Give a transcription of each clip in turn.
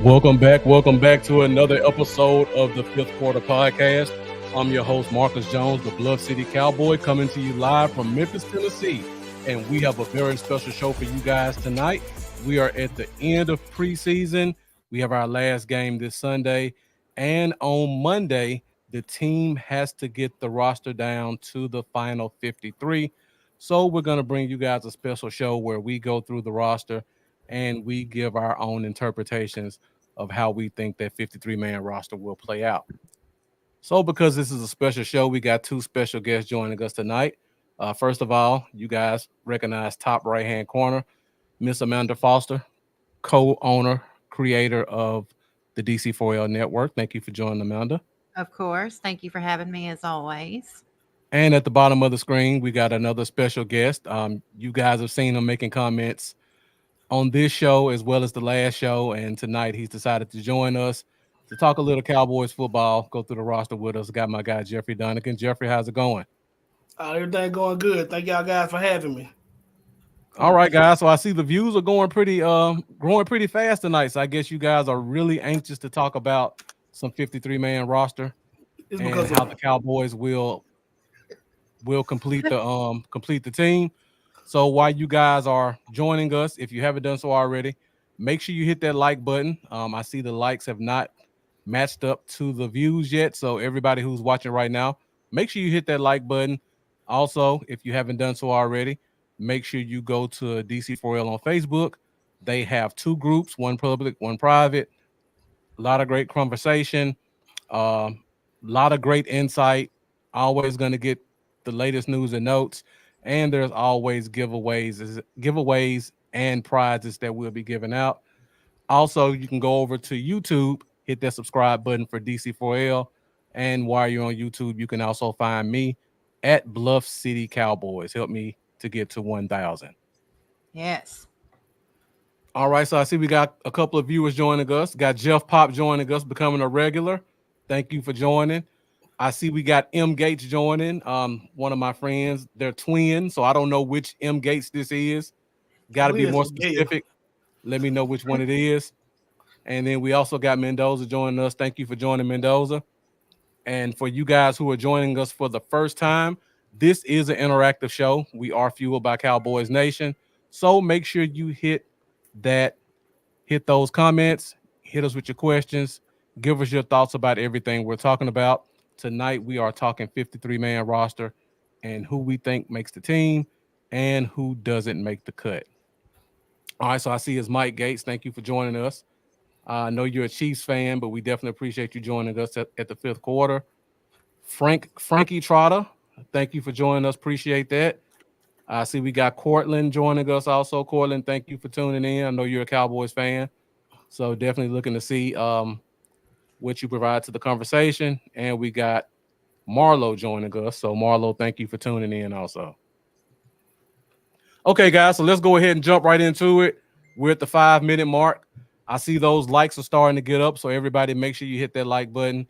Welcome back to another episode of the Fifth Quarter Podcast. I'm your host, Marcus Jones, the Bluff City Cowboy, coming to you live from Memphis, Tennessee. And we have a very special show for you guys tonight. We are at the end of preseason. We have our last game this Sunday. And on Monday, the team has to get the roster down to the final 53. So we're going to bring you guys a special show where we go through the roster and we give our own interpretations of how we think that 53-man roster will play out. So because this is a special show, we got two special guests joining us tonight. First of all, you guys recognize top right-hand corner, Miss Amanda Foster, co-owner, creator of the DC4L Network. Thank you for joining, Amanda. Of course. Thank you for having me as always. And at the bottom of the screen, we got another special guest. You guys have seen him making comments on this show as well as the last show. And tonight he's decided to join us to talk a little Cowboys football, go through the roster with us. Got my guy, Jeffrey Dunnigan. Jeffrey, how's it going? Everything going good. Thank y'all guys for having me. All right, guys. So I see the views are going growing pretty fast tonight. So I guess you guys are really anxious to talk about some 53-man roster It's and because how of the Cowboys will complete the team. So while you guys are joining us, if you haven't done so already, make sure you hit that like button. I see the likes have not matched up to the views yet. So everybody who's watching right now, make sure you hit that like button. Also, if you haven't done so already, make sure you go to DC4L on Facebook. They have two groups, one public, one private. A lot of great conversation, a lot of great insight. Always going to get the latest news and notes. And there's always giveaways and prizes that we'll be giving out. Also, you can go over to YouTube, hit that subscribe button for DC4L. And while you're on YouTube, you can also find me at Bluff City Cowboys. Help me to get to 1,000. Yes. All right, so I see we got a couple of viewers joining us. Got Jeff Pop joining us, becoming a regular. Thank you for joining. I see we got M. Gates joining. One of my friends. They're twins, so I don't know which M. Gates this is. Got to be more specific. Let me know which one it is. And then we also got Mendoza joining us. Thank you for joining, Mendoza. And for you guys who are joining us for the first time, this is an interactive show. We are fueled by Cowboys Nation. So make sure you hit those comments, hit us with your questions, give us your thoughts about everything we're talking about. Tonight, we are talking 53-man roster and who we think makes the team and who doesn't make the cut. All right, so I see it's Mike Gates. Thank you for joining us. I know you're a Chiefs fan, but we definitely appreciate you joining us at the fifth quarter. Frankie Trotter, thank you for joining us. Appreciate that. I see we got Cortland joining us also. Cortland, thank you for tuning in. I know you're a Cowboys fan, so definitely looking to see what you provide to the conversation. And we got Marlo joining us. So Marlo, thank you for tuning in also. Okay, guys, so let's go ahead and jump right into it. We're at the 5-minute mark. I see those likes are starting to get up, so everybody make sure you hit that like button.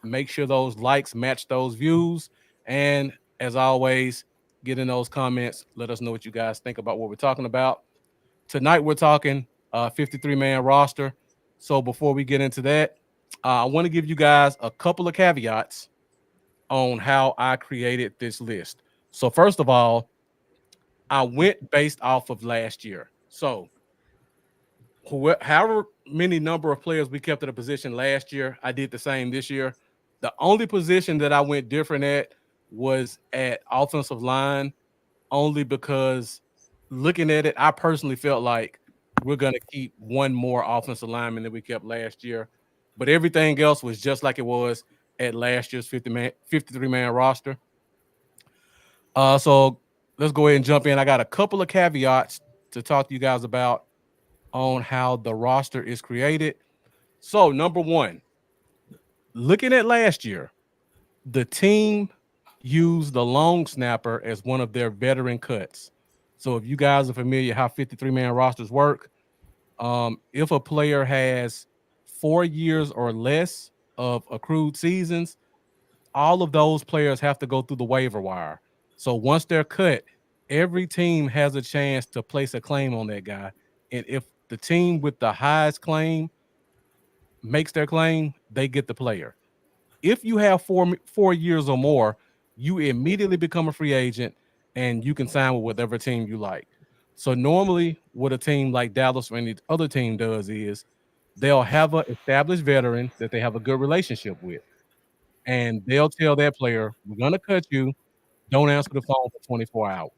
Make sure those likes match those views. And as always, get in those comments. Let us know what you guys think about what we're talking about. Tonight, we're talking 53-man roster. So before we get into that, I want to give you guys a couple of caveats on how I created this list. So first of all, I went based off of last year. So however many number of players we kept at a position last year, I did the same this year. The only position that I went different at was at offensive line, only because looking at it, I personally felt like we're going to keep one more offensive lineman than we kept last year. But everything else was just like it was at last year's 53-man roster. So let's go ahead and jump in. I got a couple of caveats to talk to you guys about on how the roster is created. So number one, looking at last year, the team used the long snapper as one of their veteran cuts. So if you guys are familiar how 53-man rosters work, if a player has 4 years or less of accrued seasons, all of those players have to go through the waiver wire. So once they're cut, every team has a chance to place a claim on that guy. And if the team with the highest claim makes their claim, they get the player. If you have 4 years or more, you immediately become a free agent and you can sign with whatever team you like. So normally, what a team like Dallas or any other team does is they'll have an established veteran that they have a good relationship with, and they'll tell that player, "We're gonna cut you. Don't answer the phone for 24 hours."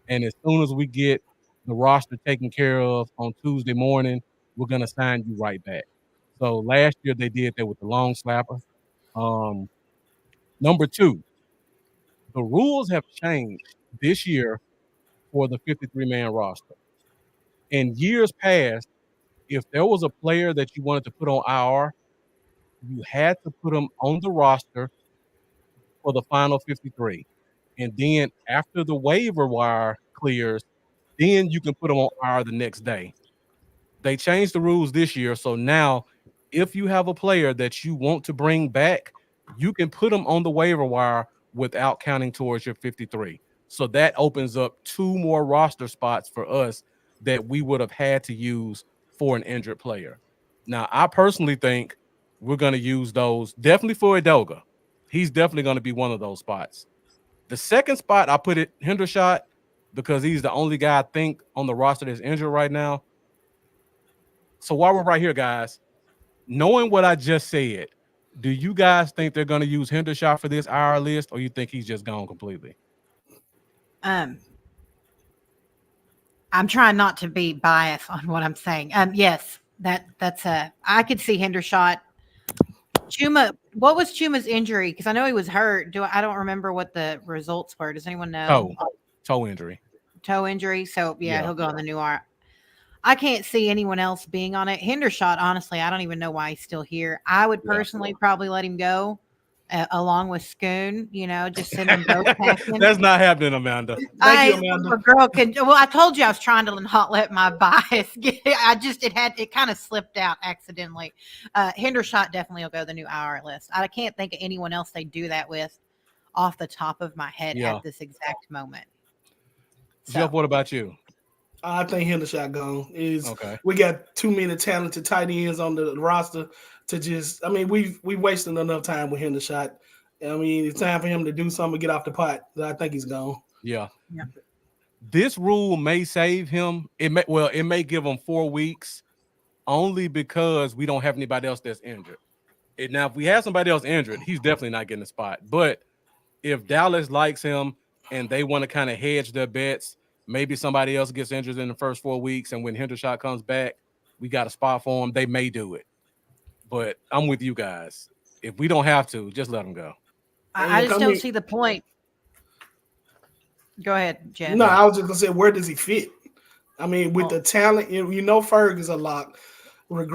And as soon as we get the roster taken care of on Tuesday morning, we're gonna sign you right back. So last year they did that with the long slapper. Um, Number two, the rules have changed this year for the 53-man roster. In years past, if there was a player that you wanted to put on IR, you had to put him on the roster for the final 53. And then after the waiver wire clears, then you can put him on IR the next day. They changed the rules this year, so now if you have a player that you want to bring back, you can put them on the waiver wire without counting towards your 53. So that opens up 2 more roster spots for us that we would have had to use for an injured player. Now, I personally think we're going to use those definitely for Edoga. He's definitely going to be one of those spots. The second spot, I put it Hendershot because he's the only guy I think on the roster that's injured right now. So while we're right here, guys, knowing what I just said, do you guys think they're going to use Hendershot for this IR list, or you think he's just gone completely? Um, I'm trying not to be biased on what I'm saying. Yes, that's I could see Hendershot. Chuma, what was Chuma's injury? Because I know he was hurt. I don't remember what the results were. Does anyone know? Toe injury. Toe injury. So yeah, Yeah. he'll go on the new R. I can't see anyone else being on it. Hendershot, honestly, I don't even know why he's still here. I would personally probably let him go along with Schoon, just send them both packing. That's not happening, Amanda. Thank you, Amanda. A girl well, I told you I was trying to not let my bias get it kind of slipped out accidentally. Hendershot definitely will go the new IR list. I can't think of anyone else they do that with off the top of my head at this exact moment. So. Jeff, what about you? I think Hendershot gone. Okay. We got too many talented tight ends on the roster to just. I mean, we wasting enough time with Hendershot. I mean, it's time for him to do something, get off the pot. I think he's gone. Yeah. This rule may save him. It may give him 4 weeks, only because we don't have anybody else that's injured. Now, if we have somebody else injured, he's definitely not getting a spot. But if Dallas likes him and they want to kind of hedge their bets, maybe somebody else gets injured in the first 4 weeks, and when Hendershot comes back, we got a spot for him. They may do it. But I'm with you guys. If we don't have to, just let him go. I just don't see the point. Go ahead, Jeff. No, I was just going to say, where does he fit? I mean, with the talent, Ferg is a lock. Schoon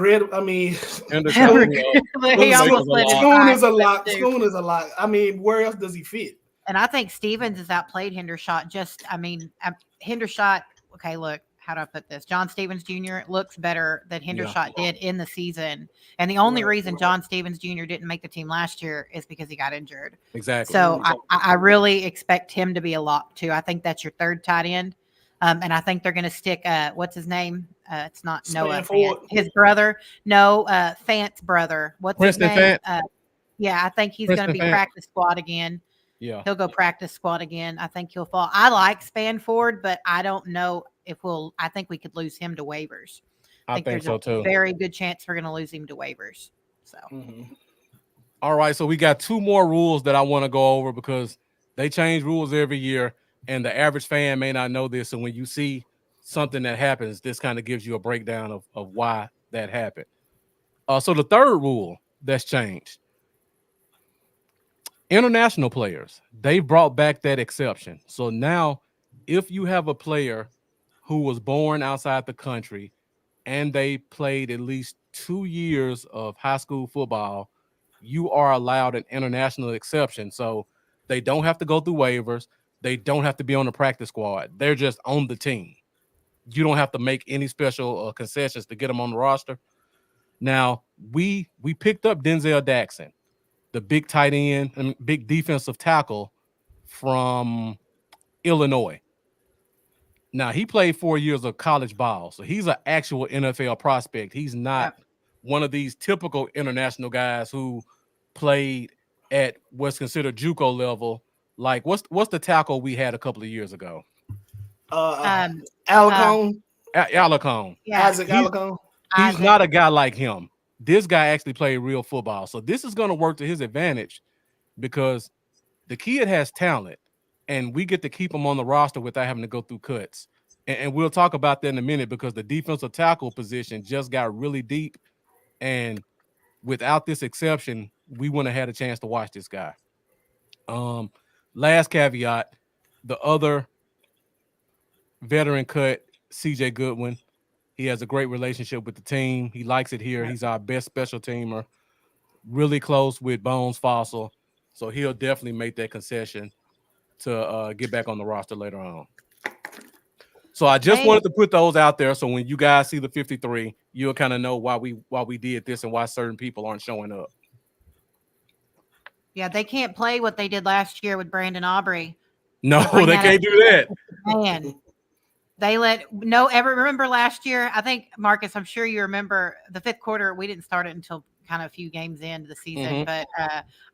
is a lock. Schoon is a lock. I mean, where else does he fit? And I think Stevens has outplayed Hendershot. Hendershot. Okay, look, how do I put this? John Stevens Jr. looks better than Hendershot did in the season. And the only reason John Stevens Jr. didn't make the team last year is because he got injured. Exactly. So I really expect him to be a lock too. I think that's your third tight end. And I think they're going to stick, what's his name? It's not Noah Fant. His brother. No, Fant's brother. What's Princeton his name? Fant? Yeah, I think he's going to be practice squad again. Yeah. He'll go practice squad again. I think he'll fall. I like Spanford, but I don't know if I think we could lose him to waivers. I think there's so too. Very good chance we're going to lose him to waivers. So. All right. So we got 2 more rules that I want to go over because they change rules every year. And the average fan may not know this. So when you see something that happens, this kind of gives you a breakdown of why that happened. So the third rule that's changed, international players, they brought back that exception. So now if you have a player who was born outside the country and they played at least 2 years of high school football, you are allowed an international exception. So they don't have to go through waivers. They don't have to be on the practice squad. They're just on the team. You don't have to make any special concessions to get them on the roster. Now, we picked up Denzel Daxon, the big tight end and big defensive tackle from Illinois. Now, he played 4 years of college ball, so he's an actual NFL prospect. He's not one of these typical international guys who played at what's considered JUCO level. Like what's the tackle we had a couple of years ago? Um, uh, Alacone, Alacone. yeah, Isaac Alacone. He's Isaac. not a guy like him. This guy actually played real football. So this is going to work to his advantage because the kid has talent and we get to keep him on the roster without having to go through cuts. And we'll talk about that in a minute because the defensive tackle position just got really deep. And without this exception, we wouldn't have had a chance to watch this guy. Last caveat, the other veteran cut, CJ Goodwin. He has a great relationship with the team. He likes it here. He's our best special teamer, really close with Bones Fossil. So he'll definitely make that concession to get back on the roster later on. So I just wanted to put those out there so when you guys see the 53, you'll kind of know why we did this and why certain people aren't showing up. Yeah, they can't play what they did last year with Brandon Aubrey. No, they can't do that. Man, they remember last year? I think, Marcus, I'm sure you remember the fifth quarter. We didn't start it until kind of a few games into the season, but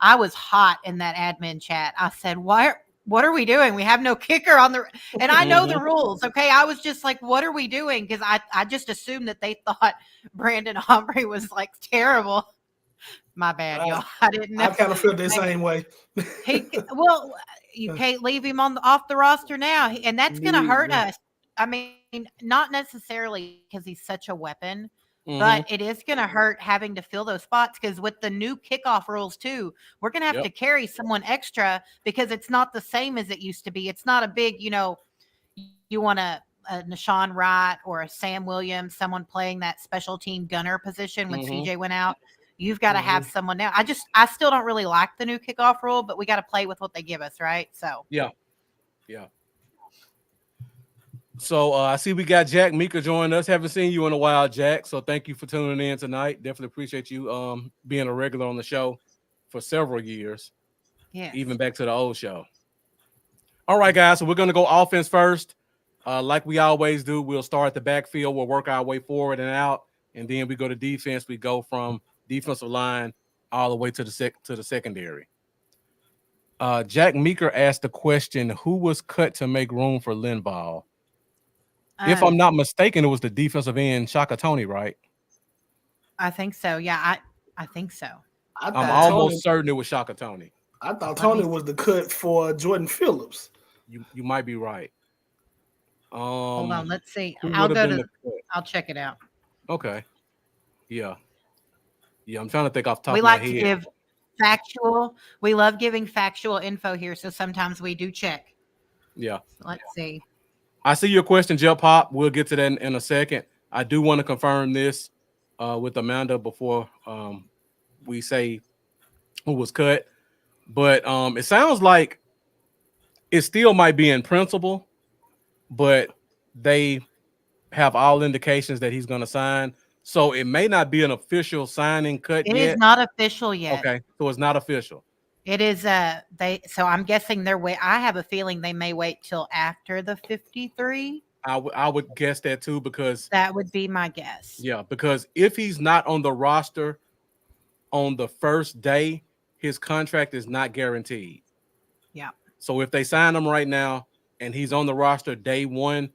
I was hot in that admin chat. I said, what are we doing? We have no kicker on the, and I know the rules. Okay. I was just like, what are we doing? Cause I just assumed that they thought Brandon Aubrey was like terrible. My bad, y'all. I didn't know. I kind of feel the same way. You can't leave him off the roster now. And that's going to hurt us. I mean, not necessarily because he's such a weapon, but it is going to hurt having to fill those spots because with the new kickoff rules too, we're going to have to carry someone extra because it's not the same as it used to be. It's not a big, you want a Nashawn Wright or a Sam Williams, someone playing that special team gunner position when CJ went out. You've got to have someone now. I still don't really like the new kickoff rule, but we got to play with what they give us, right? So yeah. So I see we got Jack Meeker joining us. Haven't seen you in a while, Jack. So thank you for tuning in tonight. Definitely appreciate you being a regular on the show for several years. Yeah. Even back to the old show. All right, guys. So we're going to go offense first. Like we always do, we'll start at the backfield. We'll work our way forward and out. And then we go to defense. We go from defensive line all the way to the secondary. Jack Meeker asked the question, who was cut to make room for Linval? If I'm not mistaken, it was the defensive end, Shaka Tony, right? I think so. Yeah, I think so. I'm almost certain it was Shaka Tony. I thought Tony was the cut for Jordan Phillips. You might be right. Hold on, let's see. I'll check it out. Okay. Yeah, I'm trying to think off the top of my head. We like to give factual. We love giving factual info here, so sometimes we do check. Yeah. Let's see. I see your question, Jeff Pop. We'll get to that in a second. I do want to confirm this with Amanda before we say who was cut. But it sounds like it still might be in principle, but they have all indications that he's going to sign. So it may not be an official signing cut yet. It is not official yet. Okay, so it's not official. It is so I'm guessing I have a feeling they may wait till after the 53. I would guess that too, because that would be my guess. Yeah, because if he's not on the roster on the first day, his contract is not guaranteed. Yeah. So if they sign him right now and he's on the roster day one,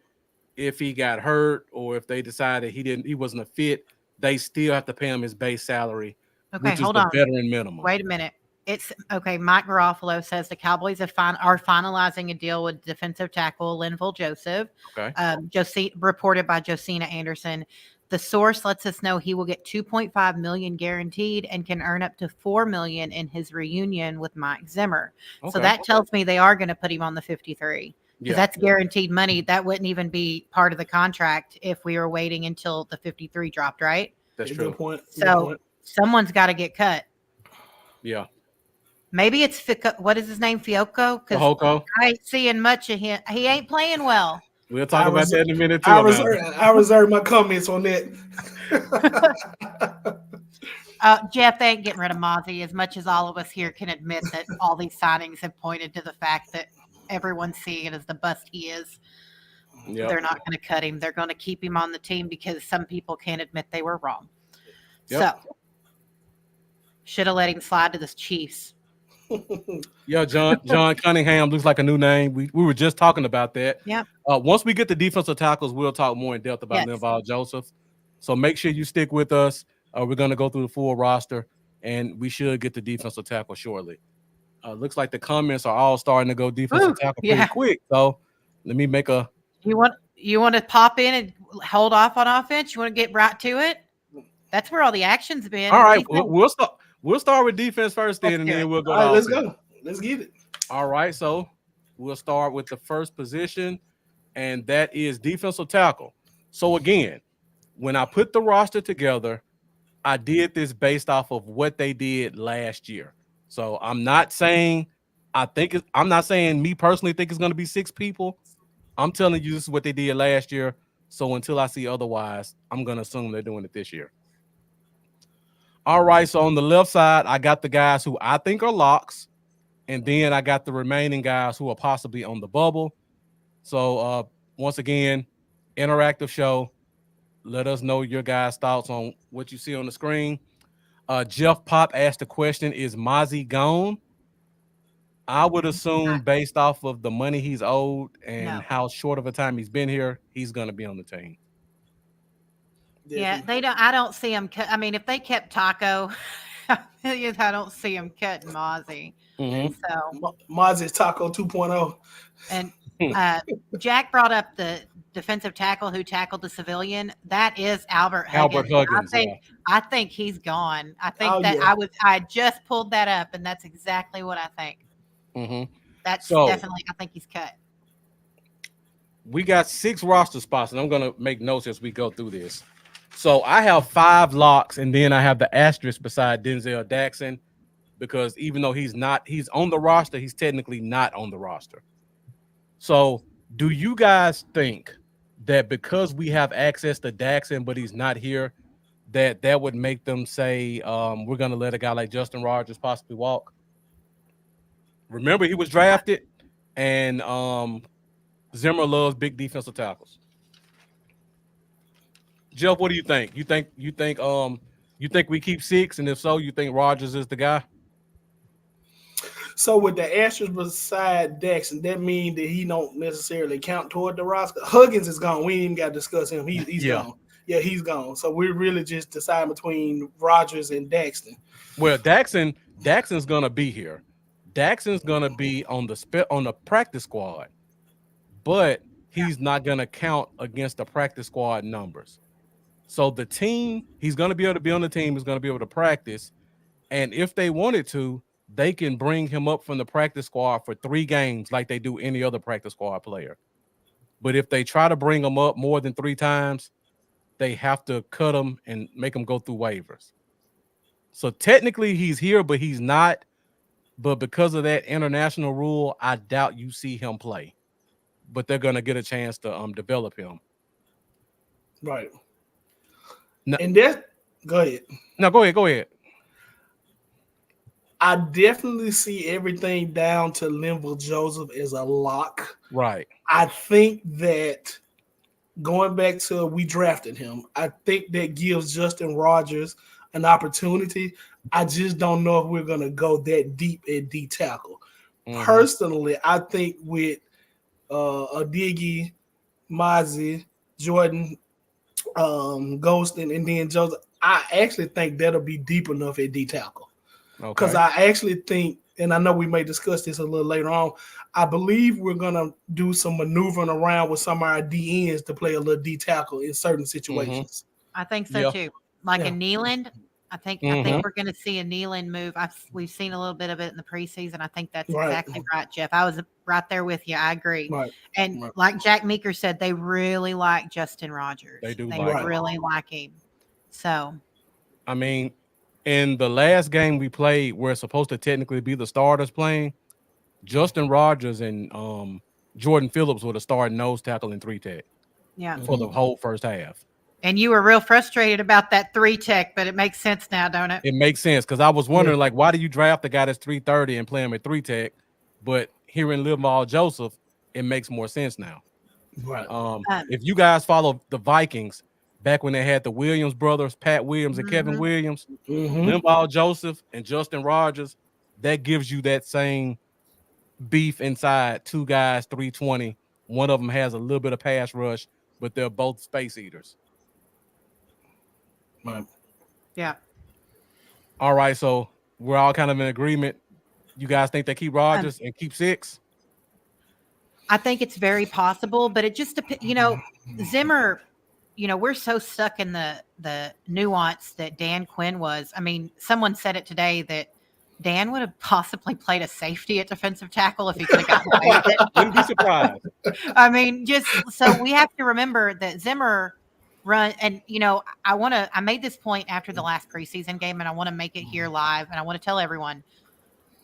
if he got hurt or if they decided he wasn't a fit, they still have to pay him his base salary, which is the veteran minimum. Wait a minute. It's okay. Mike Garofalo says the Cowboys are finalizing a deal with defensive tackle Linval Joseph. Okay. Reported by Josina Anderson. The source lets us know he will get $2.5 million guaranteed and can earn up to $4 million in his reunion with Mike Zimmer. Okay. So that tells me they are going to put him on the 53 because that's guaranteed money. That wouldn't even be part of the contract if we were waiting until the 53 dropped, right? That's true. Good point. So someone's got to get cut. Yeah. Maybe it's what is his name, Fiocco? Because I ain't seeing much of him. He ain't playing well. We'll talk about that in a minute too. I reserve my comments on that. Jeff, they ain't getting rid of Mozzie as much as all of us here can admit that all these signings have pointed to the fact that everyone's seeing it as the bust he is. Yep. They're not going to cut him. They're going to keep him on the team because some people can't admit they were wrong. Yep. So should have let him slide to the Chiefs. Yeah, John Cunningham looks like a new name. We were just talking about that. Yep. Once we get the defensive tackles, we'll talk more in depth about Yes. Linval Joseph. So make sure you stick with us. We're going to go through the full roster, and we should get the defensive tackle shortly. Looks like the comments are all starting to go defensive Ooh, tackle pretty yeah. quick. So let me make a. You want to pop in and hold off on offense? You want to get right to it? That's where all the action's been. All What do right, you think? we'll start. We'll start with defense first, then, Let's and do then it. we'll go. All right, to let's offense. go. Let's get it. All right, so we'll start with the first position, and that is defensive tackle. So again, when I put the roster together, I did this based off of what they did last year. So I'm not saying I'm not saying me personally think it's going to be 6 people. I'm telling you this is what they did last year. So until I see otherwise, I'm going to assume they're doing it this year. All right, so on the left side, I got the guys who I think are locks, and then I got the remaining guys who are possibly on the bubble. So once again, interactive show. Let us know your guys' thoughts on what you see on the screen. Jeff Pop asked the question, is Mozzie gone? I would assume based off of the money he's owed and No. how short of a time he's been here, he's going to be on the team. Yeah, they don't. I don't see him. I mean, if they kept Taco, I don't see him cutting Mozzie. Mhm. So Mozzie's Taco 2.0. and Jack brought up the defensive tackle who tackled the civilian. That is Albert Huggins. I think he's gone. I think I just pulled that up, and that's exactly what I think. Mhm. That's So- definitely. I think he's cut. We got 6 roster spots, and I'm going to make notes as we go through this. So I have 5 locks, and then I have the asterisk beside Denzel Daxon, because even though he's on the roster, he's technically not on the roster. So do you guys think that because we have access to Daxon, but he's not here, that would make them say we're going to let a guy like Justin Rogers possibly walk? Remember, he was drafted, and Zimmer loves big defensive tackles. Jeff, what do you think? You think we keep 6, and if so, you think Rogers is the guy? So with the asterisk beside Daxon, that means that he don't necessarily count toward the roster. Huggins is gone. We ain't even got to discuss him. He's gone. Yeah, he's gone. So we're really just deciding between Rogers and Daxton. Well, Daxon's gonna be here. Daxon's gonna be on the practice squad, but he's not gonna count against the practice squad numbers. So the team, he's gonna be able to be on the team. He's gonna be able to practice, and if they wanted to, they can bring him up from the practice squad for 3 games, like they do any other practice squad player. But if they try to bring him up more than 3 times, they have to cut him and make him go through waivers. So technically he's here, but he's not. But because of that international rule, I doubt you see him play. But they're going to get a chance to develop him. Right. No, And that, go ahead. No, go ahead. I definitely see everything down to Linval Joseph as a lock. Right. I think that going back to we drafted him, I think that gives Justin Rogers an opportunity. I just don't know if we're going to go that deep at D tackle. Mm-hmm. Personally, I think with Diggy, Mozzie, Jordan, Ghostin, and then Joseph, I actually think that'll be deep enough at D tackle. Because I actually think, and I know we may discuss this a little later on, I believe we're going to do some maneuvering around with some of our DNs to play a little D tackle in certain situations. I think so too. Like in Neyland, I think we're going to see a Neyland move. We've seen a little bit of it in the preseason. I think that's exactly right, Jeff. I was right there with you. I agree. Right. And like Jack Meeker said, they really like Justin Rogers. They do. They really like him. So, I mean, in the last game we played, where it's supposed to technically be the starters playing, Justin Rogers and Jordan Phillips were the starting nose tackle in 3-tech. Yeah. For the whole first half. And you were real frustrated about that 3-tech, but it makes sense now, don't it? It makes sense, because I was wondering, why do you draft the guy that's 330 and play him at 3-tech? But hearing Linval Joseph, it makes more sense now. Right. If you guys follow the Vikings, back when they had the Williams brothers, Pat Williams and Kevin Williams, Mm-hmm. Linval Joseph and Justin Rogers, that gives you that same beef inside. Two guys, 320. One of them has a little bit of pass rush, but they're both space eaters. Right. Yeah. All right, so we're all kind of in agreement. You guys think they keep Rogers and keep 6? I think it's very possible, but it just depends. Zimmer, we're so stuck in the nuance that Dan Quinn was. I mean, someone said it today that Dan would have possibly played a safety at defensive tackle if he could have gotten away with it. Wouldn't be surprised. I mean, just so we have to remember that Zimmer run, and I made this point after the last preseason game, and I want to make it here live, and I want to tell everyone.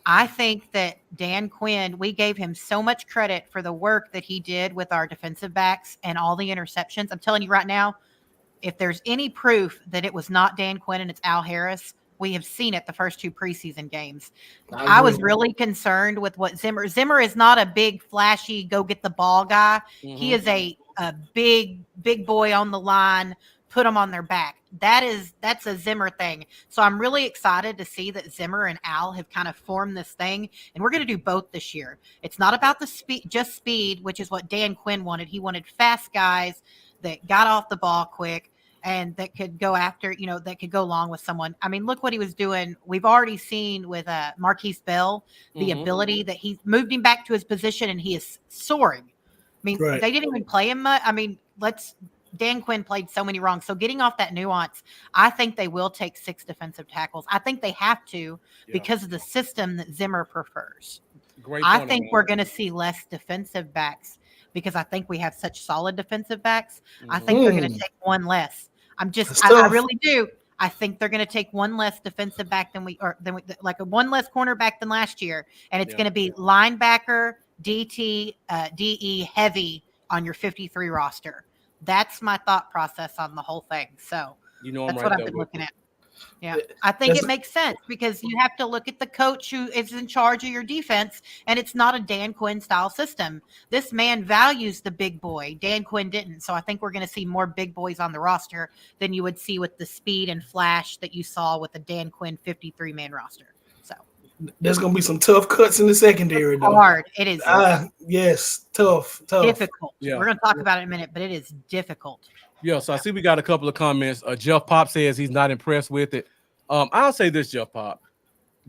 I think that Dan Quinn, we gave him so much credit for the work that he did with our defensive backs and all the interceptions. I'm telling you right now, if there's any proof that it was not Dan Quinn and it's Al Harris, we have seen it the first 2 preseason games. I was really concerned with what Zimmer is not a big, flashy, go get the ball guy. Mm-hmm. He is a big boy on the line, put them on their back. That's a Zimmer thing. So I'm really excited to see that Zimmer and Al have kind of formed this thing, and we're going to do both this year. It's not about the speed, which is what Dan Quinn wanted. He wanted fast guys that got off the ball quick and that could go after, that could go along with someone. I mean, look what he was doing. We've already seen with Marquise Bell, the ability that he moved him back to his position, and he is soaring. I mean, They didn't even play him much. I mean, Dan Quinn played so many wrong. So getting off that nuance, I think they will take 6 defensive tackles. I think they have to because of the system that Zimmer prefers. I think we're going to see less defensive backs because I think we have such solid defensive backs. I think they're going to take one less. I really do. I think they're going to take one less defensive back than one less cornerback than last year. And it's going to be linebacker, DT, DE heavy on your 53 roster. That's my thought process on the whole thing. So that's what I've been looking at. Yeah, I think it makes sense because you have to look at the coach who is in charge of your defense, and it's not a Dan Quinn style system. This man values the big boy. Dan Quinn didn't. So I think we're going to see more big boys on the roster than you would see with the speed and flash that you saw with the Dan Quinn 53-man roster. So there's going to be some tough cuts in the secondary. It's hard. It is. Yes, tough. Difficult. Yeah. We're going to talk about it in a minute, but it is difficult. Yeah, so I see we got a couple of comments. Jeff Pop says he's not impressed with it. I'll say this, Jeff Pop.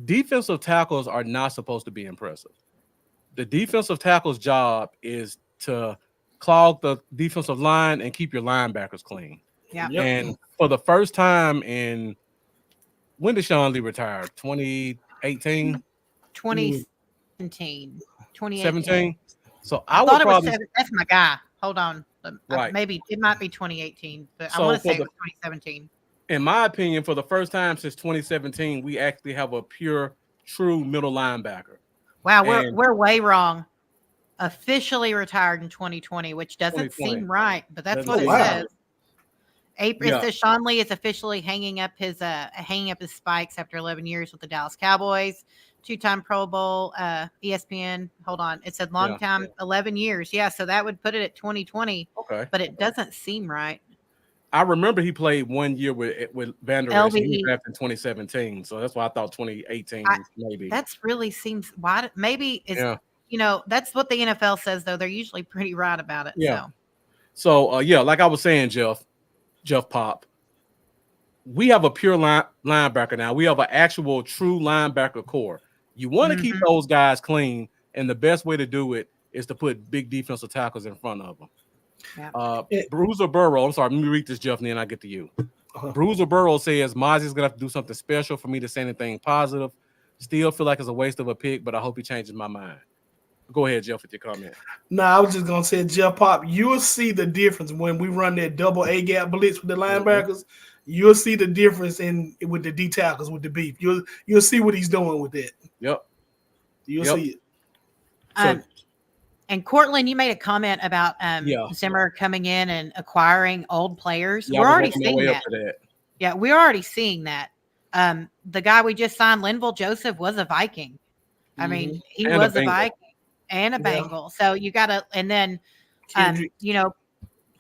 Defensive tackles are not supposed to be impressive. The defensive tackle's job is to clog the defensive line and keep your linebackers clean. Yeah. Yep. And for the first time in – when did Sean Lee retire? 2018? 2017. 2017? So I thought it was that's my guy. Hold on. Right. Maybe it might be 2018, but I want to say it was 2017. In my opinion, for the first time since 2017, we actually have a pure, true middle linebacker. Wow, we're way wrong. Officially retired in 2020, which doesn't seem right, but that's what it says. April says Sean Lee is officially hanging up his spikes after 11 years with the Dallas Cowboys. 2-time Pro Bowl, ESPN. Hold on. It said long time, 11 years. Yeah, so that would put it at 2020. Okay. But it doesn't seem right. I remember he played 1 year with Vander Esch. He drafted in 2017. So that's why I thought 2018 maybe. That really seems why maybe is that's what the NFL says though. They're usually pretty right about it. Yeah. So like I was saying, Jeff Pop. We have a pure linebacker now. We have an actual true linebacker core. You want to keep those guys clean, and the best way to do it is to put big defensive tackles in front of them. Yeah. Bruiser Burrow, I'm sorry, let me read this, Jeff, and then I get to you. Bruiser Burrow says, Mozzie's going to have to do something special for me to say anything positive. Still feel like it's a waste of a pick, but I hope he changes my mind. Go ahead, Jeff, with your comment. No, I was just going to say, Jeff Pop, you'll see the difference when we run that double A-gap blitz with the linebackers. You'll see the difference with the D tackles with the beef. You'll see what he's doing with that. Yep. You'll see it. And Cortland, you made a comment about Zimmer coming in and acquiring old players. Yeah, we're already seeing that. Yeah, we're already seeing that. The guy we just signed, Linval Joseph, was a Viking. I mean, he was a Viking and a Bengal. So you got to, and then,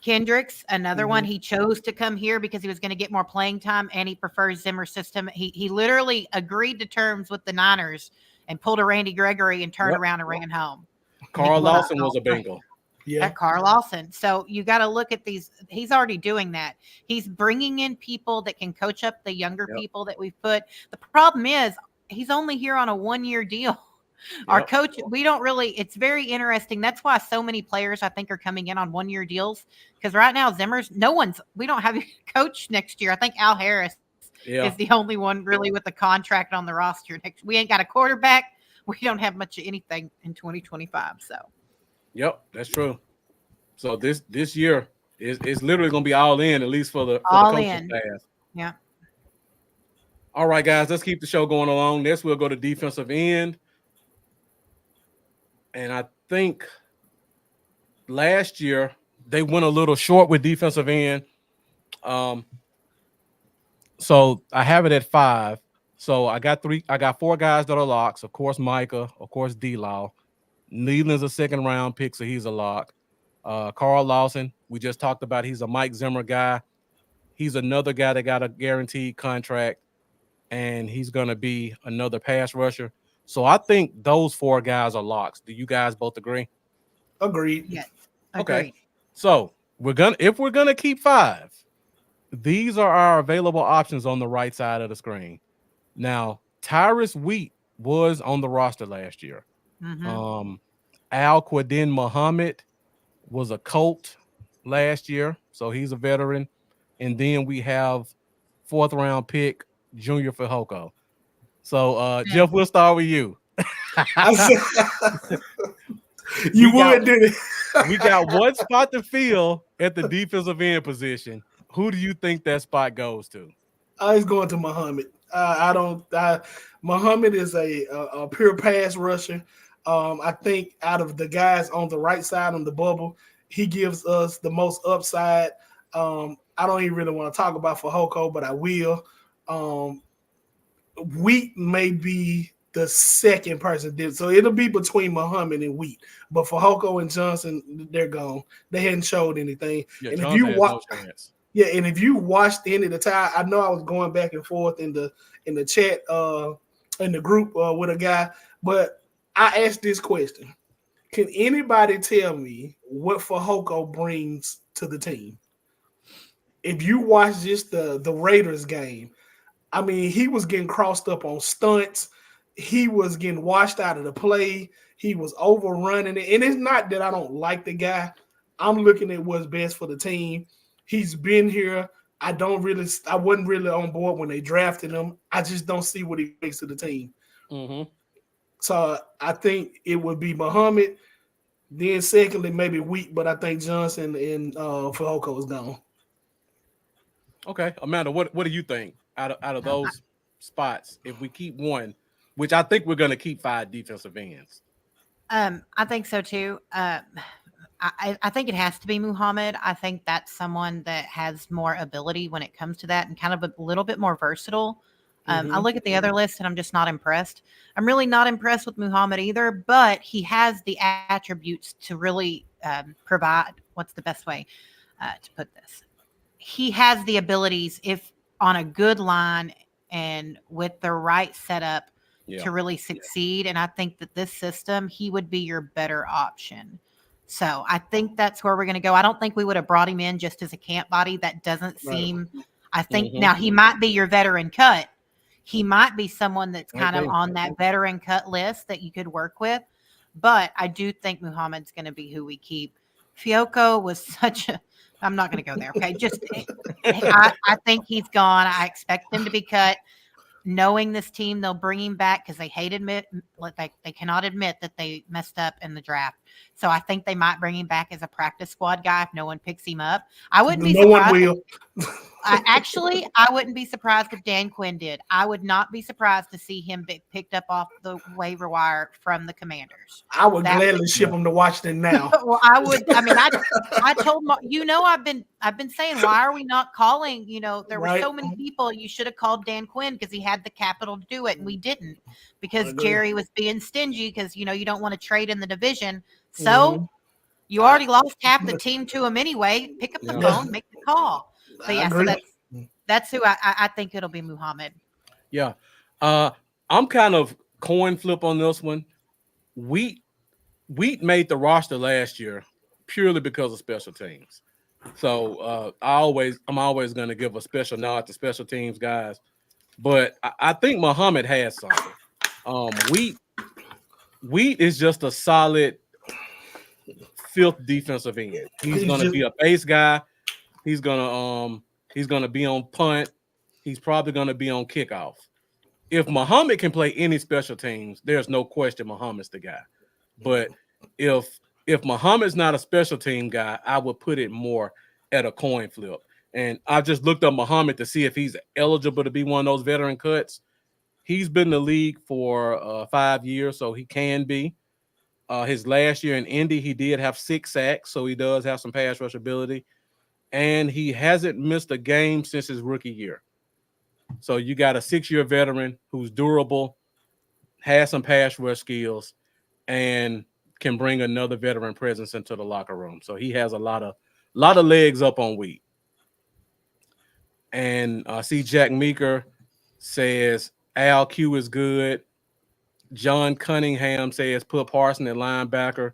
Kendricks, another one. Mhm. He chose to come here because he was going to get more playing time and he prefers Zimmer's system. He literally agreed to terms with the Niners and pulled a Randy Gregory and turned Yep. around and ran home. Carl Well, Lawson was a Bengal. Yeah. Carl Lawson. So you got to look at these. He's already doing that. He's bringing in people that can coach up the younger Yep. people that we've put. The problem is he's only here on a 1-year deal. Our Yep. coach, we don't really, it's very interesting. That's why so many players, I think, are coming in on 1-year deals. Because right now, we don't have a coach next year. I think Al Harris Yeah. is the only one really with a contract on the roster. We ain't got a quarterback. We don't have much of anything in 2025. So, Yep, that's true. So this year is literally going to be all in, at least for the all coaching in. staff. Yeah. All right, guys, let's keep the show going along. Next, we'll go to defensive end. And I think last year they went a little short with defensive end. So I have it at 5. So I got 4 guys that are locks. Of course, Micah. Of course, D-Law. Needland's a second-round pick, so he's a lock. Carl Lawson, we just talked about. He's a Mike Zimmer guy. He's another guy that got a guaranteed contract, and he's going to be another pass rusher. So I think those 4 guys are locks. Do you guys both agree? Agreed. Yes. Okay. Agreed. So if we're gonna keep 5, these are our available options on the right side of the screen. Now, Tyrus Wheat was on the roster last year. Mm-hmm. Al Quadin Muhammad was a Colt last year, so he's a veteran. And then we have 4th-round pick Junior Fehoko. So, Jeff, we'll start with you. I said, you would, didn't it? We got one spot to fill at the defensive end position. Who do you think that spot goes to? I was going to Muhammad. Muhammad is a pure pass rusher. I think out of the guys on the right side on the bubble, he gives us the most upside. I don't even really want to talk about Fehoko, but I will. Wheat may be the second person. So it'll be between Muhammad and Wheat. But Fehoko and Johnson, they're gone. They hadn't showed anything. Yeah, and Johnson if you has watch, no chance. yeah, and if you watched any of the time, I know I was going back and forth in the chat in the group with a guy, but I asked this question: can anybody tell me what Fehoko brings to the team? If you watch just the Raiders game, I mean, he was getting crossed up on stunts. He was getting washed out of the play. He was overrunning it. And it's not that I don't like the guy. I'm looking at what's best for the team. He's been here. I wasn't really on board when they drafted him. I just don't see what he brings to the team. Mm-hmm. So I think it would be Muhammad. Then secondly, maybe Wheat, but I think Johnson and Fehoko is gone. Okay, Amanda, what do you think out of those spots? If we keep one, which I think we're going to keep 5 defensive ends. I think so too. I think it has to be Muhammad. I think that's someone that has more ability when it comes to that and kind of a little bit more versatile. I look at the other list and I'm just not impressed. I'm really not impressed with Muhammad either, but he has the attributes to really provide. What's the best way to put this? He has the abilities, if on a good line and with the right setup, to really succeed. And I think that this system, he would be your better option. So I think that's where we're going to go. I don't think we would have brought him in just as a camp body. That doesn't seem, I think now he might be your veteran cut. He might be someone that's kind of on that veteran cut list that you could work with. But I do think Muhammad's going to be who we keep. Fehoko was such a, I'm not going to go there. Okay. Just, I think he's gone. I expect him to be cut. Knowing this team, they'll bring him back because they they cannot admit that they messed up in the draft. So I think they might bring him back as a practice squad guy if no one picks him up. I wouldn't be surprised. No one will. Actually, I wouldn't be surprised if Dan Quinn did. I would not be surprised to see him be picked up off the waiver wire from the Commanders. I would gladly ship him to Washington now. Well, I would. I mean, I told I've been saying, why are we not calling? There were so many people. You should have called Dan Quinn because he had the capital to do it, and we didn't because Jerry was being stingy because you don't want to trade in the division. So You already lost half the team to him anyway. Pick up the Yeah. phone, make the call. So I yeah, so agree. that's who I think it'll be Muhammad. Yeah. I'm kind of coin flip on this one. Wheat made the roster last year purely because of special teams. So I'm always going to give a special nod to special teams guys. But I think Muhammad has something. Wheat is just a solid fifth defensive end. He's going to be a base guy. He's gonna be on punt. He's probably gonna be on kickoff. If Muhammad can play any special teams, there's no question Muhammad's the guy. But if Muhammad's not a special team guy, I would put it more at a coin flip. And I just looked up Muhammad to see if he's eligible to be one of those veteran cuts. He's been in the league for 5 years, so he can be. His last year in Indy, he did have 6 sacks, so he does have some pass rush ability. And he hasn't missed a game since his rookie year. So you got a 6-year veteran who's durable, has some pass rush skills, and can bring another veteran presence into the locker room. So he has a lot of legs up on Wheat. And I see Jack Meeker says Al Q is good. John Cunningham says put Parsons at linebacker.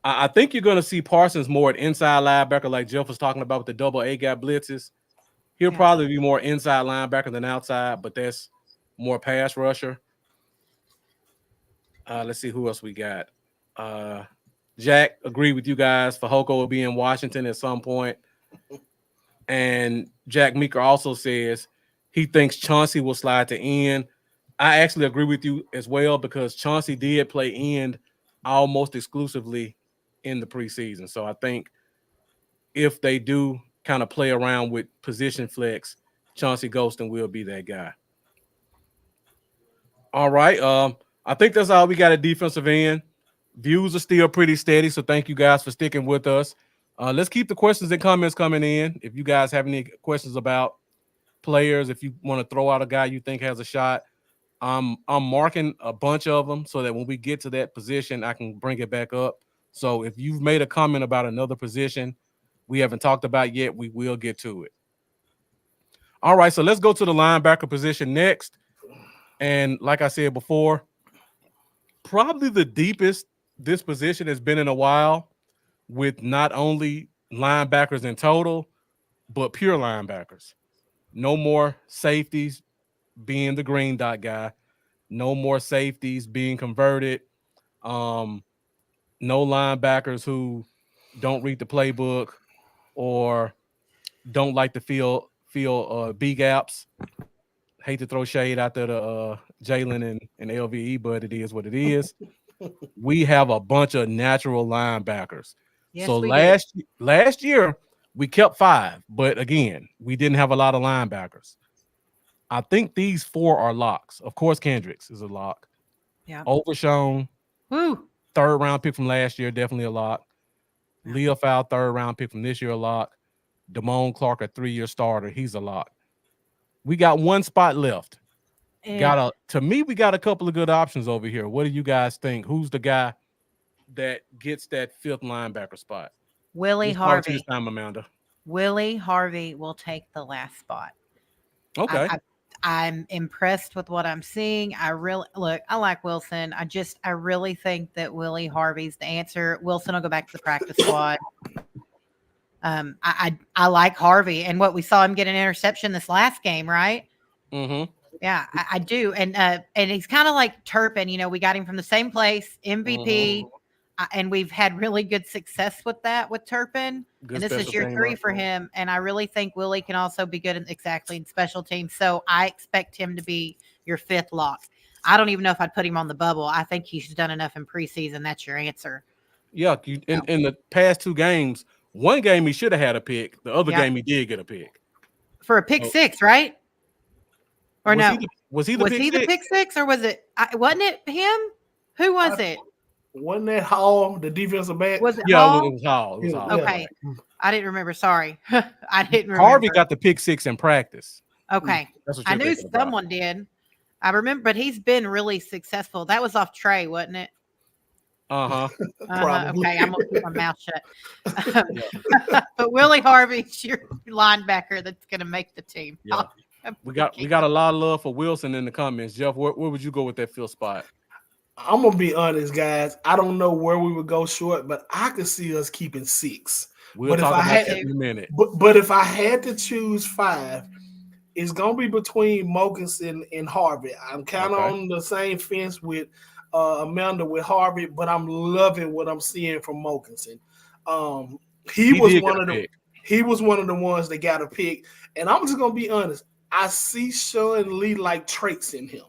I think you're going to see Parsons more at inside linebacker, like Jeff was talking about with the double A gap blitzes. He'll probably be more inside linebacker than outside, but that's more pass rusher. Let's see who else we got. Jack, agree with you guys. Fehoko will be in Washington at some point. And Jack Meeker also says he thinks Chauncey will slide to end. I actually agree with you as well because Chauncey did play end almost exclusively in the preseason. So I think if they do kind of play around with position flex, Chauncey Golston will be that guy. All right. I think that's all we got at defensive end. Views are still pretty steady, so thank you guys for sticking with us. Let's keep the questions and comments coming in. If you guys have any questions about players, if you want to throw out a guy you think has a shot, I'm marking a bunch of them so that when we get to that position, I can bring it back up. So if you've made a comment about another position we haven't talked about yet, we will get to it. All right, so let's go to the linebacker position next. And like I said before, probably the deepest this position has been in a while, with not only linebackers in total, but pure linebackers. No more safeties being the green dot guy. No more safeties being converted. No linebackers who don't read the playbook or don't like to feel B gaps. Hate to throw shade out there to Jalen and LVE, but it is what it is. We have a bunch of natural linebackers. Yes, so we last year we kept 5, but again, we didn't have a lot of linebackers. I think these 4 are locks. Of course, Kendricks is a lock. Yeah. Overshown, Woo. 3rd round pick from last year, definitely a lock. Yeah. Leo Fowl, 3rd round pick from this year, a lock. Damone Clark, a 3-year starter, he's a lock. We got 1 spot left. To me, we got a couple of good options over here. What do you guys think? Who's the guy that gets that 5th linebacker spot? Willie Harvey. This time, Amanda. Willie Harvey will take the last spot. Okay. I'm impressed with what I'm seeing. I like Wilson. I really think that Willie Harvey's the answer. Wilson will go back to the practice squad. I like Harvey and what we saw him get an interception this last game, right? Mm-hmm. Yeah, I do. And he's kind of like Turpin. You know, we got him from the same place, MVP, mm-hmm. And we've had really good success with that with Turpin. And this is year 3 for him. And I really think Willie can also be good in special teams. So I expect him to be your 5th lock. I don't even know if I'd put him on the bubble. I think he's done enough in preseason. That's your answer. Yeah, in the past 2 games, one game he should have had a pick. The other game he did get a pick. For a pick 6, right? Or was he the pick 6 or was it? Wasn't it him? Who was it? Wasn't that Hall, the defensive back? Was it Hall? It was Hall. It was Hall. Okay. I didn't remember. Sorry. I didn't remember. Harvey got the pick 6 in practice. Okay. I knew someone did. I remember, but he's been really successful. That was off Trey, wasn't it? Uh-huh. Probably. Okay, I'm gonna keep my mouth shut. Yeah. But Willie Harvey's your linebacker that's gonna make the team. Yeah. We got a lot of love for Wilson in the comments. Jeff, where would you go with that fifth spot? I'm gonna be honest, guys. I don't know where we would go short, but I could see us keeping 6. We'll But if talk I about had, that in a minute. but if I had to choose 5, it's gonna be between Mogensen and Harvey. I'm kind of Okay. on the same fence with Amanda with Harvey, but I'm loving what I'm seeing from Mogensen. Um, he He was did get one a of the pick. he was one of the ones that got a pick, and I'm just gonna be honest. I see Sean Lee like traits in him,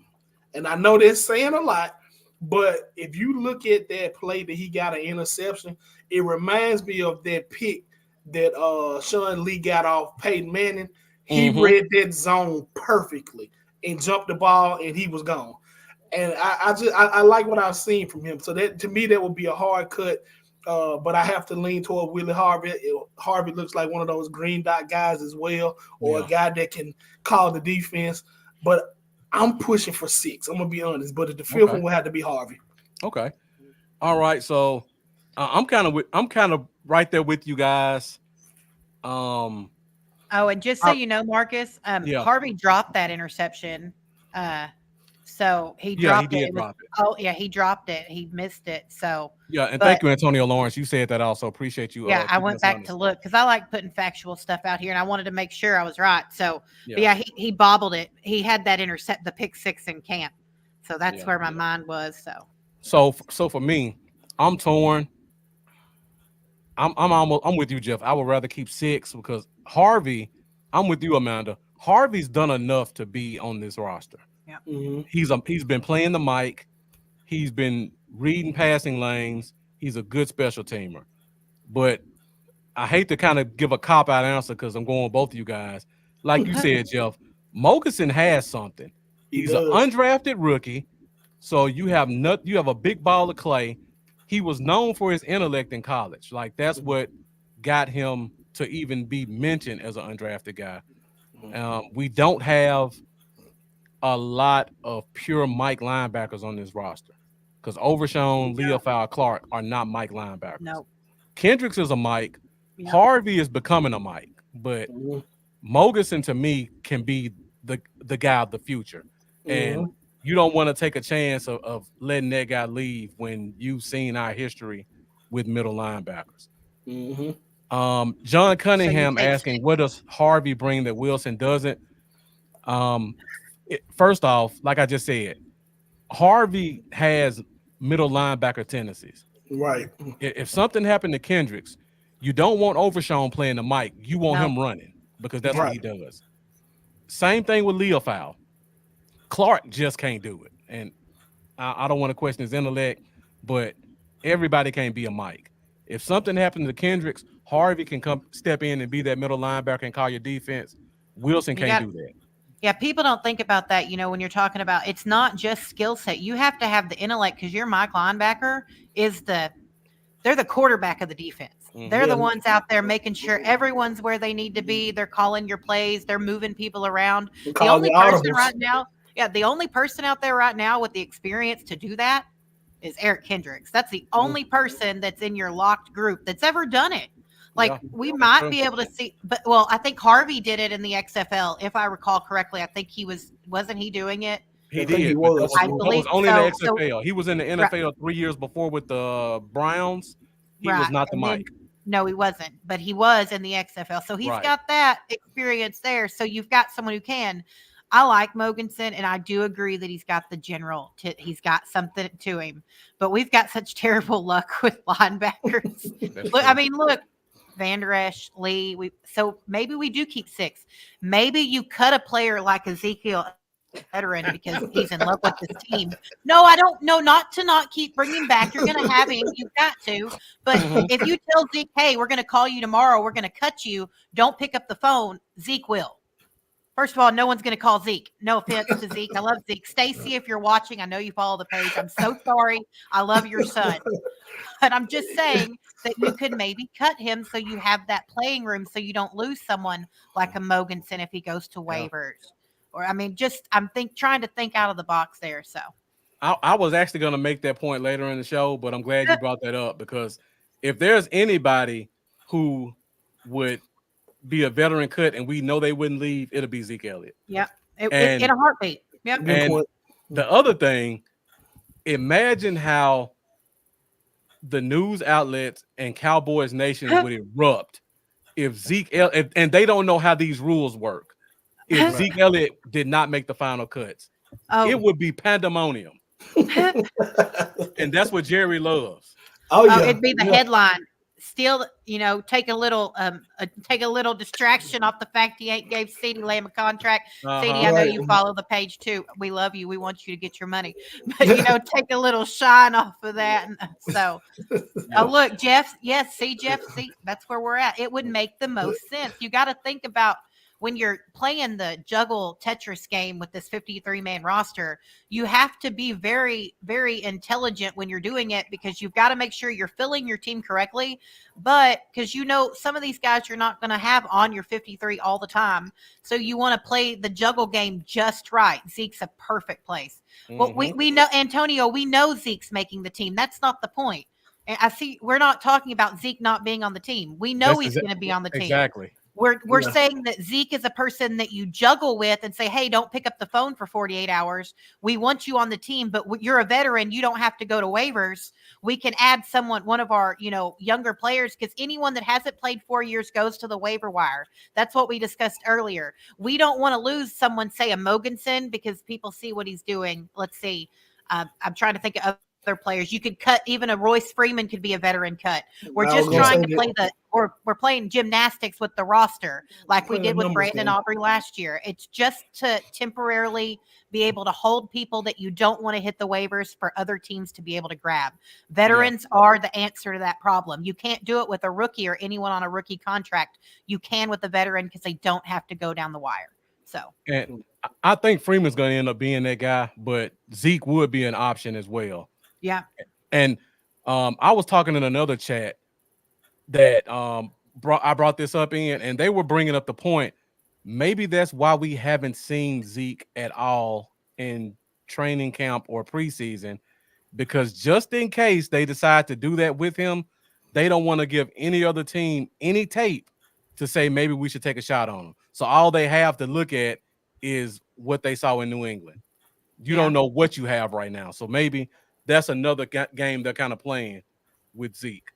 and I know that's saying a lot. But if you look at that play that he got an interception, it reminds me of that pick that Sean Lee got off Peyton Manning. He Mm-hmm. read that zone perfectly and jumped the ball, and he was gone. And I like what I've seen from him. So that to me that would be a hard cut. But I have to lean toward Willie Harvey. Harvey looks like one of those green dot guys as well, or Yeah. a guy that can call the defense. But I'm pushing for 6. I'm gonna be honest. But the fifth Okay. one will have to be Harvey. Okay. All right. So I'm kind of right there with you guys. Um, Oh, and just so I- you know, Marcus, yeah. Harvey dropped that interception. So he Yeah, he dropped it. did It was, drop it. oh yeah, he dropped it. He missed it. So, Yeah, and but thank you, Antonio Lawrence. You said that also. Appreciate you. yeah, I Keeping went us back honest. to look because I like putting factual stuff out here, and I wanted to make sure I was right. So, Yeah. but yeah, he bobbled it. He had that intercept, the pick 6 in camp. So that's Yeah, where my yeah. mind was. So So for me, I'm torn. I'm with you, Jeff. I would rather keep 6 because Harvey. I'm with you, Amanda. Harvey's done enough to be on this roster. yeah, Mm-hmm. He's been playing the mic. He's been reading passing lanes. He's a good special teamer. But I hate to kind of give a cop out answer because I'm going with both of you guys. Like you said, Jeff, Mogensen has something. He He's an does. undrafted rookie. So you have a big ball of clay. He was known for his intellect in college. Like that's what got him to even be mentioned as an undrafted guy. We don't have a lot of pure Mike linebackers on this roster because Overshown, Leofow, Clark are not Mike linebackers. no, Kendricks is a Mike. Yeah. Harvey is becoming a Mike, but Mhm. Mogensen to me can be the guy of the future. And you don't want to take a chance of letting that guy leave when you've seen our history with middle linebackers. Mm-hmm. John Cunningham take asking, what does Harvey bring that Wilson doesn't? First off, like I just said, Harvey has middle linebacker tendencies. Right. If something happened to Kendricks, you don't want Overshown playing the mic. You want No. him running because that's what Right. he does. Same thing with Leofow. Clark just can't do it. And I don't want to question his intellect, but everybody can't be a Mike. If something happened to Kendricks, Harvey can come step in and be that middle linebacker and call your defense. Wilson can't do that. Yeah, people don't think about that, when you're talking about it's not just skill set. You have to have the intellect because your Mike linebacker they're the quarterback of the defense. They're the ones out there making sure everyone's where they need to be. They're calling your plays. They're moving people around. The only person right now, the only person out there right now with the experience to do that is Eric Kendricks. That's the only person that's in your locked group that's ever done it. Like we might be able to see, but I think Harvey did it in the XFL, if I recall correctly. I think wasn't he doing it? He I think did. he was. I believe only in the so. XFL. He was in the NFL 3 years before with the Browns. He was not the Mike. No, he wasn't, but he was in the XFL. So he's got that experience there. So you've got someone who can. I like Mogensen, and I do agree that he's got the general. He's got something to him. But we've got such terrible luck with linebackers. Look, Van Der Esch, Lee. So maybe we do keep 6. Maybe you cut a player like Ezekiel, veteran, because he's in love with this team. No, I don't know. Not keep bringing back. You're going to have him. You've got to. But if you tell Zeke, hey, we're going to call you tomorrow, we're going to cut you, don't pick up the phone, Zeke will. First of all, no one's going to call Zeke. No offense to Zeke. I love Zeke. Stacy, if you're watching, I know you follow the page. I'm so sorry. I love your son. But I'm just saying that you could maybe cut him so you have that playing room so you don't lose someone like a Mogensen if he goes to waivers. Or I'm trying to think out of the box there. So I was actually going to make that point later in the show, but I'm glad you brought that up because if there's anybody who would be a veteran cut and we know they wouldn't leave, it'll be Zeke Elliott. Yep. In And a heartbeat. Yep. Good point. the other thing, imagine how the news outlets and Cowboys Nation would erupt if and they don't know how these rules work. If Zeke Elliott did not make the final cuts, it would be pandemonium. And that's what Jerry loves. Oh yeah, it'd be the headline. Still, take a little distraction off the fact he ain't gave CeeDee Lamb a contract. CeeDee, I know you follow the page too. We love you. We want you to get your money, but take a little shine off of that. And so, look, Jeff. Yes, Jeff. That's where we're at. It would make the most sense. You got to think about when you're playing the juggle Tetris game with this 53-man roster, you have to be very, very intelligent when you're doing it because you've got to make sure you're filling your team correctly. But because some of these guys you're not going to have on your 53 all the time. So you want to play the juggle game just right. Zeke's a perfect place. Well, we know, Antonio, we know Zeke's making the team. That's not the point. And I see we're not talking about Zeke not being on the team. We know he's going to be on the team. Exactly. We're saying that Zeke is a person that you juggle with and say, hey, don't pick up the phone for 48 hours. We want you on the team, but you're a veteran. You don't have to go to waivers. We can add one of our, younger players because anyone that hasn't played 4 years goes to the waiver wire. That's what we discussed earlier. We don't want to lose someone, say a Mogensen, because people see what he's doing. Let's see. I'm trying to think of other players. You could cut even a Royce Freeman could be a veteran cut. We're just trying to play we're playing gymnastics with the roster like we did with Brandon Aubrey last year. It's just to temporarily be able to hold people that you don't want to hit the waivers for other teams to be able to grab. Veterans are the answer to that problem. You can't do it with a rookie or anyone on a rookie contract. You can with a veteran because they don't have to go down the wire. So, and I think Freeman's going to end up being that guy, but Zeke would be an option as well. Yeah. And I was talking in another chat that I brought this up in, and they were bringing up the point. Maybe that's why we haven't seen Zeke at all in training camp or preseason, because just in case they decide to do that with him, they don't want to give any other team any tape to say maybe we should take a shot on him. So all they have to look at is what they saw in New England. You don't know what you have right now. So maybe that's another game they're kind of playing with Zeke.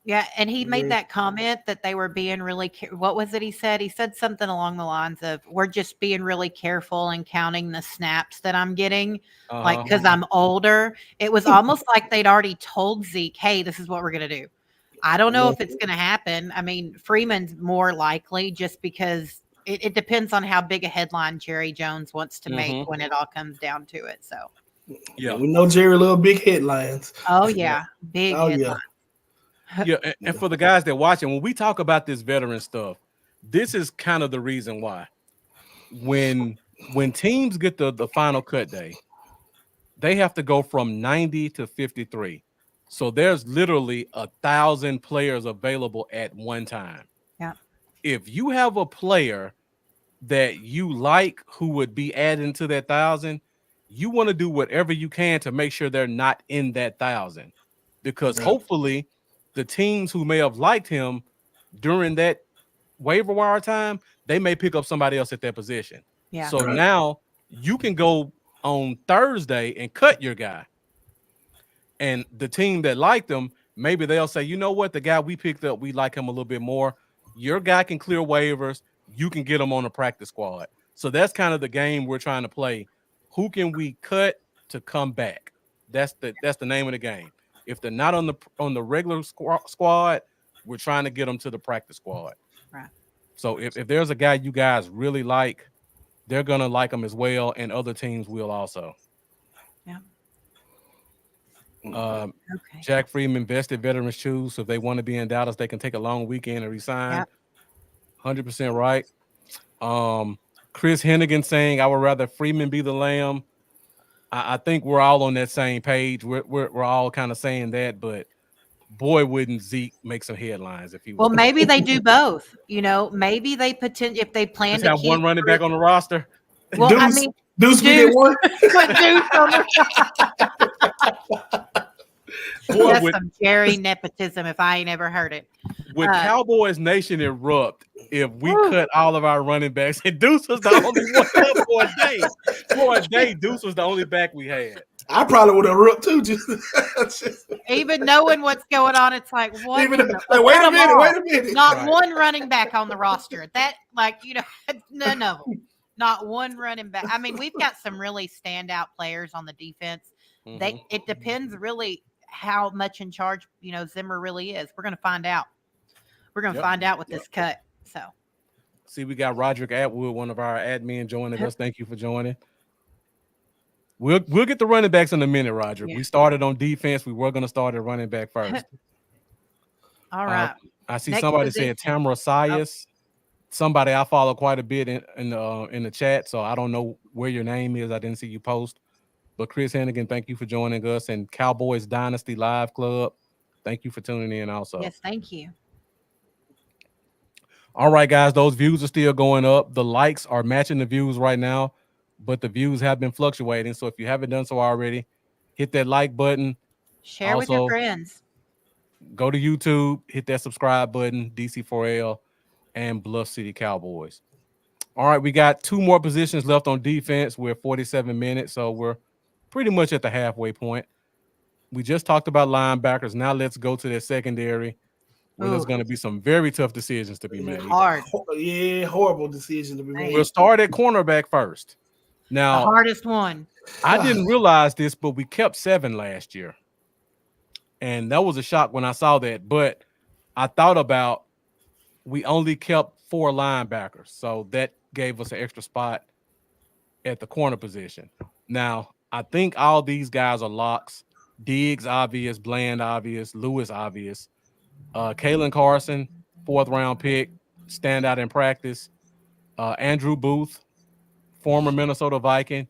Yeah, and he made that comment that they were being really what was it he said? He said something along the lines of, we're just being really careful and counting the snaps that I'm getting, like because I'm older. It was almost like they'd already told Zeke, hey, this is what we're going to do. I don't know if it's going to happen. I mean, Freeman's more likely just because it depends on how big a headline Jerry Jones wants to make when it all comes down to it. So, yeah, we know Jerry love big headlines. Oh, yeah, big headlines. Yeah, and for the guys that watching, when we talk about this veteran stuff, this is kind of the reason why. When teams get the final cut day, they have to go from 90 to 53. So there's literally 1,000 players available at one time. Yeah. If you have a player that you like who would be added to that 1,000, you want to do whatever you can to make sure they're not in that 1,000, because hopefully the teams who may have liked him during that waiver wire time, they may pick up somebody else at that position. Yeah. So now you can go on Thursday and cut your guy. And the team that liked him, maybe they'll say, you know what, the guy we picked up, we like him a little bit more. Your guy can clear waivers. You can get him on the practice squad. So that's kind of the game we're trying to play. Who can we cut to come back? That's the name of the game. If they're not on the regular squad, we're trying to get them to the practice squad. Right. So if there's a guy you guys really like, they're gonna like him as well, and other teams will also. Yeah. Okay. Jack Freeman, vested veterans choose. So if they want to be in Dallas, they can take a long weekend and resign. 100% right. Chris Hennigan saying, I would rather Freeman be the lamb. I think we're all on that same page. We're all kind of saying that, but boy, wouldn't Zeke make some headlines if he was. Well, maybe they do both. Maybe they if they plan just to have keep one running back on the roster. Well, I mean, Deuce be that one. Put Deuce on Boy, That's with, some Jerry nepotism if I ain't ever heard it. with Cowboys Nation erupt, if we Woo. cut all of our running backs, and Deuce was the only one left for a day. For a day, Deuce was the only back we had. I probably would have rooked too. Just Even knowing what's going on, it's like, what? even in the- like, wait a Come minute, on. wait a minute. Not Right. one running back on the roster. That, like, you know, none of them. Not one running back. I mean, we've got some really standout players on the defense. Mhm. It depends really how much in charge, you know, Zimmer really is. We're going to find out. We're going to Yep. find out with this cut. So, See, we got Roderick Atwood, one of our admin, joining us. Thank you for joining. We'll get the running backs in a minute, Roderick. Yeah. We started on defense. We were going to start at running back first. all right. I see Next somebody position. saying Tamara Sayas. Somebody I follow quite a bit in the chat, so I don't know where your name is. I didn't see you post. But Chris Hennigan, thank you for joining us. And Cowboys Dynasty Live Club, thank you for tuning in also. Yes, thank you. All right, guys, those views are still going up. The likes are matching the views right now, but the views have been fluctuating. So if you haven't done so already, hit that like button. Share with your Also, friends. Go to YouTube, hit that subscribe button, DC4L and Bluff City Cowboys. All right, we got 2 more positions left on defense. We're 47 minutes, so we're pretty much at the halfway point. We just talked about linebackers. Now let's go to their secondary, where there's Ooh. going to be some very tough decisions to be made. Hard. Yeah, horrible decision to be made. We'll start at cornerback first. The Now, hardest one. I didn't realize this, but we kept 7 last year. And that was a shock when I saw that. But I thought about, we only kept 4 linebackers. So that gave us an extra spot at the corner position. Now, I think all these guys are locks. Diggs, obvious. Bland, obvious. Lewis, obvious. Kalen Carson, 4th round pick, stand out in practice. Andrew Booth, former Minnesota Viking.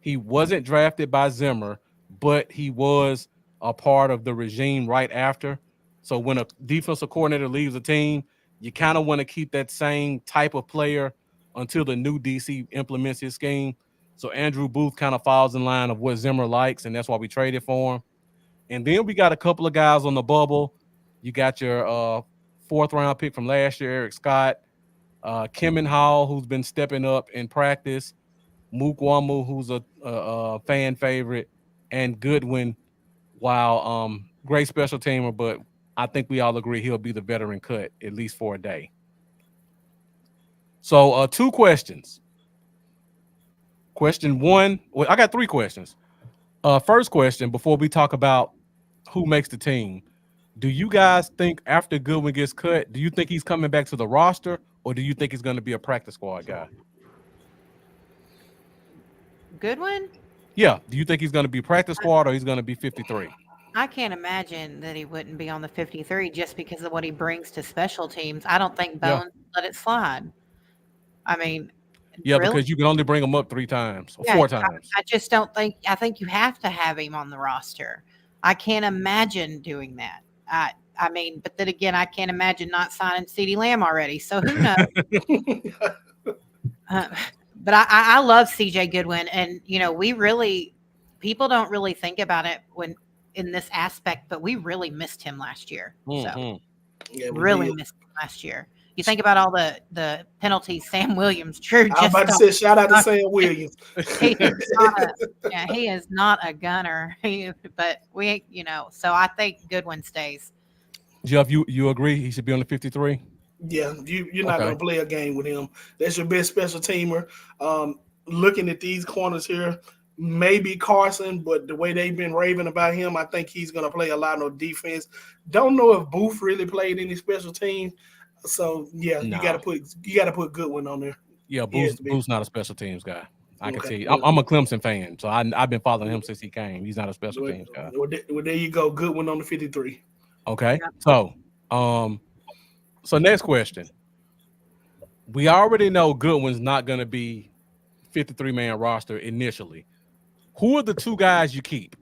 He wasn't drafted by Zimmer, but he was a part of the regime right after. So when a defensive coordinator leaves a team, you kind of want to keep that same type of player until the new DC implements his scheme. So Andrew Booth kind of falls in line of what Zimmer likes, and that's why we traded for him. And then we got a couple of guys on the bubble. You got your 4th round pick from last year, Eric Scott, Kemen Hall, who's been stepping up in practice, Mukwamu, who's a fan favorite, and Goodwin, while great special teamer, but I think we all agree he'll be the veteran cut, at least for a day. So 2 questions. Question 1, well, I got 3 questions. First question, before we talk about who makes the team, do you guys think after Goodwin gets cut, do you think he's coming back to the roster, or do you think he's going to be a practice squad guy? Goodwin? Yeah. Do you think he's going to be practice squad or he's going to be 53? I can't imagine that he wouldn't be on the 53 just because of what he brings to special teams. I don't think Bones let it slide. I mean, Yeah, really? because you can only bring him up 3 times or Yeah, 4 times. I just don't think. I think you have to have him on the roster. I can't imagine doing that. I mean, but then again, I can't imagine not signing CeeDee Lamb already. So who knows? But I love CJ Goodwin, and you know, people don't really think about it when in this aspect, but we really missed him last year. So Yeah, we really did. missed him last year. You think about all the penalties Sam Williams drew. I was about to say, shout out to Sam Williams. He is not a gunner. But we, you know, so I think Goodwin stays. Jeff, you agree he should be on the 53? Yeah, you're not Okay. going to play a game with him. That's your best special teamer. Looking at these corners here, maybe Carson, but the way they've been raving about him, I think he's going to play a lot of defense. Don't know if Booth really played any special teams. So yeah, Nah. you got to put Goodwin on there. Yeah, Booth's not a special teams guy. I can tell you. I'm a Clemson fan, so I've been following him since he came. He's not a special teams guy. Well, there you go. Goodwin on the 53. Okay. So, so next question. We already know Goodwin's not going to be 53-man roster initially. Who are the 2 guys you keep?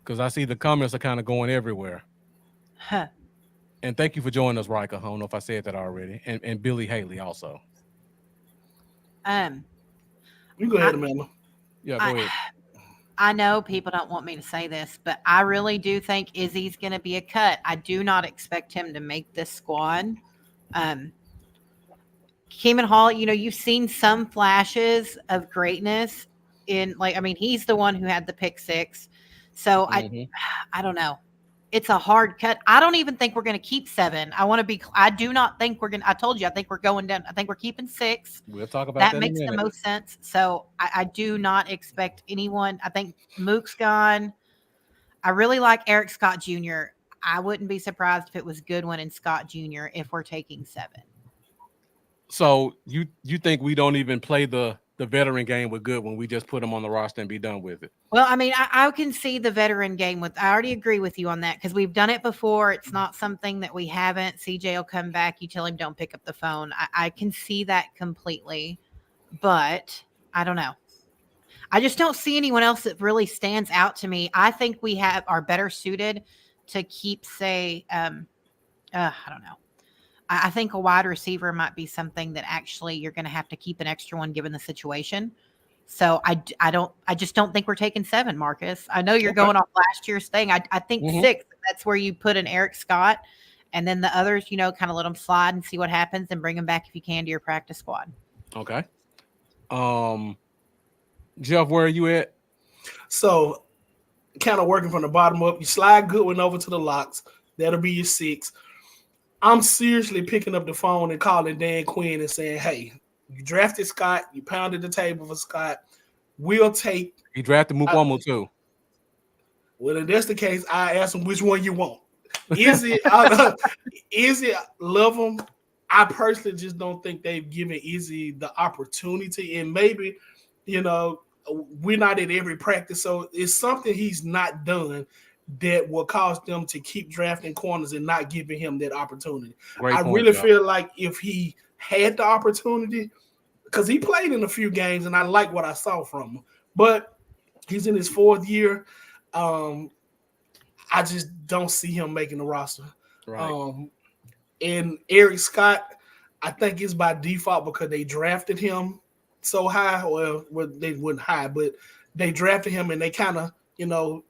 Because I see the comments are kind of going everywhere. Huh. And thank you for joining us, Rika. I don't know if I said that already. And Billy Haley also. You go ahead, Amanda. Yeah, go ahead. I know people don't want me to say this, but I really do think Izzy's going to be a cut. I do not expect him to make this squad. Um, Keeman Hall, you've seen some flashes of greatness in he's the one who had the pick six. So Mhm. I don't know. It's a hard cut. I don't even think we're going to keep 7. I do not think we're going to, I told you, I think we're going down. I think we're keeping 6. We'll talk about That that in a makes the minute. most sense. So I do not expect anyone. I think Mook's gone. I really like Eric Scott Jr. I wouldn't be surprised if it was Goodwin and Scott Jr. if we're taking 7. So you think we don't even play the veteran game with Goodwin? We just put him on the roster and be done with it. Well, I can see the veteran game with. I already agree with you on that because we've done it before. It's not something that we haven't. CJ will come back. You tell him don't pick up the phone. I can see that completely, but I don't know. I just don't see anyone else that really stands out to me. I think we are better suited to keep, say, I don't know. I think a wide receiver might be something that actually you're going to have to keep an extra one given the situation. So I just don't think we're taking 7, Marcus. I know you're going off last year's thing. I think 6. That's where you put an Eric Scott, and then the others, kind of let them slide and see what happens, and bring them back if you can to your practice squad. Okay. Jeff, where are you at? So, kind of working from the bottom up. You slide Goodwin over to the locks. That'll be your 6. I'm seriously picking up the phone and calling Dan Quinn and saying, "Hey, you drafted Scott. You pounded the table for Scott. We'll take." He drafted Mukwamu too. Well, if that's the case, I ask him which one you want. Is it love him? I personally just don't think they've given Izzy the opportunity, and maybe, we're not at every practice, so it's something he's not done that will cause them to keep drafting corners and not giving him that opportunity. Great I point, really Jeff. feel like if he had the opportunity, because he played in a few games and I like what I saw from him, but he's in his 4th year. I just don't see him making the roster. Right. And Eric Scott, I think it's by default because they drafted him so high. Well, they wouldn't high, but they drafted him and they kind of,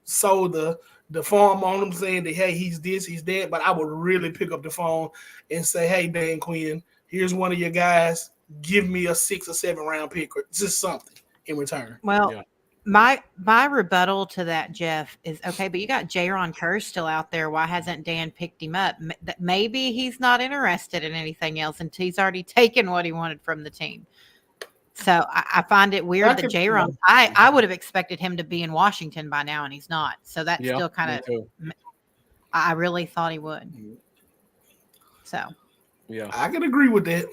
sold the farm on him saying that, hey, he's this, he's that. But I would really pick up the phone and say, hey, Dan Quinn, here's one of your guys. Give me a 6 or 7 round pick or just something in return. Well, my rebuttal to that, Jeff, is okay, but you got Jaron Curse still out there. Why hasn't Dan picked him up? Maybe he's not interested in anything else until he's already taken what he wanted from the team. So I find it weird that Jaron, I would have expected him to be in Washington by now, and he's not. So that's still kind of, I really thought he would. So. Yeah. I can agree with that.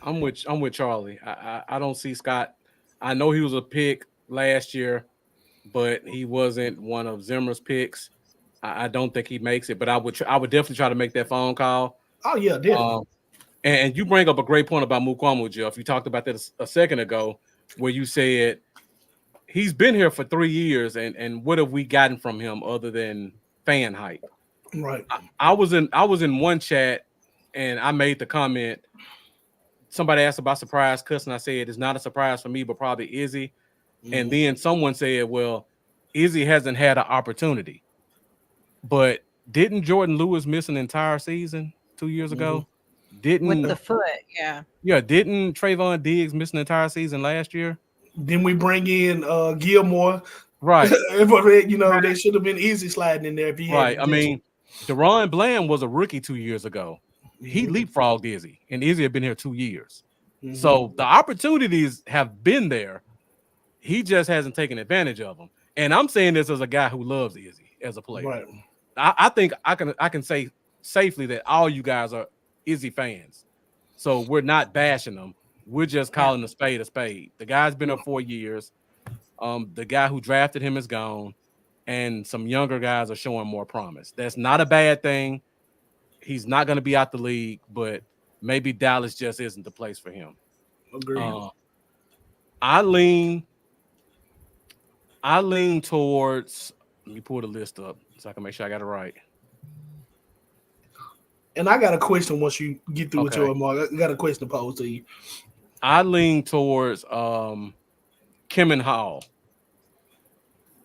I'm with Charlie. I don't see Scott. I know he was a pick last year, but he wasn't one of Zimmer's picks. I don't think he makes it, but I would definitely try to make that phone call. Oh yeah, definitely. And you bring up a great point about Mukwamu, Jeff. You talked about that a second ago, where you said he's been here for 3 years, and what have we gotten from him other than fan hype? Right. I was in one chat, and I made the comment. Somebody asked about surprise cuss, and I said it's not a surprise for me, but probably Izzy. Mm-hmm. And then someone said, "Well, Izzy hasn't had an opportunity." But didn't Jordan Lewis miss an entire season 2 years ago? Didn't with the foot, yeah. Yeah, didn't Trayvon Diggs miss an entire season last year? Then we bring in Gilmore. Right. They should have been easy sliding in there if he had. Right. I mean, Deron Bland was a rookie 2 years ago. He leapfrogged Izzy, and Izzy had been here 2 years. So the opportunities have been there. He just hasn't taken advantage of them. And I'm saying this as a guy who loves Izzy as a player. Right. I think I can say safely that all you guys are Izzy fans. So we're not bashing them. We're just calling a spade a spade. The guy's been here 4 years. The guy who drafted him is gone, and some younger guys are showing more promise. That's not a bad thing. He's not going to be out the league, but maybe Dallas just isn't the place for him. Agreed. I lean towards. Let me pull the list up so I can make sure I got it right. And I got a question once you get through with your remark. I got a question to pose to you. I lean towards Kemen Hall.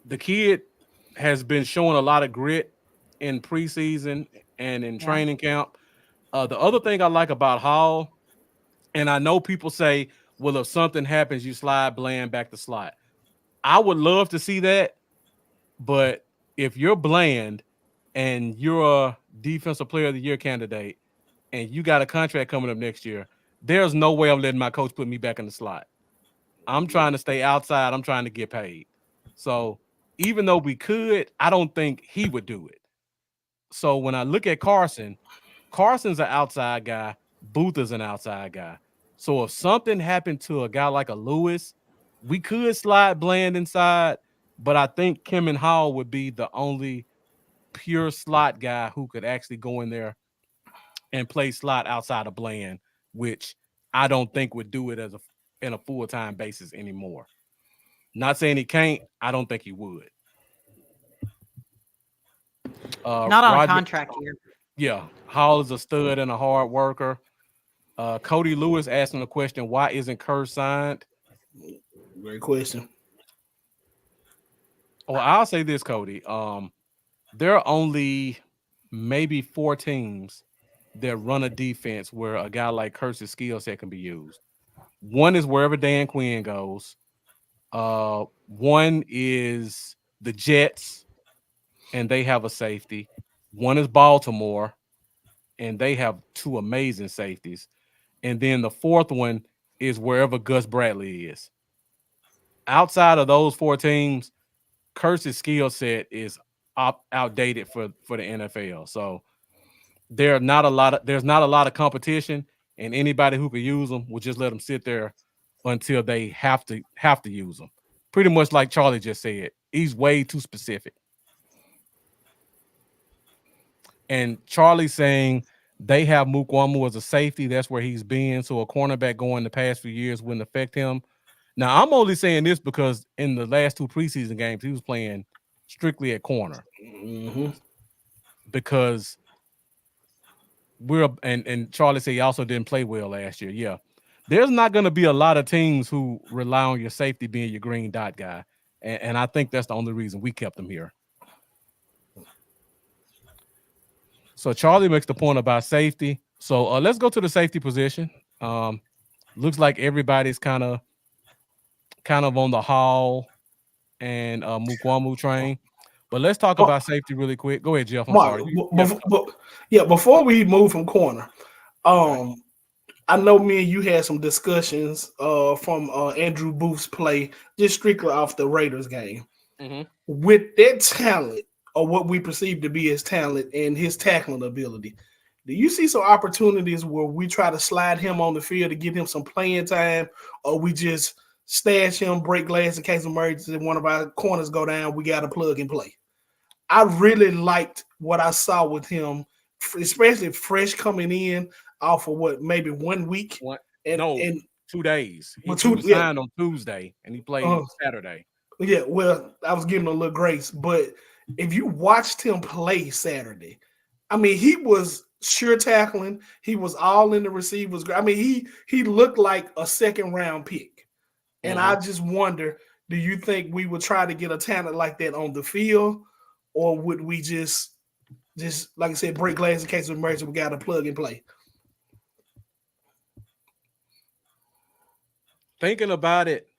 The kid has been showing a lot of grit in preseason and in training camp. The other thing I like about Hall, and I know people say, well, if something happens, you slide Bland back to slot. I would love to see that, but if you're Bland and you're a defensive player of the year candidate and you got a contract coming up next year, there's no way I'm letting my coach put me back in the slot. I'm trying to stay outside. I'm trying to get paid. So even though we could, I don't think he would do it. So when I look at Carson, Carson's an outside guy. Booth is an outside guy. So if something happened to a guy like a Lewis, we could slide Bland inside, but I think Kemen Hall would be the only pure slot guy who could actually go in there and play slot outside of Bland, which I don't think would do it as in a full-time basis anymore. Not saying he can't. I don't think he would. Not on a contract year. Yeah, Hall is a stud and a hard worker. Cody Lewis asking the question, why isn't Kerr signed? Great question. Well, I'll say this, Cody. There are only maybe 4 teams that run a defense where a guy like Kerr's skill set can be used. One is wherever Dan Quinn goes. One is the Jets, and they have a safety. One is Baltimore, and they have 2 amazing safeties. And then the fourth one is wherever Gus Bradley is. Outside of those 4 teams, Kurtz's skill set is outdated for the NFL. So there's not a lot of competition, and anybody who could use them will just let them sit there until they have to use them. Pretty much like Charlie just said. He's way too specific. And Charlie saying they have Mukwamu as a safety. That's where he's been. So a cornerback going the past few years wouldn't affect him. Now, I'm only saying this because in the last 2 preseason games, he was playing strictly at corner. Mm-hmm. Because and Charlie said he also didn't play well last year. Yeah. There's not going to be a lot of teams who rely on your safety being your green dot guy. And I think that's the only reason we kept him here. So Charlie makes the point about safety. So let's go to the safety position. Looks like everybody's kind of on the Hall and Mukwamu train. But let's talk about safety really quick. Go ahead, Jeff. I'm sorry. Before we move from corner, I know me and you had some discussions from Andrew Booth's play, just strictly off the Raiders game. Mm-hmm. With that talent, or what we perceive to be his talent and his tackling ability, do you see some opportunities where we try to slide him on the field to get him some playing time, or we just stash him, break glass in case of emergency, one of our corners go down, we got to plug and play? I really liked what I saw with him, especially fresh coming in off of maybe 1 week? And 2 days. He was signed on Tuesday, and he played Saturday. Yeah, well, I was giving him a little grace, but if you watched him play Saturday, I mean, he was sure tackling. He was all in the receivers. I mean, he looked like a second-round pick. And I just wonder, do you think we would try to get a talent like that on the field, or would we just like I said, break glass in case of emergency, we got to plug and play? Thinking about it,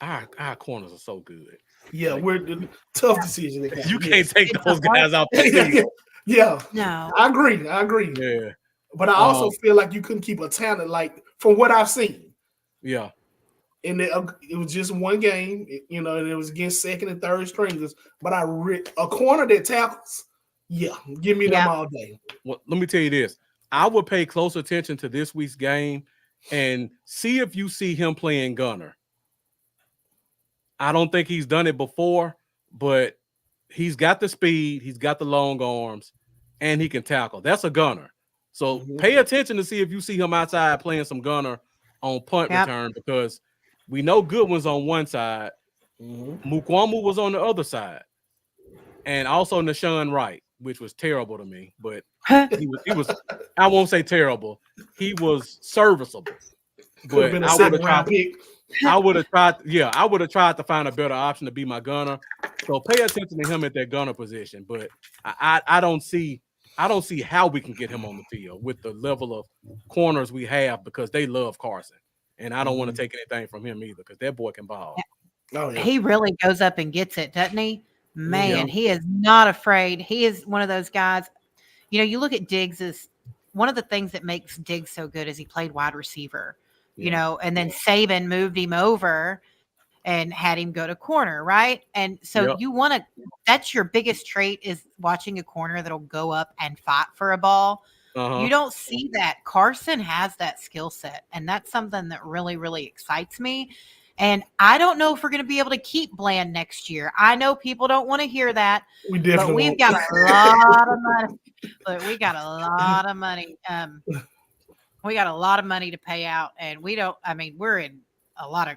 our corners are so good. Yeah, we're tough decision. You can't take those guys out. Yeah. No. I agree. Yeah. But I also feel like you couldn't keep a talent like from what I've seen. Yeah. And it was just one game, and it was against second and third stringers. But a corner that tackles, give me them all day. Well, let me tell you this. I would pay close attention to this week's game and see if you see him playing gunner. I don't think he's done it before, but he's got the speed, he's got the long arms, and he can tackle. That's a gunner. So pay attention to see if you see him outside playing some gunner on punt return, because we know Goodwin's on one side. Mukwamu was on the other side. And also Nashawn Wright, which was terrible to me, but he was I won't say terrible. He was serviceable. Could have been a second round pick. I would have tried. Yeah, I would have tried to find a better option to be my gunner. So pay attention to him at that gunner position. But I don't see how we can get him on the field with the level of corners we have because they love Carson, and I don't want to take anything from him either because that boy can ball. Oh, yeah. He really goes up and gets it, doesn't he? Man, Yeah. he is not afraid. He is one of those guys. You know, you look at Diggs as one of the things that makes Diggs so good is he played wide receiver, you Yeah. know, and then Saban moved him over and had him go to corner, right? And so Yep. you want to, that's your biggest trait is watching a corner that'll go up and fight for a ball. You don't see that. Carson has that skill set, and that's something that really, really excites me. And I don't know if we're going to be able to keep Bland next year. I know people don't want to hear that, We but definitely we've won't. got a lot of money. Look, we got a lot of money. We got a lot of money to pay out, and we don't. I mean, we're in a lot of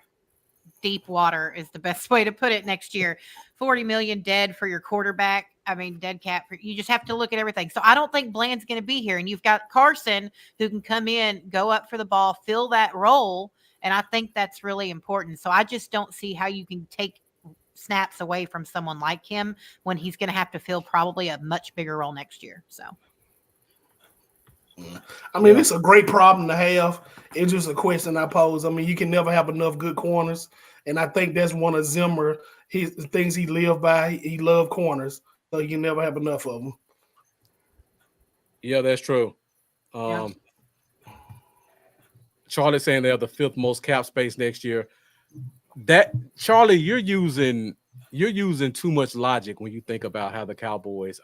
deep water is the best way to put it next year. 40 million dead for your quarterback. I mean, dead cap. You just have to look at everything. So I don't think Bland's going to be here. And you've got Carson who can come in, go up for the ball, fill that role. And I think that's really important. So I just don't see how you can take snaps away from someone like him when he's going to have to fill probably a much bigger role next year. So I mean, it's a great problem to have. It's just a question I pose. I mean, you can never have enough good corners. And I think that's one of Zimmer, the things he lived by. He loved corners. So you can never have enough of them. Yeah, that's true. Yeah. Charlie's saying they have the 5th most cap space next year. That Charlie, you're using too much logic when you think about how the Cowboys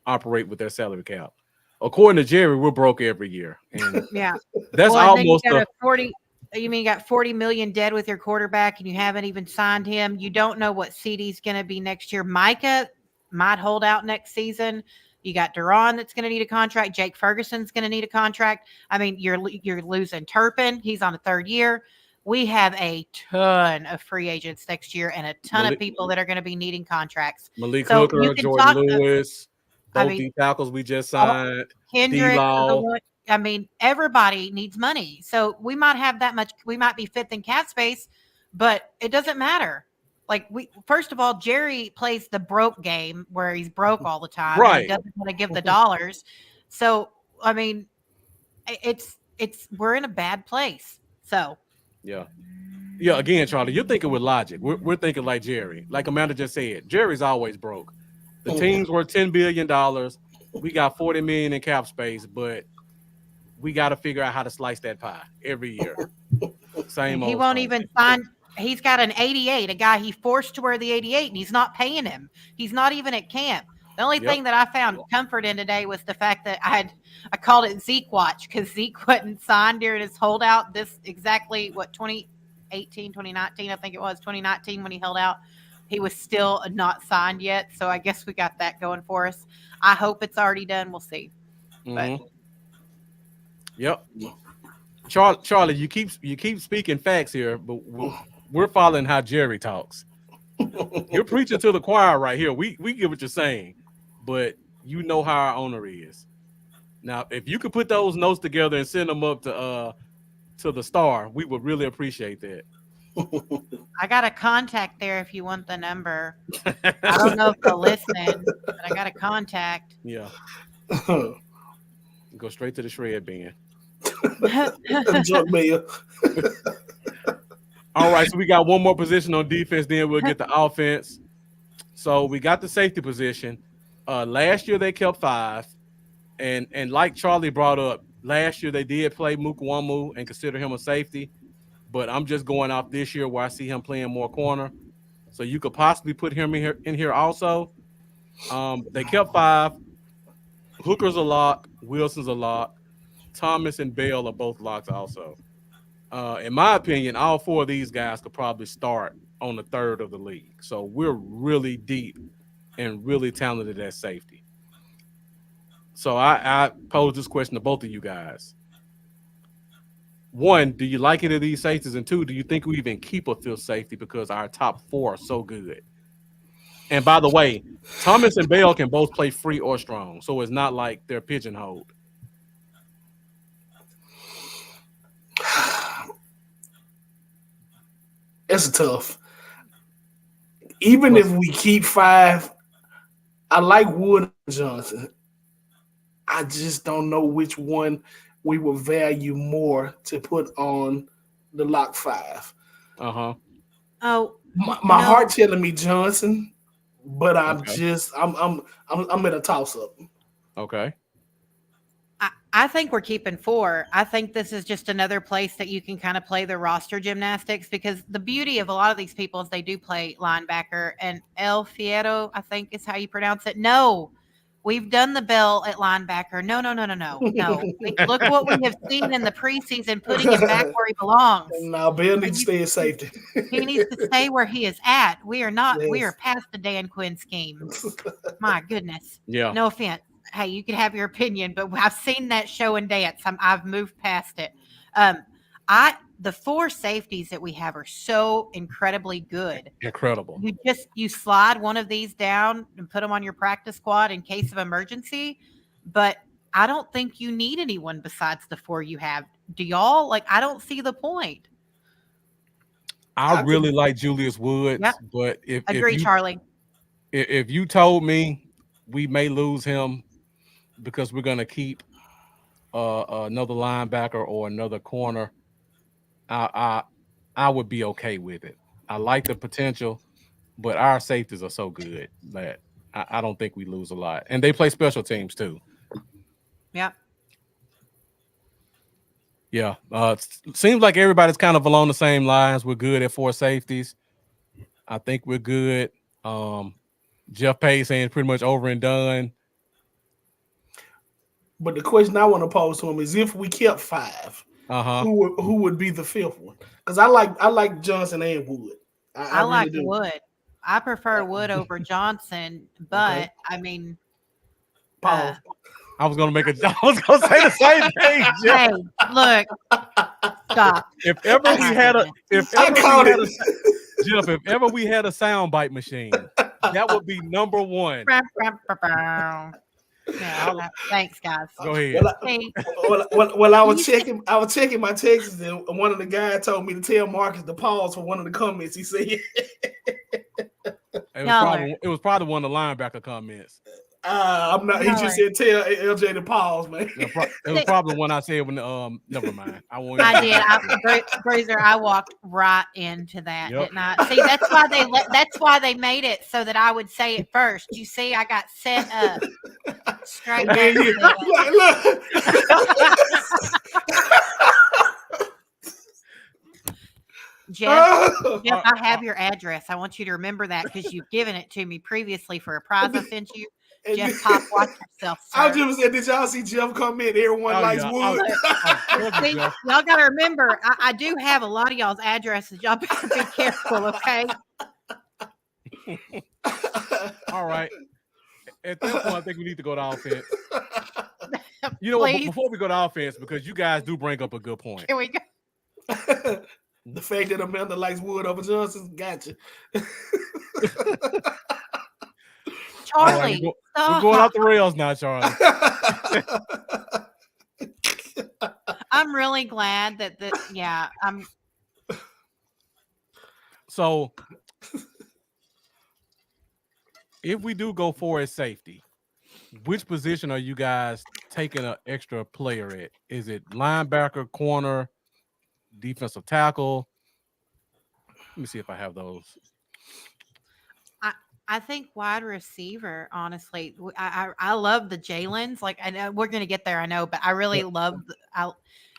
operate with their salary cap. According to Jerry, we're broke every year, and yeah, that's well, and then you almost got a 40. You mean you got 40 million dead with your quarterback, and you haven't even signed him. You don't know what CD's going to be next year. Micah might hold out next season. You got Duran that's going to need a contract. Jake Ferguson's going to need a contract. I mean, you're losing Turpin. He's on a 3rd year. We have a ton of free agents next year and a ton of people that are going to be needing contracts. Malik So Hooker, you can Jordan talk. Lewis, both I mean, D tackles we just signed. Hendrick, D-Law. I mean, everybody needs money. So we might have that much. We might be 5th in cap space, but it doesn't matter. Like first of all, Jerry plays the broke game where he's broke all the time. Right. And he doesn't want to give the dollars. So, I mean, we're in a bad place. So. Yeah. Again, Charlie, you're thinking with logic. We're thinking like Jerry. Like Amanda just said, Jerry's always broke. The team's worth $10 billion. We got 40 million in cap space, but we got to figure out how to slice that pie every year. Same old. He won't even sign. He's got an 88, a guy he forced to wear the 88, and he's not paying him. He's not even at camp. The only thing that I found comfort in today was the fact that I called it Zeke watch because Zeke wasn't signed during his holdout. This exactly what 2018, 2019, I think it was 2019 when he held out. He was still not signed yet, so I guess we got that going for us. I hope it's already done. We'll see. Mm-hmm. Yep. Charlie, you keep speaking facts here, but we're following how Jerry talks. You're preaching to the choir right here. We get what you're saying, but you know how our owner is. Now, if you could put those notes together and send them up to the Star, we would really appreciate that. I got a contact there if you want the number. I don't know if they'll listen, but I got a contact. Yeah. Go straight to the shred bin. Junk mail. All right, so we got one more position on defense, then we'll get the offense. So we got the safety position. Last year they kept 5. And like Charlie brought up, last year they did play Mukwamu and consider him a safety. But I'm just going off this year where I see him playing more corner. So you could possibly put him in here also. They kept 5. Hooker's a lock. Wilson's a lock. Thomas and Bell are both locks also. In my opinion, all 4 of these guys could probably start on the 3rd of the league. So we're really deep and really talented at safety. So I pose this question to both of you guys. 1, do you like any of these safeties? And 2, do you think we even keep a 5th safety because our top 4 are so good? And by the way, Thomas and Bell can both play free or strong. So it's not like they're pigeonholed. That's tough. Even if we keep 5, I like Wood and Johnson. I just don't know which one we would value more to put on the lock 5. Uh-huh. Oh, My heart no. telling me Johnson, but I'm Okay. just I'm at a toss up. Okay. I think we're keeping 4. I think this is just another place that you can kind of play the roster gymnastics because the beauty of a lot of these people is they do play linebacker. And El Fierro, I think is how you pronounce it. No, we've done the Bell at linebacker. No, no, no, no, no, no. Look what we have seen in the preseason, putting him back where he belongs. Now Bill Are needs to you stay in safety. He needs to stay where he is at. We are not. We are Yes. past the Dan Quinn scheme. My goodness. Yeah. No offense. Hey, you can have your opinion, but I've seen that show and dance. I've moved past it. The 4 safeties that we have are so incredibly good. Incredible. You slide one of these down and put them on your practice squad in case of emergency. But I don't think you need anyone besides the 4 you have. Do y'all? Like, I don't see the point. I really like Julius Woods, Yep. but Agree, Charlie. if you told me we may lose him because we're gonna keep another linebacker or another corner, I would be okay with it. I like the potential, but our safeties are so good that I don't think we lose a lot, and they play special teams too. Yep. Yeah, seems like everybody's kind of along the same lines. We're good at 4 safeties. I think we're good. Jeff Payne saying pretty much over and done. But the question I want to pose to him is if we kept 5, who would be the 5th one? Because I like Johnson and Wood. I really like do. Wood. I prefer Wood over Johnson, but Okay. I mean, Pause. I was gonna say the same thing, Jeff. hey, look, stop. If ever we had a Jeff, if ever we had a soundbite machine, that would be number 1. Yeah, thanks, guys. Go ahead. Well, I was checking my texts, and one of the guys told me to tell Marcus to pause for one of the comments. He said, It was probably one of the linebacker comments. I'm not. He just said tell LJ to pause, man. It was probably one I said when never mind. I did. Bruiser, I walked right into that, didn't I? See, that's why they made it so that I would say it first. You see, I got set up straight. Look. Jeff, I have your address. I want you to remember that because you've given it to me previously for a prize I sent you. Jeff Pop, watch yourself, sir. I just said, did y'all see Jeff come in? Everyone likes Wood. See, y'all got to remember, I do have a lot of y'all's addresses. Y'all better be careful, okay? All right. At that point, I think we need to go to offense. You know what? Before we go to offense, because you guys do bring up a good point. Here we go. The fact that Amanda likes Wood over Johnson, gotcha. Charlie, we're going off the rails now, Charlie. I'm really glad that I'm. So, if we do go for a safety, which position are you guys taking an extra player at? Is it linebacker, corner, defensive tackle? Let me see if I have those. I think wide receiver, honestly. I love the Jalen's. Like, I know we're going to get there, I know, but I really love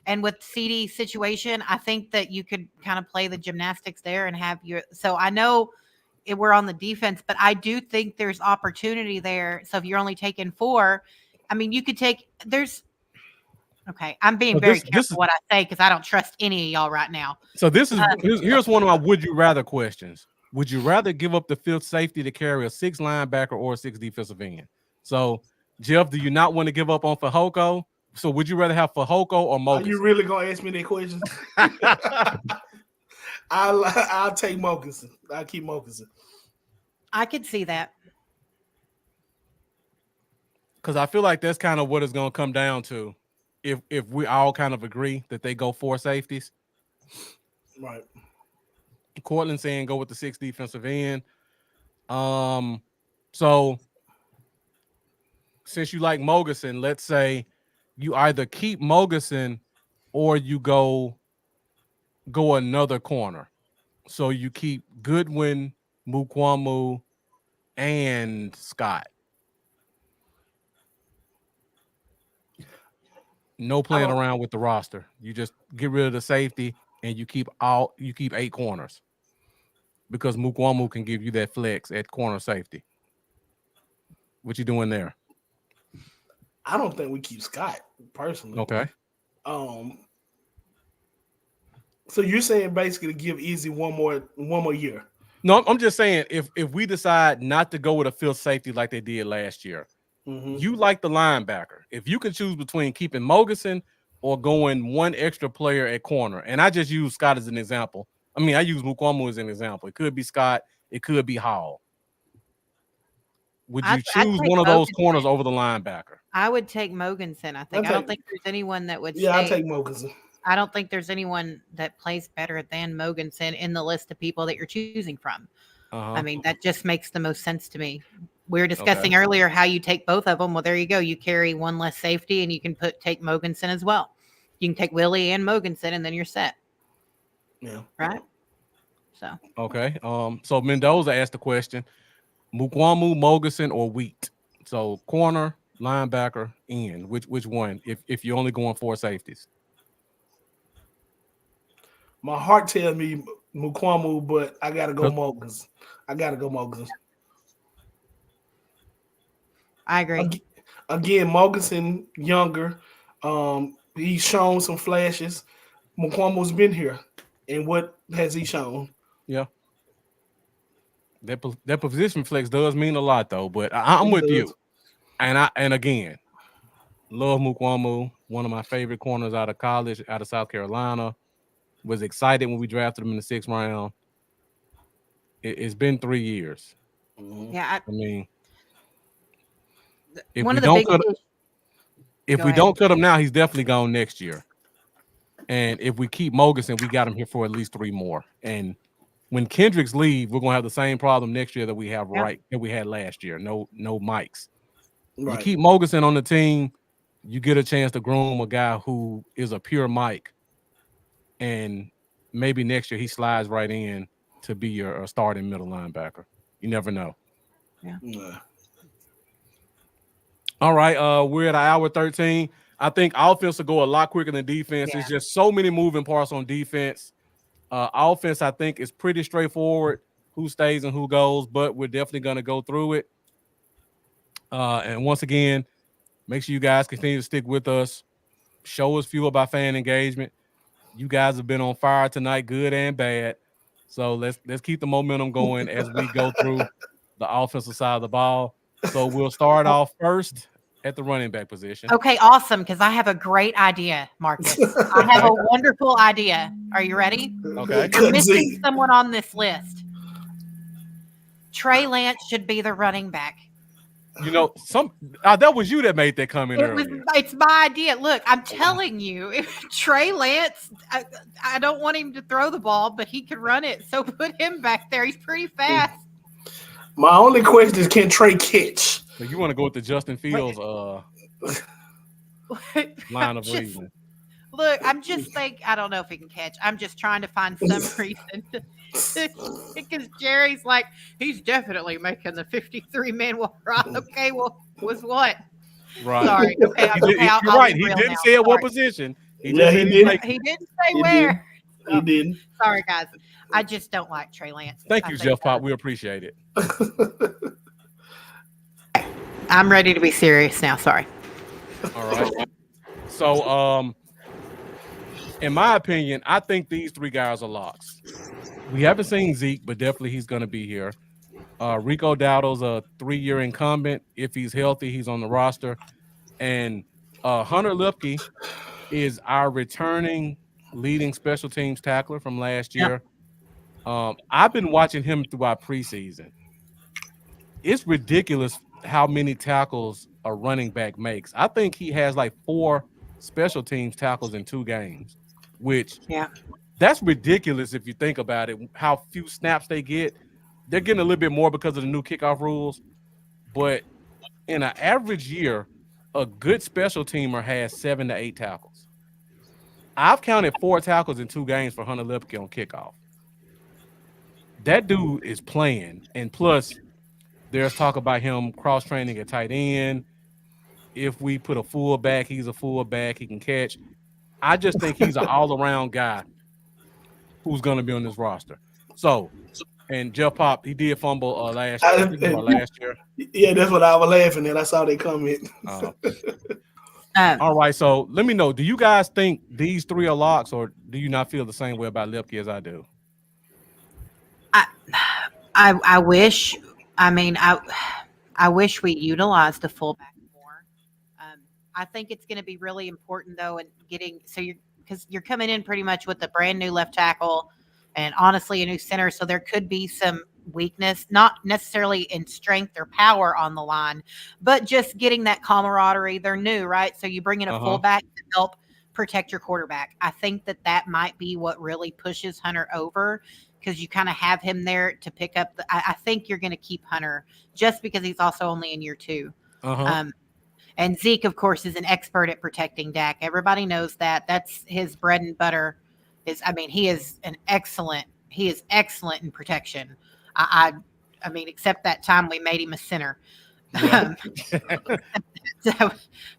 and with CD situation, I think that you could kind of play the gymnastics there and have your. So I know we're on the defense, but I do think there's opportunity there. So if you're only taking 4, I mean, you could take. Okay, I'm being very careful what I say because I don't trust any of y'all right now. So here's one of my would you rather questions. Would you rather give up the 5th safety to carry a 6 linebacker or a 6 defensive end? So, Jeff, do you not want to give up on Fehoko? So, would you rather have Fehoko or Mokus? Are you really gonna ask me that question? I'll take Mokus. I'll keep Mokus. I could see that because I feel like that's kind of what it's going to come down to. If we all kind of agree that they go 4 safeties, right? Cortland saying go with the 6th defensive end. So since you like Mogerson, let's say you either keep Mogerson or you go another corner. So you keep Goodwin, Mukwamu, and Scott. No playing around with the roster. You just get rid of the safety and you keep 8 corners because Mukwamu can give you that flex at corner safety. What you doing there? I don't think we keep Scott personally. Okay. So you're saying basically to give Izzy one more year? No, I'm just saying if we decide not to go with a 5th safety like they did last year, you like the linebacker. If you can choose between keeping Mogerson or going one extra player at corner, and I just use Scott as an example. I mean, I use Mukwamu as an example. It could be Scott. It could be Hall. Would you choose one of those corners over the linebacker? I would take Mogensen. I don't think there's anyone that would. Yeah, I'll take Mogensen. I don't think there's anyone that plays better than Mogensen in the list of people that you're choosing from. I mean, that just makes the most sense to me. We were discussing earlier how you take both of them. Well, there you go. You carry one less safety, and you can take Mogensen as well. You can take Willie and Mogensen, and then you're set. Yeah. Right. So. Okay. So Mendoza asked the question: Mukwamu, Mogerson, or Wheat? So corner, linebacker, end. Which one? If you're only going 4 safeties. My heart tells me Mukwamu, but I gotta go Mogens. I agree. Again, Mogensen younger. He's shown some flashes. Mukwamu's been here, and what has he shown? Yeah. That position flex does mean a lot, though. But I'm with you, and again, love Mukwamu, one of my favorite corners out of college, out of South Carolina. Was excited when we drafted him in the 6th round. It's been 3 years. Yeah, I mean, if we don't cut him now, he's definitely gone next year. And if we keep Mogerson, we got him here for at least 3 more. And when Kendricks leave, we're gonna have the same problem next year that we have that we had last year. No mics. Right. You keep Mogerson on the team, you get a chance to groom a guy who is a pure mic. And maybe next year he slides right in to be your starting middle linebacker. You never know. Yeah. All right. We're at hour 13. I think offense will go a lot quicker than defense. There's just so many moving parts on defense. Offense, I think, is pretty straightforward. Who stays and who goes, but we're definitely going to go through it. And once again, make sure you guys continue to stick with us. Show us fuel by fan engagement. You guys have been on fire tonight, good and bad. So let's keep the momentum going as we go through the offensive side of the ball. So we'll start off first at the running back position. Okay, awesome, because I have a great idea, Marcus. I have a wonderful idea. Are you ready? Okay. You're missing someone on this list. Trey Lance should be the running back. You know, that was you that made that comment earlier. It's my idea. Look, I'm telling you, if Trey Lance, I don't want him to throw the ball, but he can run it. So put him back there. He's pretty fast. My only question is, can Trey catch? So you want to go with the Justin Fields line of reasoning? Look, I'm just thinking, I don't know if he can catch. I'm just trying to find some reason. Because Jerry's like, he's definitely making the 53-man walk. Okay, well, was what? Right. Sorry. Okay, you're right. He didn't say at what position. He didn't say where. He didn't. Sorry, guys. I just don't like Trey Lance. Thank you, Jeff Pop. We appreciate it. I'm ready to be serious now. Sorry. All right. So, in my opinion, I think these 3 guys are locks. We haven't seen Zeke, but definitely he's going to be here. Rico Dowdle's a 3-year incumbent. If he's healthy, he's on the roster. And Hunter Lipke is our returning leading special teams tackler from last year. I've been watching him throughout preseason. It's ridiculous how many tackles a running back makes. I think he has like 4 special teams tackles in 2 games, which That's ridiculous if you think about it. How few snaps they get. They're getting a little bit more because of the new kickoff rules, but in an average year, a good special teamer has 7 to 8 tackles. I've counted 4 tackles in 2 games for Hunter Lipke on kickoff. That dude is playing, and plus, there's talk about him cross training at tight end. If we put a fullback, he's a fullback. He can catch. I just think he's an all around guy who's going to be on this roster. So, and Jeff Pop, he did fumble last year. Yeah, that's what I was laughing at. I saw they comment. All right, so let me know. Do you guys think these 3 are locks, or do you not feel the same way about Lipke as I do? I wish. I mean, I wish we utilized the fullback more. I think it's going to be really important though, in getting because you're coming in pretty much with a brand new left tackle, and honestly a new center. So there could be some weakness, not necessarily in strength or power on the line, but just getting that camaraderie. They're new, right? So you bring in a fullback to help protect your quarterback. I think that might be what really pushes Hunter over, because you kind of have him there to pick up. I think you're going to keep Hunter just because he's also only in year 2. And Zeke, of course, is an expert at protecting Dak. Everybody knows that. That's his bread and butter. He is excellent in protection. I mean, except that time we made him a center. Yeah. So,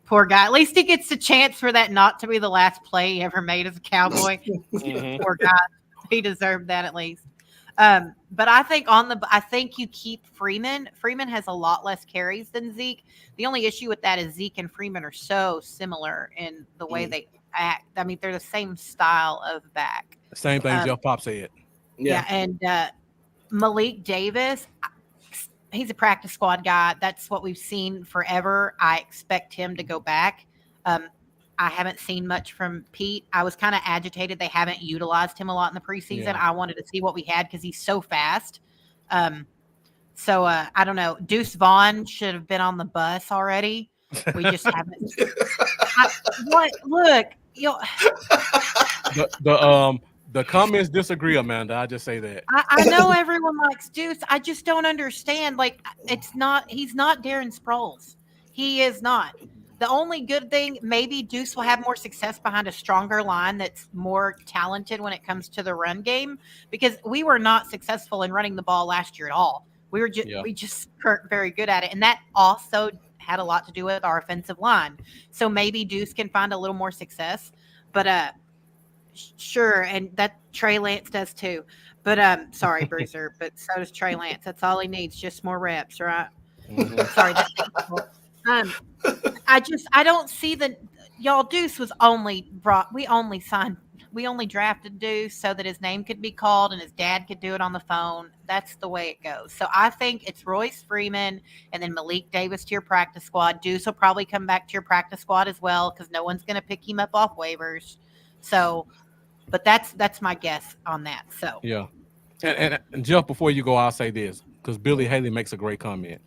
poor guy. At least he gets a chance for that not to be the last play he ever made as a Cowboy. Poor guy. He deserved that at least. But I think you keep Freeman. Freeman has a lot less carries than Zeke. The only issue with that is Zeke and Freeman are so similar in the way they act. I mean, they're the same style of back. Same thing Jeff Pop said. Yeah, and Malik Davis, he's a practice squad guy. That's what we've seen forever. I expect him to go back. I haven't seen much from Pete. I was kind of agitated they haven't utilized him a lot in the preseason. Yeah. I wanted to see what we had because he's so fast. So I don't know. Deuce Vaughn should have been on the bus already. We just haven't. Look, the comments disagree, Amanda. I just say that. I know everyone likes Deuce. I just don't understand. Like, he's not Darren Sproles. He is not. The only good thing, maybe Deuce will have more success behind a stronger line that's more talented when it comes to the run game, because we were not successful in running the ball last year at all. We just weren't very good at it. And that also had a lot to do with our offensive line. So maybe Deuce can find a little more success. But sure, and that Trey Lance does too. But sorry, Bruiser, but so does Trey Lance. That's all he needs, just more reps, right? Mm-hmm. Sorry, that's I don't see Deuce was only brought. We only drafted Deuce so that his name could be called and his dad could do it on the phone. That's the way it goes. So I think it's Royce Freeman and then Malik Davis to your practice squad. Deuce will probably come back to your practice squad as well, because no one's going to pick him up off waivers. So, but that's my guess on that. So yeah, and Jeff, before you go, I'll say this, because Billy Haley makes a great comment.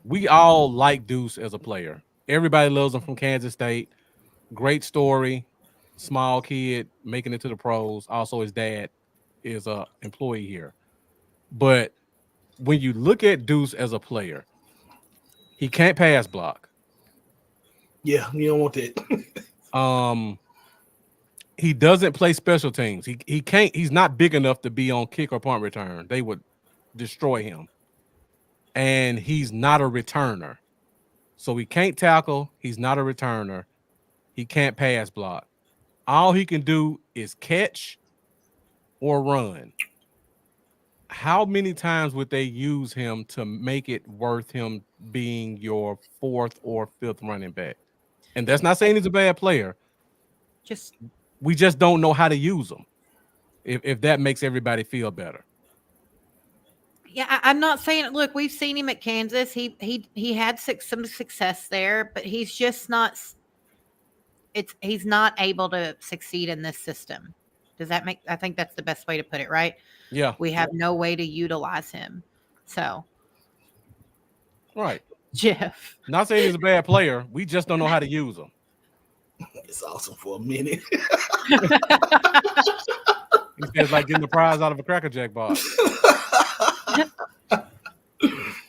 We all like Deuce as a player. Everybody loves him from Kansas State. Great story. Small kid making it to the pros. Also, his dad is an employee here. But when you look at Deuce as a player, he can't pass block. Yeah, you don't want that. He doesn't play special teams. He can't. He's not big enough to be on kick or punt return. They would destroy him. And he's not a returner. So he can't tackle. He's not a returner. He can't pass block. All he can do is catch or run. How many times would they use him to make it worth him being your 4th or 5th running back? And that's not saying he's a bad player. We just don't know how to use him. If that makes everybody feel better. Yeah, I'm not saying it. Look, we've seen him at Kansas. He had some success there, but he's just not. He's not able to succeed in this system. Does that make? I think that's the best way to put it, right? Yeah. We have no way to utilize him. So. Right. Jeff. Not saying he's a bad player. We just don't know how to use him. It's awesome for a minute. He says like getting the prize out of a Cracker Jack box.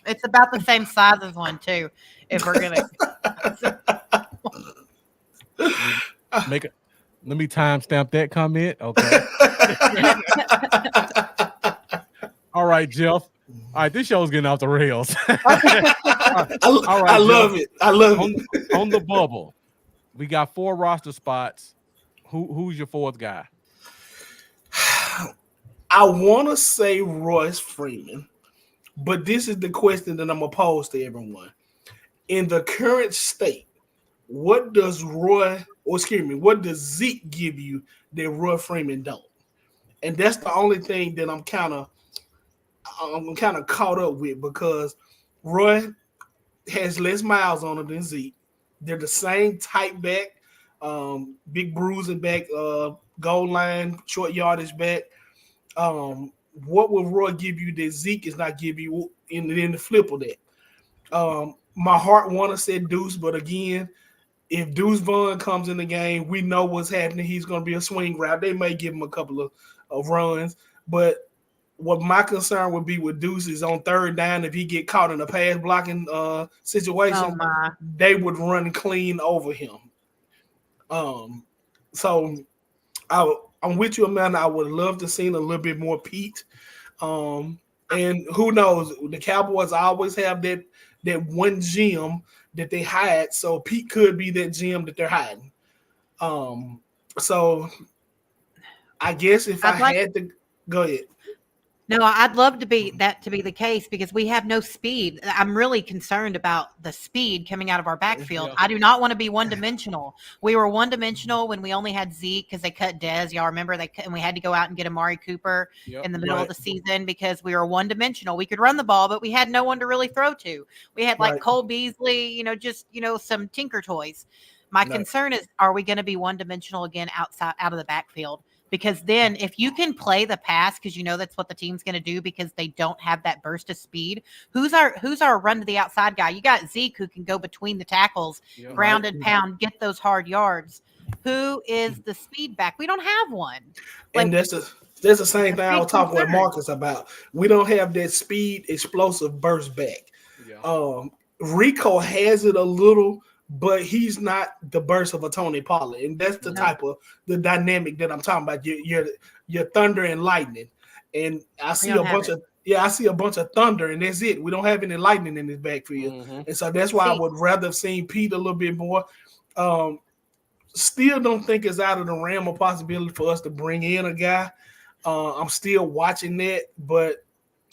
It's about the same size as one too. If we're gonna Make it. Let me timestamp that comment. Okay. All right, Jeff. All right, this show's getting off the rails. All right, I love Jeff. it. I love on, it. on the bubble, we got 4 roster spots. Who's your 4th guy? I want to say Royce Freeman, but this is the question that I'm gonna pose to everyone. In the current state, what does what does Zeke give you that Roy Freeman don't? And that's the only thing that I'm kind of caught up with because Roy has less miles on him than Zeke. They're the same type back, big bruising back, goal line, short yardage back. What will Roy give you that Zeke is not give you in the flip of that? My heart want to say Deuce, but again, if Deuce Vaughn comes in the game, we know what's happening. He's going to be a swing route. They may give him a couple of runs, but what my concern would be with Deuce is on 3rd down, if he get caught in a pass blocking situation, they would run clean over him. So I'm with you, Amanda. I would love to see a little bit more Pete. And who knows? The Cowboys always have that one gem that they hide. So Pete could be that gem that they're hiding. So I guess if I had to go ahead. No, I'd love to be the case because we have no speed. I'm really concerned about the speed coming out of our backfield. Yeah. I do not want to be one-dimensional. We were one-dimensional when we only had Zeke because they cut Dez. Y'all remember and we had to go out and get Amari Cooper in the middle of the season because we were one-dimensional. We could run the ball, but we had no one to really throw to. We had like Cole Beasley, some tinker toys. My concern is, are we going to be one-dimensional again out of the backfield? Because then if you can play the pass, because that's what the team's going to do because they don't have that burst of speed. Who's our run to the outside guy? You got Zeke who can go between the tackles, ground and pound, get those hard yards. Who is the speed back? We don't have one. And that's the same thing I was talking with Marcus about. We don't have that speed, explosive burst back. Yeah. Rico has it a little, but he's not the burst of a Tony Pollard, and that's the type of the dynamic that I'm talking about. Your thunder and lightning, and I see a bunch of thunder, and that's it. We don't have any lightning in this backfield, and so that's why I would rather have seen Pete a little bit more. Still don't think it's out of the realm of possibility for us to bring in a guy. I'm still watching that, but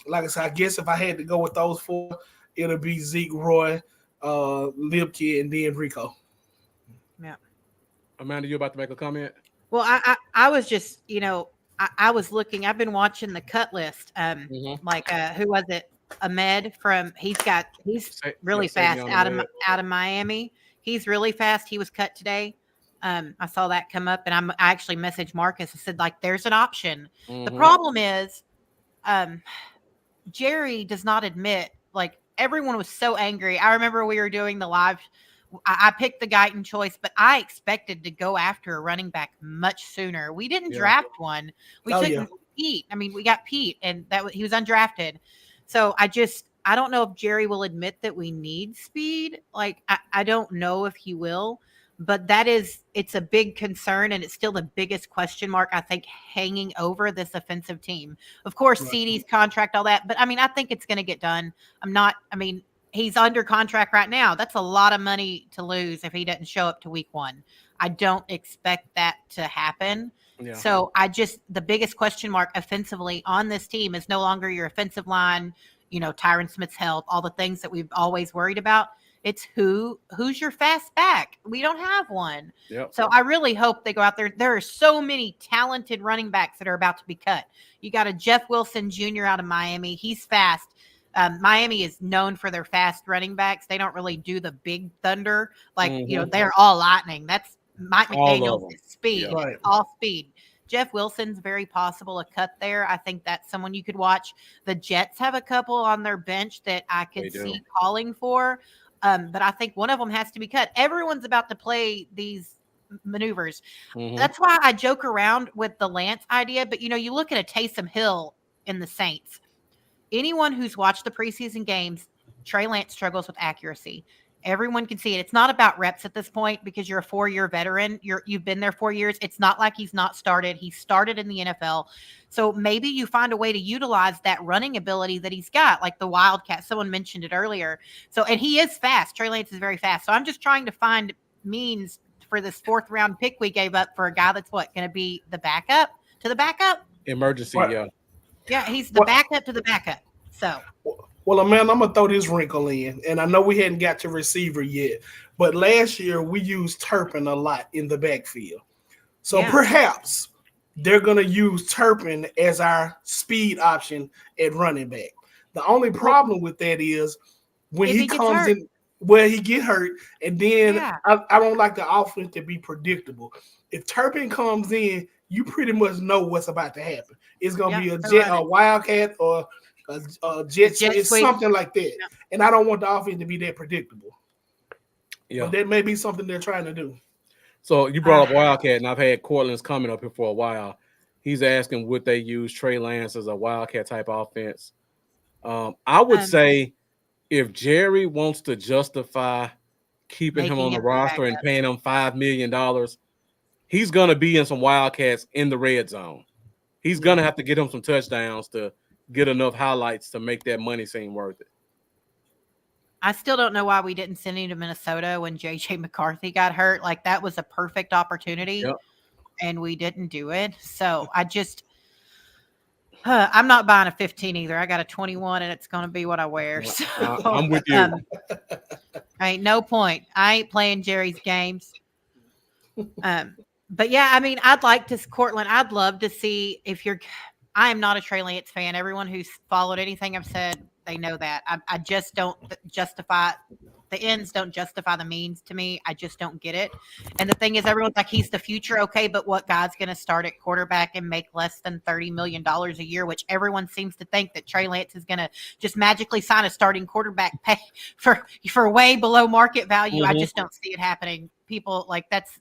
like I said, I guess if I had to go with those 4, it'll be Zeke, Roy, Lipke, and then Rico. Yeah. Amanda, you about to make a comment? Well, I was just, I was looking. I've been watching the cut list. Like who was it? Ahmed he's really fast out of Miami. He's really fast. He was cut today. I saw that come up, and I actually messaged Marcus and said, like, there's an option. The problem is, Jerry does not admit, like, everyone was so angry. I remember we were doing the live. I picked the Guyton choice, but I expected to go after a running back much sooner. We didn't draft one. We took Pete. I mean, we got Pete, and he was undrafted. So I don't know if Jerry will admit that we need speed. Like, I don't know if he will. But it's a big concern, and it's still the biggest question mark, I think, hanging over this offensive team. Of course, CD's contract, all that. But, I think it's going to get done. He's under contract right now. That's a lot of money to lose if he doesn't show up to week 1. I don't expect that to happen. Yeah. So the biggest question mark offensively on this team is no longer your offensive line, Tyron Smith's help, all the things that we've always worried about. It's who's your fast back. We don't have one. Yep. So I really hope they go out there. There are so many talented running backs that are about to be cut. You got a Jeff Wilson Jr. out of Miami. He's fast. Miami is known for their fast running backs. They don't really do the big thunder. Like, they're all lightning. That's Mike McDaniel's speed. Yeah. Right. All speed. Jeff Wilson's very possible a cut there. I think that's someone you could watch. The Jets have a couple on their bench that I could see calling for. But I think one of them has to be cut. Everyone's about to play these maneuvers. Mhm. That's why I joke around with the Lance idea. But, you look at a Taysom Hill in the Saints. Anyone who's watched the preseason games, Trey Lance struggles with accuracy. Everyone can see it. It's not about reps at this point because you're a 4-year veteran. You've been there 4 years. It's not like he's not started. He started in the NFL. So maybe you find a way to utilize that running ability that he's got, like the Wildcat. Someone mentioned it earlier. So, and he is fast. Trey Lance is very fast. So I'm just trying to find means for this 4th round pick we gave up for a guy that's going to be the backup to the backup. Emergency, Right. yeah. Yeah, he's the backup to the backup. So. Well, Amanda, I'm going to throw this wrinkle in. And I know we hadn't got to receiver yet, but last year we used Turpin a lot in the backfield. So perhaps they're going to use Turpin as our speed option at running back. The only problem with that is when he comes in, he get hurt, and then I don't like the offense to be predictable. If Turpin comes in, you pretty much know what's about to happen. It's going to be a Wildcat or a jet sweep, something like that. Yeah. And I don't want the offense to be that predictable. Yeah. But that may be something they're trying to do. So you brought up Wildcat, and I've had Cortland's coming up here for a while. He's asking, would they use Trey Lance as a Wildcat type offense? I would say if Jerry wants to justify keeping him on the roster and paying him $5 million, he's going to be in some Wildcats in the red zone. He's going to have to get him some touchdowns to get enough highlights to make that money seem worth it. I still don't know why we didn't send him to Minnesota when J.J. McCarthy got hurt. Like, that was a perfect opportunity, and we didn't do it. So I'm not buying a 15 either. I got a 21, and it's going to be what I wear. So, I'm with you. Ain't no point. I ain't playing Jerry's games. But yeah, I mean, Cortland, I'd love to see I am not a Trey Lance fan. Everyone who's followed anything I've said, they know that. I just don't justify the ends, don't justify the means to me. I just don't get it. And the thing is, everyone's like, he's the future. Okay, but what guy's going to start at quarterback and make less than $30 million a year, which everyone seems to think that Trey Lance is going to just magically sign a starting quarterback pay for way below market value. I just don't see it happening. People like that's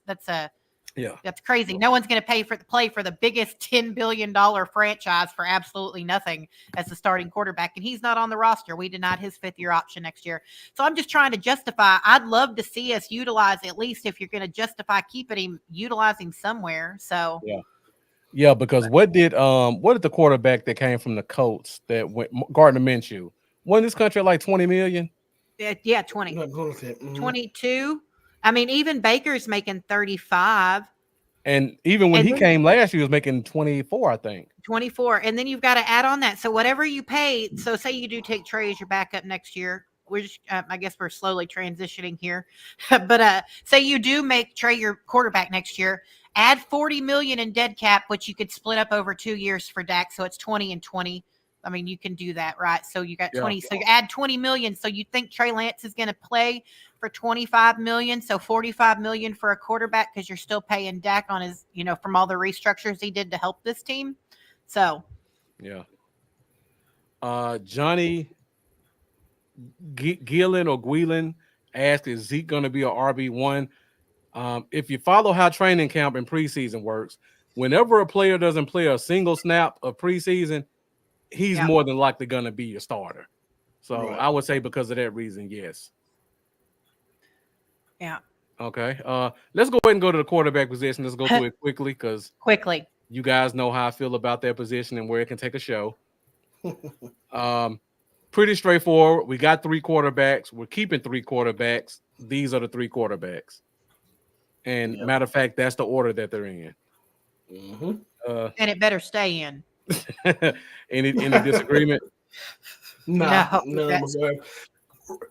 crazy. No one's going to play for the biggest $10 billion franchise for absolutely nothing as the starting quarterback. And he's not on the roster. We denied his 5th-year option next year. So I'm just trying to justify. I'd love to see us utilize, at least if you're going to justify keeping him, utilize him somewhere. So yeah, because what did the quarterback that came from the Colts that went Gardner Minshew won this country at like 20 million? Yeah, 20. 22. I mean, even Baker's making 35. And even when he came last year, he was making 24, I think. 24. And then you've got to add on that. So whatever you pay, so say you do take Trey as your backup next year. We're just, I guess we're slowly transitioning here. But say you do make Trey your quarterback next year, add 40 million in dead cap, which you could split up over 2 years for Dak. So it's 20 and 20. I mean, you can do that, right? So you got 20. So you add 20 million. So you think Trey Lance is going to play for 25 million. So 45 million for a quarterback, because you're still paying Dak on his, from all the restructures he did to help this team. So. Yeah. Johnny Guilin asked, is Zeke going to be a RB1? If you follow how training camp and preseason works, whenever a player doesn't play a single snap of preseason, he's more than likely going to be your starter. So I would say because of that reason, yes. Yeah. Okay. Let's go ahead and go to the quarterback position. Let's go through it quickly because you guys know how I feel about that position and where it can take a show. Pretty straightforward. We got 3 quarterbacks. We're keeping 3 quarterbacks. These are the 3 quarterbacks. And matter of fact, that's the order that they're in. Mm-hmm. And it better stay in. any disagreement? No.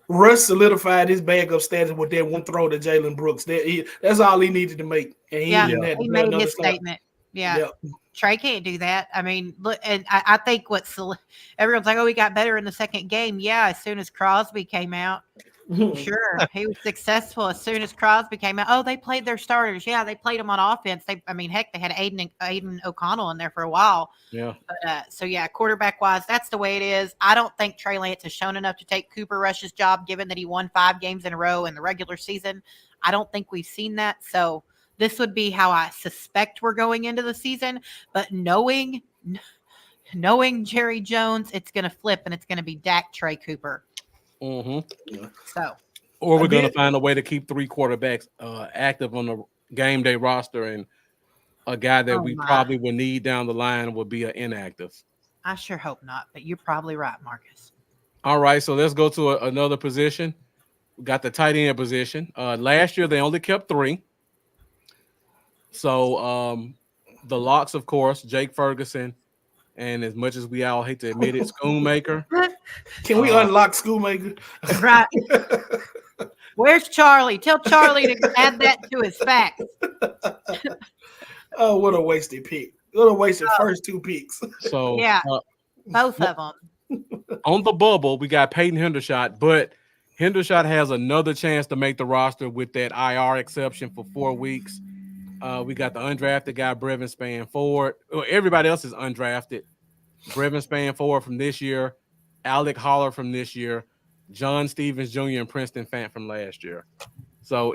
Russ solidified his backup status with that one throw to Jalen Brooks. That's all he needed to make. And he made his statement. Yeah. Trey can't do that. I mean, look, and I think everyone's like, oh, he got better in the second game. Yeah, as soon as Crosby came out. Sure, he was successful as soon as Crosby came out. Oh, they played their starters. Yeah, they played them on offense. They had Aiden O'Connell in there for a while. Yeah. But, quarterback-wise, that's the way it is. I don't think Trey Lance has shown enough to take Cooper Rush's job, given that he won 5 games in a row in the regular season. I don't think we've seen that. So this would be how I suspect we're going into the season. But knowing Jerry Jones, it's going to flip and it's going to be Dak, Trey Cooper. Mm-hmm. So, or we're going to find a way to keep 3 quarterbacks active on the game day roster, and a guy that we probably would need down the line would be an inactive. I sure hope not, but you're probably right, Marcus. All right, so let's go to another position. We got the tight end position. Last year they only kept 3. So the locks, of course, Jake Ferguson, and as much as we all hate to admit it, Schoonmaker. Can we unlock Schoonmaker? Right. Where's Charlie? Tell Charlie to add that to his facts. Oh, what a wasted pick. What a wasted first 2 picks. So yeah, both of them. On the bubble, we got Peyton Hendershot, but Hendershot has another chance to make the roster with that IR exception for 4 weeks. We got the undrafted guy, Brevin Spann-Ford. Everybody else is undrafted. Brevin Spann-Ford from this year, Alec Holler from this year, John Stevens Jr. and Princeton Fant from last year. So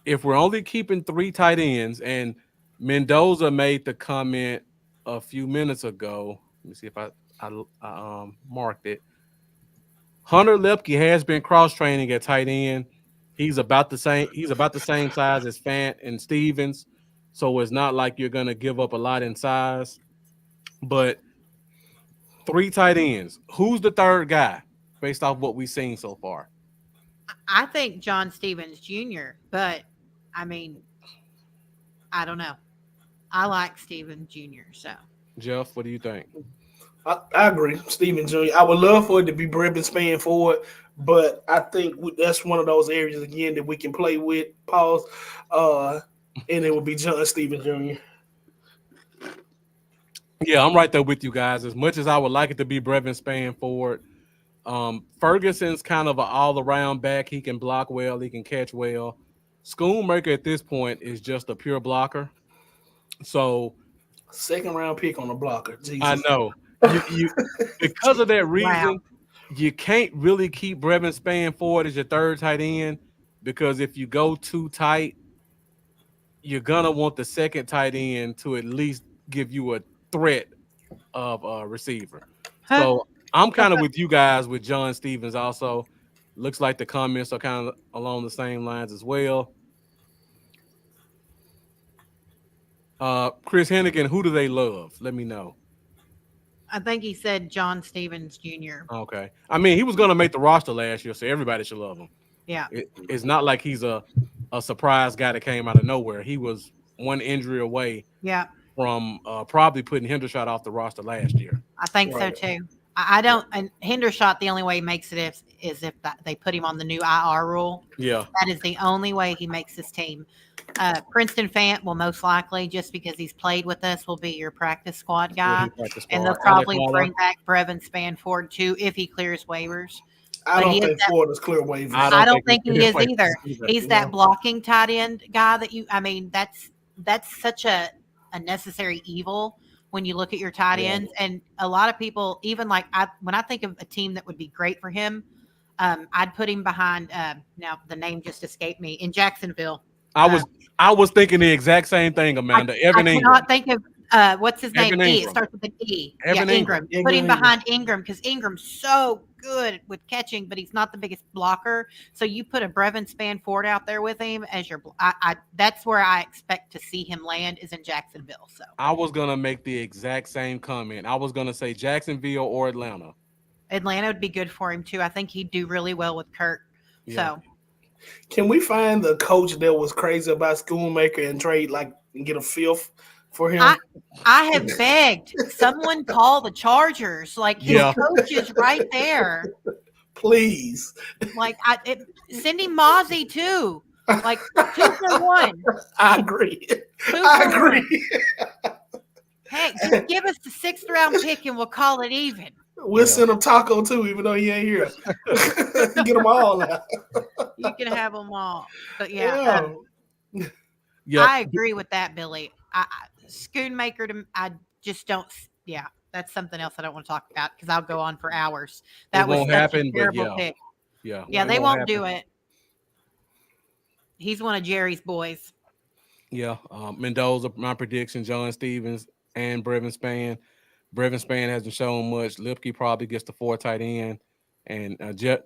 if we're only keeping 3 tight ends, and Mendoza made the comment a few minutes ago. Let me see if I marked it. Hunter Lepke has been cross training at tight end. He's about the same size as Fant and Stevens, so it's not like you're gonna give up a lot in size. But 3 tight ends. Who's the third guy based off what we've seen so far? I think John Stevens Jr., but I mean, I don't know. I like Stevens Jr. So, Jeff, what do you think? I agree, Stephen Jr. I would love for it to be Brevin Spann-Ford, but I think that's one of those areas again that we can play with. Pause, and it would be John Stevens Jr. Yeah, I'm right there with you guys. As much as I would like it to be Brevin Spann-Ford, Ferguson's kind of an all-around back. He can block well. He can catch well. Schoonmaker at this point is just a pure blocker. So, 2nd-round pick on a blocker. Jesus. I know. You because of that reason, you can't really keep Brevin Spann-Ford as your third tight end, because if you go too tight, you're gonna want the second tight end to at least give you a threat of a receiver. So I'm kind of with you guys with John Stevens also. Looks like the comments are kind of along the same lines as well. Chris Hennigan, who do they love? Let me know. I think he said John Stevens Jr. Okay. I mean, he was going to make the roster last year, so everybody should love him. Yeah. It's not like he's a surprise guy that came out of nowhere. He was one injury away from probably putting Hendershot off the roster last year. I think so too. I don't. And Hendershot, the only way he makes it is if they put him on the new IR rule. Yeah, that is the only way he makes this team. Princeton Fant will most likely, just because he's played with us, will be your practice squad guy, and they'll probably bring back Brevin Spann-Ford too if he clears waivers. I don't think Ford is clear waivers. I don't think he is either. He's that blocking tight end guy that I mean, that's such a necessary evil when you look at your tight ends. And a lot of people, even like when I think of a team that would be great for him, I'd put him behind. Now the name just escaped me, in Jacksonville. I was thinking the exact same thing, Amanda. Evan Ingram. I cannot think of what's his name. It starts with an E. Ingram. Put him behind Ingram, because Ingram's so good with catching, but he's not the biggest blocker. So you put a Brevin Spann-Ford out there with him as your. That's where I expect to see him land, is in Jacksonville. So I was gonna make the exact same comment. I was gonna say Jacksonville or Atlanta. Atlanta would be good for him too. I think he'd do really well with Kirk. Yeah. So. Can we find the coach that was crazy about Schoonmaker and trade and get a 5th for him? I have begged someone call the Chargers. Like, his coach is right there. Please. Like, send him Mozzie too. Like 2 for 1. I agree. I agree. Heck, just give us the 6th round pick and we'll call it even. We'll send him Taco too, even though he ain't here. Get them all out. You can have them all. But I agree with that, Billy. Schoonmaker, I just don't. Yeah, that's something else I don't want to talk about, because I'll go on for hours. That was such a terrible pick. Yeah, they won't do it. He's one of Jerry's boys. Yeah, Mendoza, my prediction, John Stevens and Brevin Spann. Brevin Spann hasn't shown much. Lipke probably gets the 4 tight end, and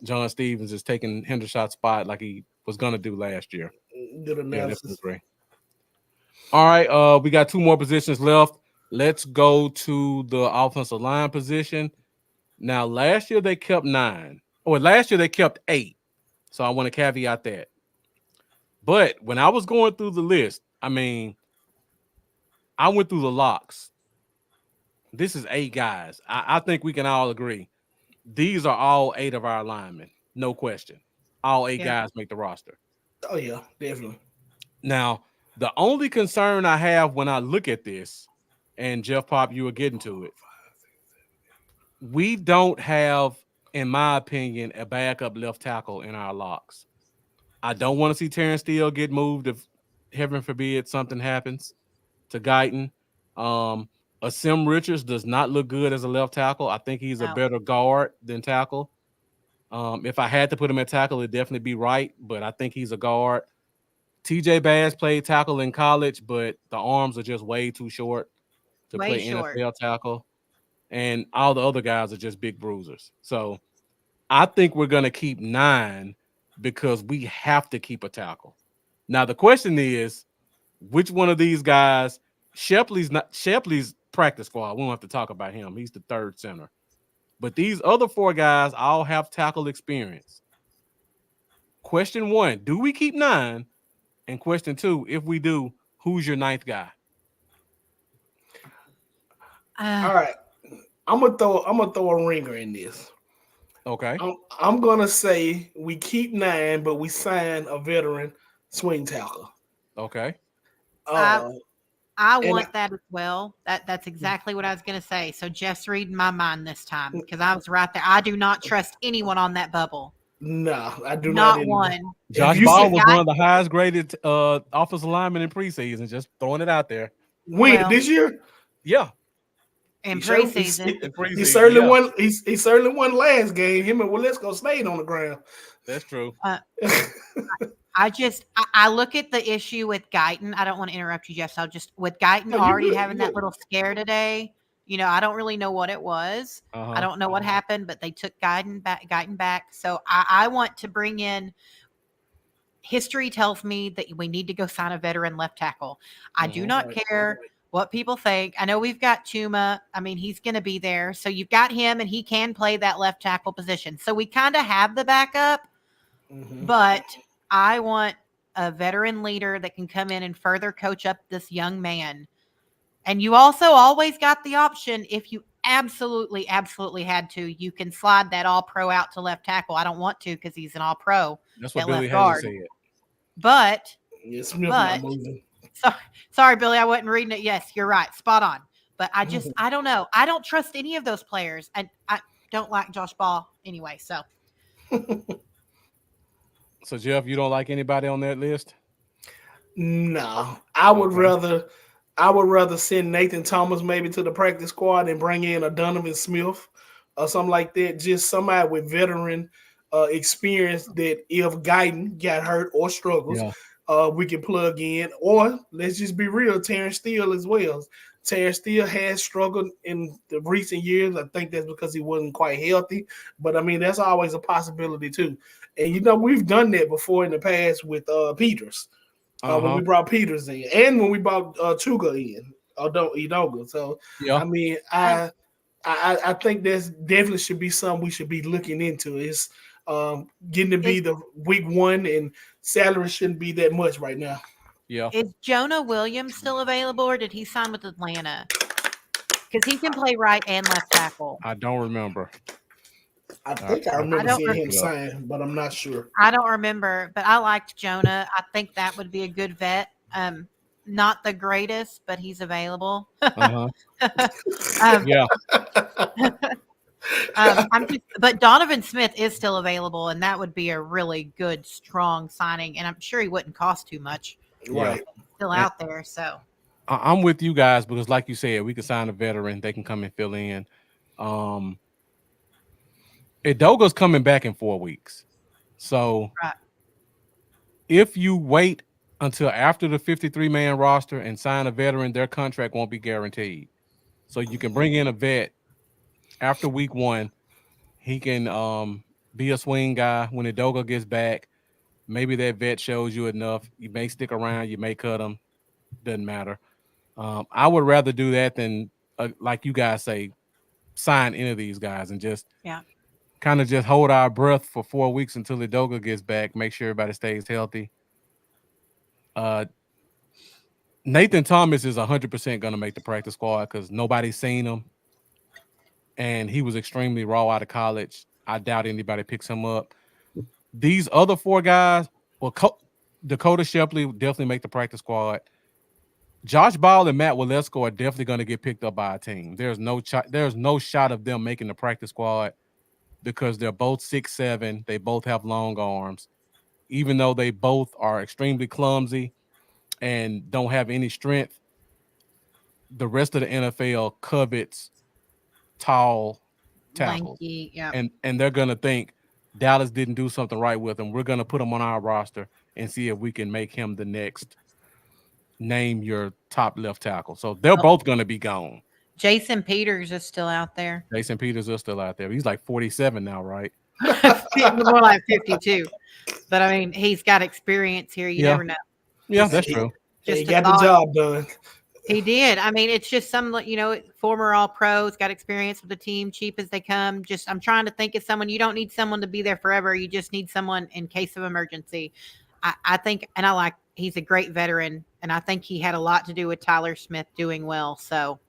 John Stevens is taking Hendershot's spot like he was going to do last year. Good Yeah, definitely analysis. agree. All right, we got 2 more positions left. Let's go to the offensive line position. Now, last year they kept 9, or last year they kept 8. So I want to caveat that. But when I was going through the list, I mean, I went through the locks. This is 8 guys. I think we can all agree. These are all 8 of our linemen. No question. All 8 Yeah. guys make the roster. Oh yeah, definitely. Now, the only concern I have when I look at this, and Jeff Pop, you were getting to it, we don't have, in my opinion, a backup left tackle in our locks. I don't want to see Terrence Steele get moved if, heaven forbid, something happens to Guyton. Sim Richards does not look good as a left tackle. I think he's a No. better guard than tackle. If I had to put him at tackle, it'd definitely be right, but I think he's a guard. TJ Bass played tackle in college, but the arms are just way too short to Way play short. NFL tackle. And all the other guys are just big bruisers. So I think we're going to keep 9 because we have to keep a tackle. Now, the question is, which one of these guys, Shepley's practice squad, we don't have to talk about him. He's the third center. But these other 4 guys all have tackle experience. Question 1, do we keep 9? And question 2, if we do, who's your 9th guy? All right, I'm gonna throw a ringer in this. Okay. I'm gonna say we keep 9, but we sign a veteran swing tackle. Okay. I Uh, I and want that as well. That's exactly what I was going to say. So Jeff's reading my mind this time because I was right there. I do not trust anyone on that bubble. no, I do not. Not Anymore. one. If Josh you Ball said was Guy, one of the highest graded offensive linemen in preseason, just throwing it out there. when well, this year, Yeah. in he sure preseason, In he preseason, certainly yeah. won. He certainly won last game. Him and Walesko stayed on the ground. That's true. uh, I look at the issue with Guyton. I don't want to interrupt you, Jeff. So I'll just with Guyton No, you already good. having You that good. little scare today. I don't really know what it was. I Uh-huh. don't know what happened, but they took Guyton back. So I want to bring in. History tells me that we need to go sign a veteran left tackle. I do Uh-huh. not Right. care what people think. I know we've got Chuma. I mean, he's going to be there. So you've got him, and he can play that left tackle position. So we kind of have the backup, Mm-hmm. but I want a veteran leader that can come in and further coach up this young man. And you also always got the option if you absolutely, absolutely had to, you can slide that all pro out to left tackle. I don't want to because he's an all pro That's what at Billy left Hazen guard. said. But Yeah, Smith not but moving. sorry, Billy, I wasn't reading it. Yes, you're right. Spot on. But I don't know. I don't trust any of those players. And I don't like Josh Ball anyway. So So Jeff, you don't like anybody on that list? No, I would Okay. rather. I would rather send Nathan Thomas maybe to the practice squad and bring in a Donovan Smith or something like that. Just somebody with veteran experience that if Guyton got hurt or struggles, Yeah. we can plug in. Or let's just be real, Terrence Steele as well. Terrence Steele has struggled in the recent years. I think that's because he wasn't quite healthy. But I mean, that's always a possibility too. And we've done that before in the past with Peters when Uh-huh. we brought Peters in, and when we brought Chuga in, Edoga. So, Yeah. I mean, I, I think there's definitely should be something we should be looking into. Is getting to be is the week 1, and salary shouldn't be that much right now. Yeah. is Jonah Williams still available, or did he sign with Atlanta? Because he can play right and left tackle. I don't remember. I All right. think I I'll remember don't seeing re- him look it up. sign, but I'm not sure. I don't remember, but I liked Jonah. I think that would be a good vet. Not the greatest, but he's available. Uh-huh. um, Yeah. but Donovan Smith is still available, and that would be a really good, strong signing. And I'm sure he wouldn't cost too much. Yeah. Right. Still And out there, so I'm with you guys because, like you said, we can sign a veteran. They can come and fill in. Um, Edoga's coming back in 4 weeks. So right. if you wait until after the 53-man roster and sign a veteran, their contract won't be guaranteed. So you can bring in a vet after week 1. He can be a swing guy when Udoka gets back. Maybe that vet shows you enough. You may stick around. You may cut him. Doesn't matter. I would rather do that than, like you guys say, sign any of these guys and just Yeah. kind of just hold our breath for 4 weeks until Udoka gets back. Make sure everybody stays healthy. Nathan Thomas is 100% going to make the practice squad because nobody's seen him, and he was extremely raw out of college. I doubt anybody picks him up. These other 4 guys, well, Dakota Shepley will definitely make the practice squad. Josh Ball and Matt Walesko are definitely going to get picked up by a team. There's no shot of them making the practice squad because they're both 6'7". They both have long arms. Even though they both are extremely clumsy and don't have any strength, the rest of the NFL covets tall tackles. Lanky. Yeah. And they're going to think Dallas didn't do something right with him. We're going to put him on our roster and see if we can make him the next name your top left tackle. So they're both going to be gone. Jason Peters is still out there. Jason Peters is still out there. He's like 47 now, right? More like 52. But I mean, he's got experience here. You never know. Yeah, that's true. He got the job done. He did. I mean, it's just some, former all pros, got experience with the team, cheap as they come. Just, I'm trying to think of someone. You don't need someone to be there forever. You just need someone in case of emergency. I think, and he's a great veteran, and I think he had a lot to do with Tyler Smith doing well. So,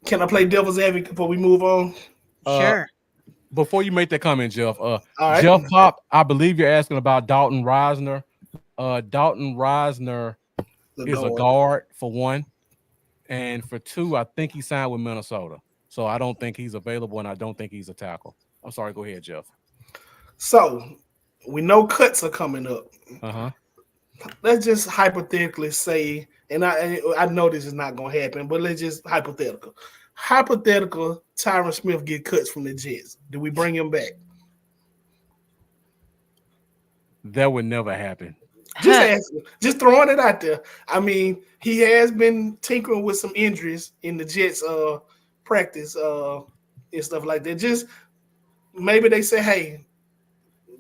can I play devil's advocate before we move on? Sure. Before you make that comment, Jeff, right. Jeff Pop, I believe you're asking about Dalton Reisner. Dalton Reisner is a guard for 1, and for 2, I think he signed with Minnesota. So I don't think he's available, and I don't think he's a tackle. I'm sorry. Go ahead, Jeff. So we know cuts are coming up. Uh-huh. Let's just hypothetically say, and I know this is not going to happen, but let's just hypothetical. Hypothetical, Tyron Smith get cuts from the Jets. Do we bring him back? That would never happen. Just asking, just throwing it out there. I mean, he has been tinkering with some injuries in the Jets practice and stuff like that. Just maybe they say, hey,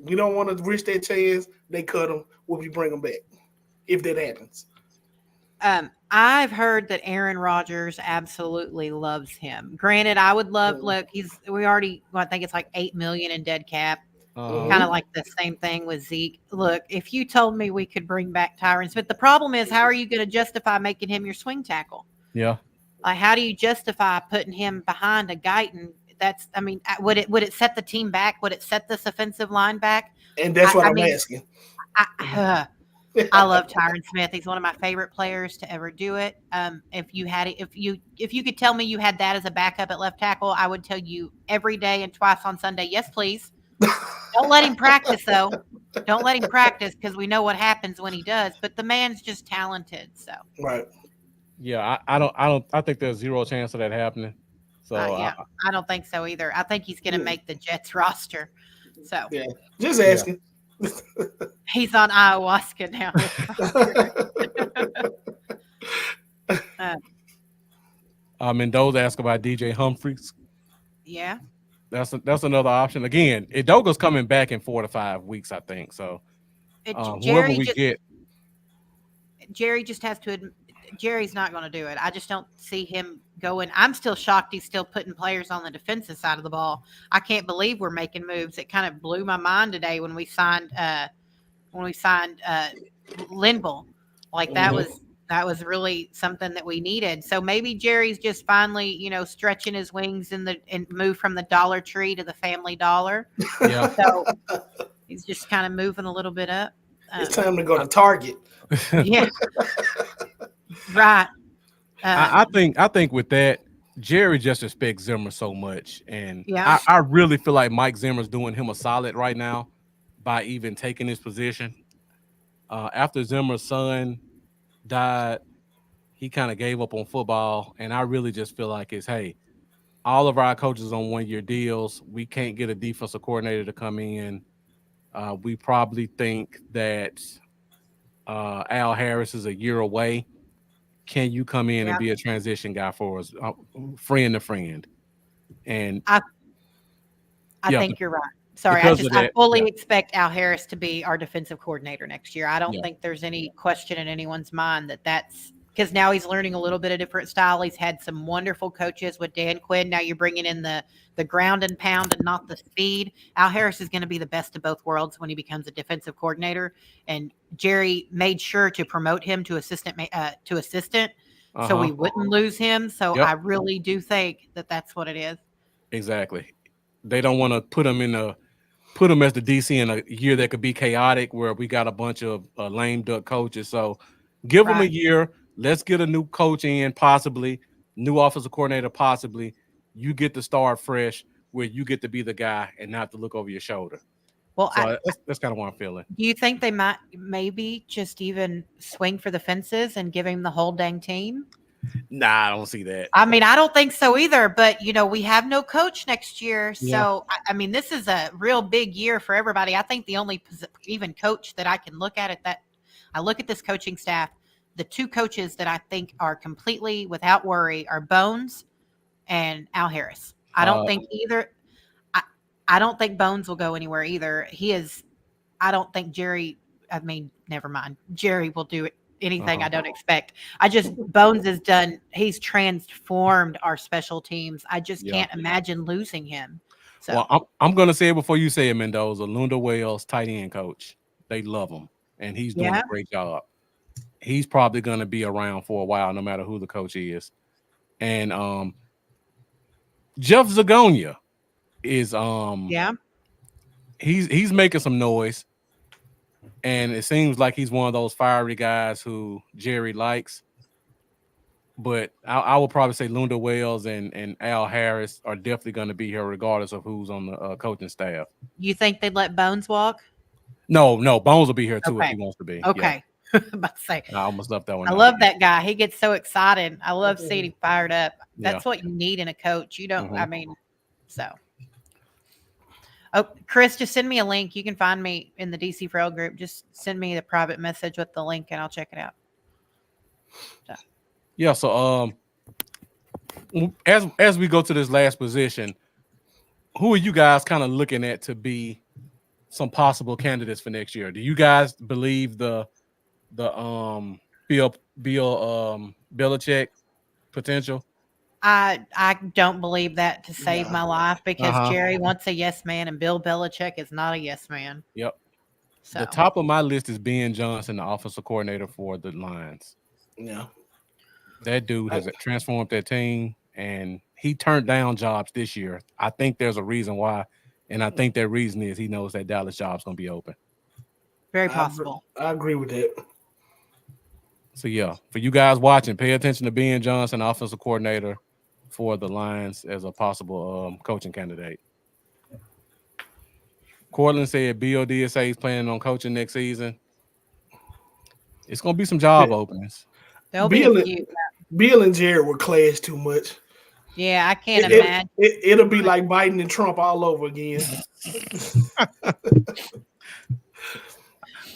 we don't want to risk that chance. They cut him. Will we bring him back if that happens? I've heard that Aaron Rodgers absolutely loves him. Granted, I would love. Look, I think it's like $8 million in dead cap. Kind of like the same thing with Zeke. Look, if you told me we could bring back Tyron Smith, the problem is, how are you going to justify making him your swing tackle? Yeah. Like, how do you justify putting him behind a Guyton? Would it set the team back? Would it set this offensive line back? And that's what I'm asking. I love Tyron Smith. He's one of my favorite players to ever do it. If you could tell me you had that as a backup at left tackle, I would tell you every day and twice on Sunday, yes, please. Don't let him practice, though. Don't let him practice, because we know what happens when he does. But the man's just talented. So right. Yeah, I think there's zero chance of that happening. So I don't think so either. I think he's going to make the Jets roster. So yeah, just asking. Yeah. He's on ayahuasca now. Mendoza asked about DJ Humphries. Yeah. That's another option. Again, Idoga's coming back in 4 to 5 weeks, I think. So whoever we get, Jerry just has to admit, Jerry's not going to do it. I just don't see him going. I'm still shocked he's still putting players on the defensive side of the ball. I can't believe we're making moves. It kind of blew my mind today when we signed Linville. Like, that was really something that we needed. So maybe Jerry's just finally, stretching his wings and move from the Dollar Tree to the Family Dollar. Yeah. So he's just kind of moving a little bit up. It's time to go to Target. Yeah. Right. I think with that, Jerry just respects Zimmer so much, and yeah. I really feel like Mike Zimmer's doing him a solid right now by even taking his position. After Zimmer's son died, he kind of gave up on football, and I really just feel like hey, all of our coaches on 1-year deals. We can't get a defensive coordinator to come in. We probably think that Al Harris is a year away. Can you come in and Yeah. be a transition guy for us, friend to friend? And I yeah, think you're right. Sorry, because of I that, fully yeah, expect Al Harris to be our defensive coordinator next year. I don't yeah, think there's any question in anyone's mind that that's because now he's learning a little bit of different style. He's had some wonderful coaches with Dan Quinn. Now you're bringing in the ground and pound and not the speed. Al Harris is going to be the best of both worlds when he becomes a defensive coordinator. And Jerry made sure to promote him to assistant, so uh-huh, we wouldn't lose him. So yep, I really do think that that's what it is. exactly. They don't want to put him as the DC in a year that could be chaotic, where we got a bunch of lame duck coaches. So give him a Right. year. Let's get a new coach in, possibly new offensive coordinator, possibly. You get to start fresh, where you get to be the guy and not to look over your shoulder. Well, So that's kind of what I'm feeling. do you think they might maybe just even swing for the fences and give him the whole dang team? Nah, I don't see that. I mean, I don't think so either, but we have no coach next year. Yeah. So, I mean, this is a real big year for everybody. I think the only even coach that I can look at that I look at this coaching staff, the two coaches that I think are completely without worry are Bones and Al Harris. I don't think either. I, I don't think Bones will go anywhere either. I don't think Jerry, I mean, never mind. Jerry will do anything I don't expect. Bones has he's transformed our special teams. I just Yeah. can't imagine losing him. So, Well, I'm going to say it before you say it, Mendoza. Lunda Wells, tight end coach. They love him, and he's doing yeah, a great job. He's probably going to be around for a while, no matter who the coach is. And Jeff Zagonia is yeah. he's making some noise, and it seems like he's one of those fiery guys who Jerry likes. But I would probably say Lunda Wells and Al Harris are definitely going to be here, regardless of who's on the coaching staff. You think they'd let Bones walk? No, Bones will be here too if Okay. he wants to be. Okay. About to say, Yeah. I almost left that one. I out. love that guy. He gets so excited. I love seeing him fired up. That's Yeah. what you need in a coach. You don't, I Mhm. mean, so. Oh, Chris, just send me a link. You can find me in the DC Frail group. Just send me the private message with the link and I'll check it out. So. Yeah. So as we go to this last position, who are you guys kind of looking at to be some possible candidates for next year? Do you guys believe the Bill Belichick potential? I don't believe that to save No. my life because Uh-huh. Jerry wants a yes man and Bill Belichick is not a yes man. Yep. So The top of my list is Ben Johnson, the offensive coordinator for the Lions. Yeah. That dude has transformed that team, and he turned down jobs this year. I think there's a reason why, and I think that reason is he knows that Dallas job's going to be open. very possible. I agree with that. So, yeah, for you guys watching, pay attention to Ben Johnson, offensive coordinator for the Lions, as a possible coaching candidate. Cortland said BODSA is planning on coaching next season. It's going to be some job openings. There'll be a few. Bill and Jared were clash too much. Yeah, I can't imagine. It'll be like Biden and Trump all over again.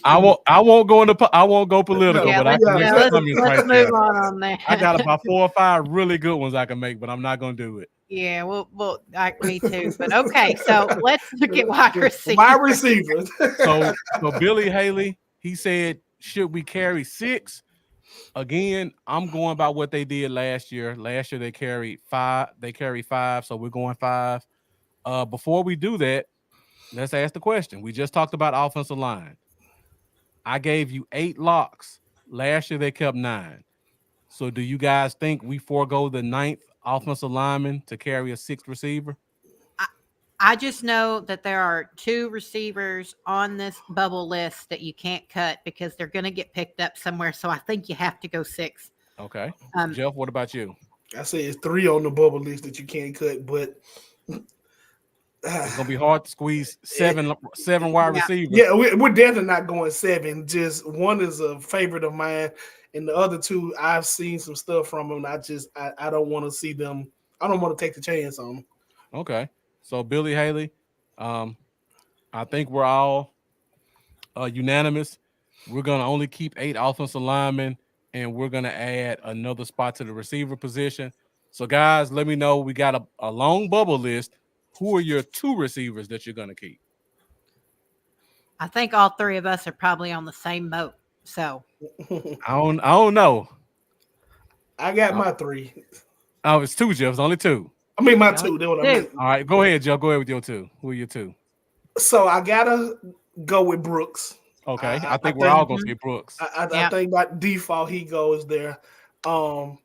I won't go political, Yeah, but I can make some comments let's right move there. on that. I got about 4 or 5 really good ones I can make, but I'm not going to do it. Yeah, me too. But okay, so let's look at wide receivers. Wide receivers. So Billy Haley, he said, should we carry 6? Again, I'm going by what they did last year. Last year they carried 5. They carried 5, so we're going 5. Before we do that, let's ask the question. We just talked about offensive line. I gave you 8 locks. Last year they kept 9. So do you guys think we forego the 9th offensive lineman to carry a 6th receiver? I just know that there are 2 receivers on this bubble list that you can't cut because they're going to get picked up somewhere. So I think you have to go 6. Okay. Jeff, what about you? I say it's 3 on the bubble list that you can't cut, but it's gonna be hard to squeeze 7 wide receivers. Yeah, we're definitely not going 7. Just one is a favorite of mine, and the other 2 I've seen some stuff from them. I don't want to see them. I don't want to take the chance on them. Okay. So Billy Haley, I think we're all unanimous. We're gonna only keep 8 offensive linemen, and we're gonna add another spot to the receiver position. So, guys, let me know. We got a long bubble list. Who are your 2 receivers that you're gonna keep? I think all three of us are probably on the same boat. So I don't know. I got Oh, my 3. oh, it's 2, Jeff. It's only 2. I mean my you only 2. That's what I two. meant. All right, go ahead, Jeff. Go ahead with your 2. Who are your 2? So I gotta go with Brooks. Okay, I, I I, I think we're all think gonna Mhm. say Brooks. I Yeah. think by default he goes there. Um,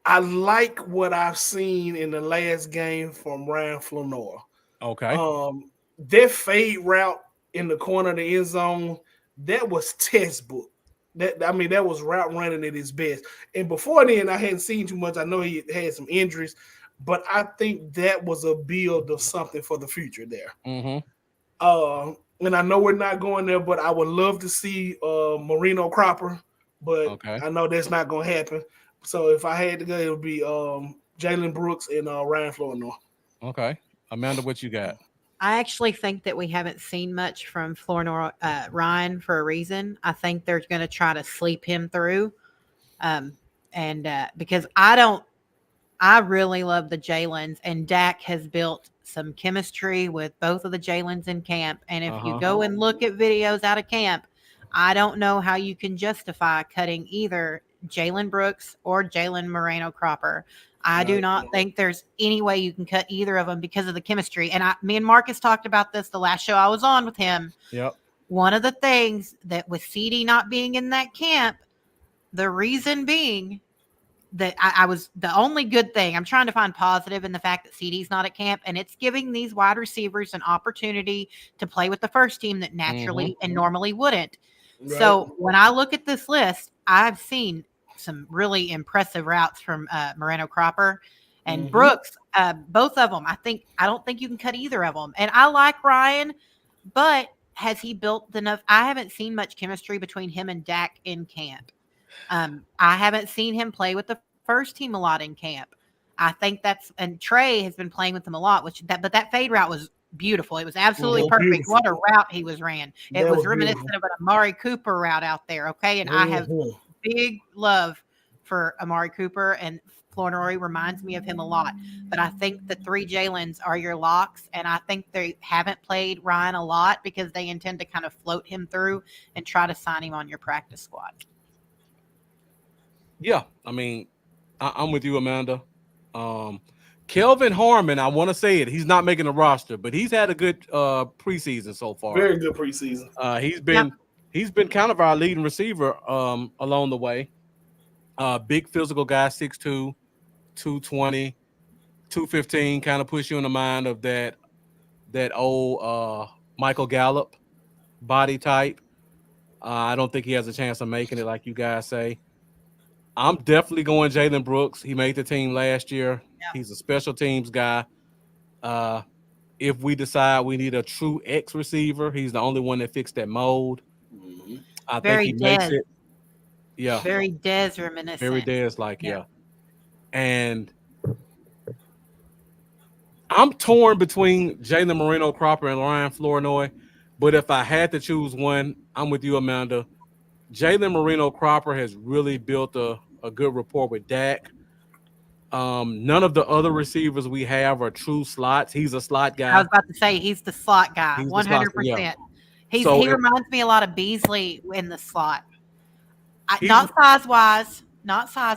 I like what I've seen in the last game from Ryan Flournoy. Okay. That fade route in the corner of the end zone, that was textbook. That was route running at his best. And before then, I hadn't seen too much. I know he had some injuries, but I think that was a build of something for the future there. Mm-hmm. And I know we're not going there, but I would love to see Marino Cropper, but Okay. I know that's not going to happen. So if I had to go, it would be Jalen Brooks and Ryan Flournoy. Okay. Amanda, what you got? I actually think that we haven't seen much from Flournoy Ryan for a reason. I think they're going to try to sleep him through, um, and because I really love the Jalen's, and Dak has built some chemistry with both of the Jalen's in camp. And if you Uh-huh. go and look at videos out of camp, I don't know how you can justify cutting either Jalen Brooks or Jalen Moreno Cropper. I do not think there's any way you can cut either of them because of the chemistry. And me and Marcus talked about this the last show I was on with him. Yep. One of the things that with CD not being in that camp, the reason being that I was the only good thing. I'm trying to find positive in the fact that CD's not at camp, and it's giving these wide receivers an opportunity to play with the first team that Mm-hmm. naturally and normally wouldn't. Right. So when I look at this list, I've seen some really impressive routes from Moreno Cropper and Mm-hmm. Brooks. Both of them. I don't think you can cut either of them. And I like Ryan, but has he built enough? I haven't seen much chemistry between him and Dak in camp. I haven't seen him play with the first team a lot in camp. I think and Trey has been playing with him a lot, but that fade route was beautiful. It was absolutely Oh, perfect. beautiful. What a route he was ran. It That was was beautiful. reminiscent of an Amari Cooper route out there. Okay. And I have Mhm. big love for Amari Cooper, and Flournoy reminds me of him a lot. But I think the 3 Jalen's are your locks, and I think they haven't played Ryan a lot because they intend to kind of float him through and try to sign him on your practice squad. Yeah. I mean, I'm with you, Amanda. Um, Kelvin Harmon, I want to say it. He's not making the roster, but he's had a good preseason so far. Very good preseason. He's Yep. been he's been kind of our leading receiver along the way. Big physical guy, 6'2", 220, 215, kind of push you in the mind of that old Michael Gallup body type. I don't think he has a chance of making it, like you guys say. I'm definitely going Jalen Brooks. He made the team last year. Yeah. He's a special teams guy. Uh, if we decide we need a true X receiver, he's the only one that fits that mold. Mhm. I think Very he makes Dez. it. Yeah, Very Dez very reminiscent. Dez like, Yeah. yeah. And I'm torn between Jalen Moreno Cropper and Ryan Flournoy. But if I had to choose one, I'm with you, Amanda. Jalen Moreno Cropper has really built a good rapport with Dak. None of the other receivers we have are true slots. He's a slot I guy. was about to say he's the slot guy, He's the slot. Yeah. 100%. So He if reminds me a lot of Beasley in the slot. he's, Not size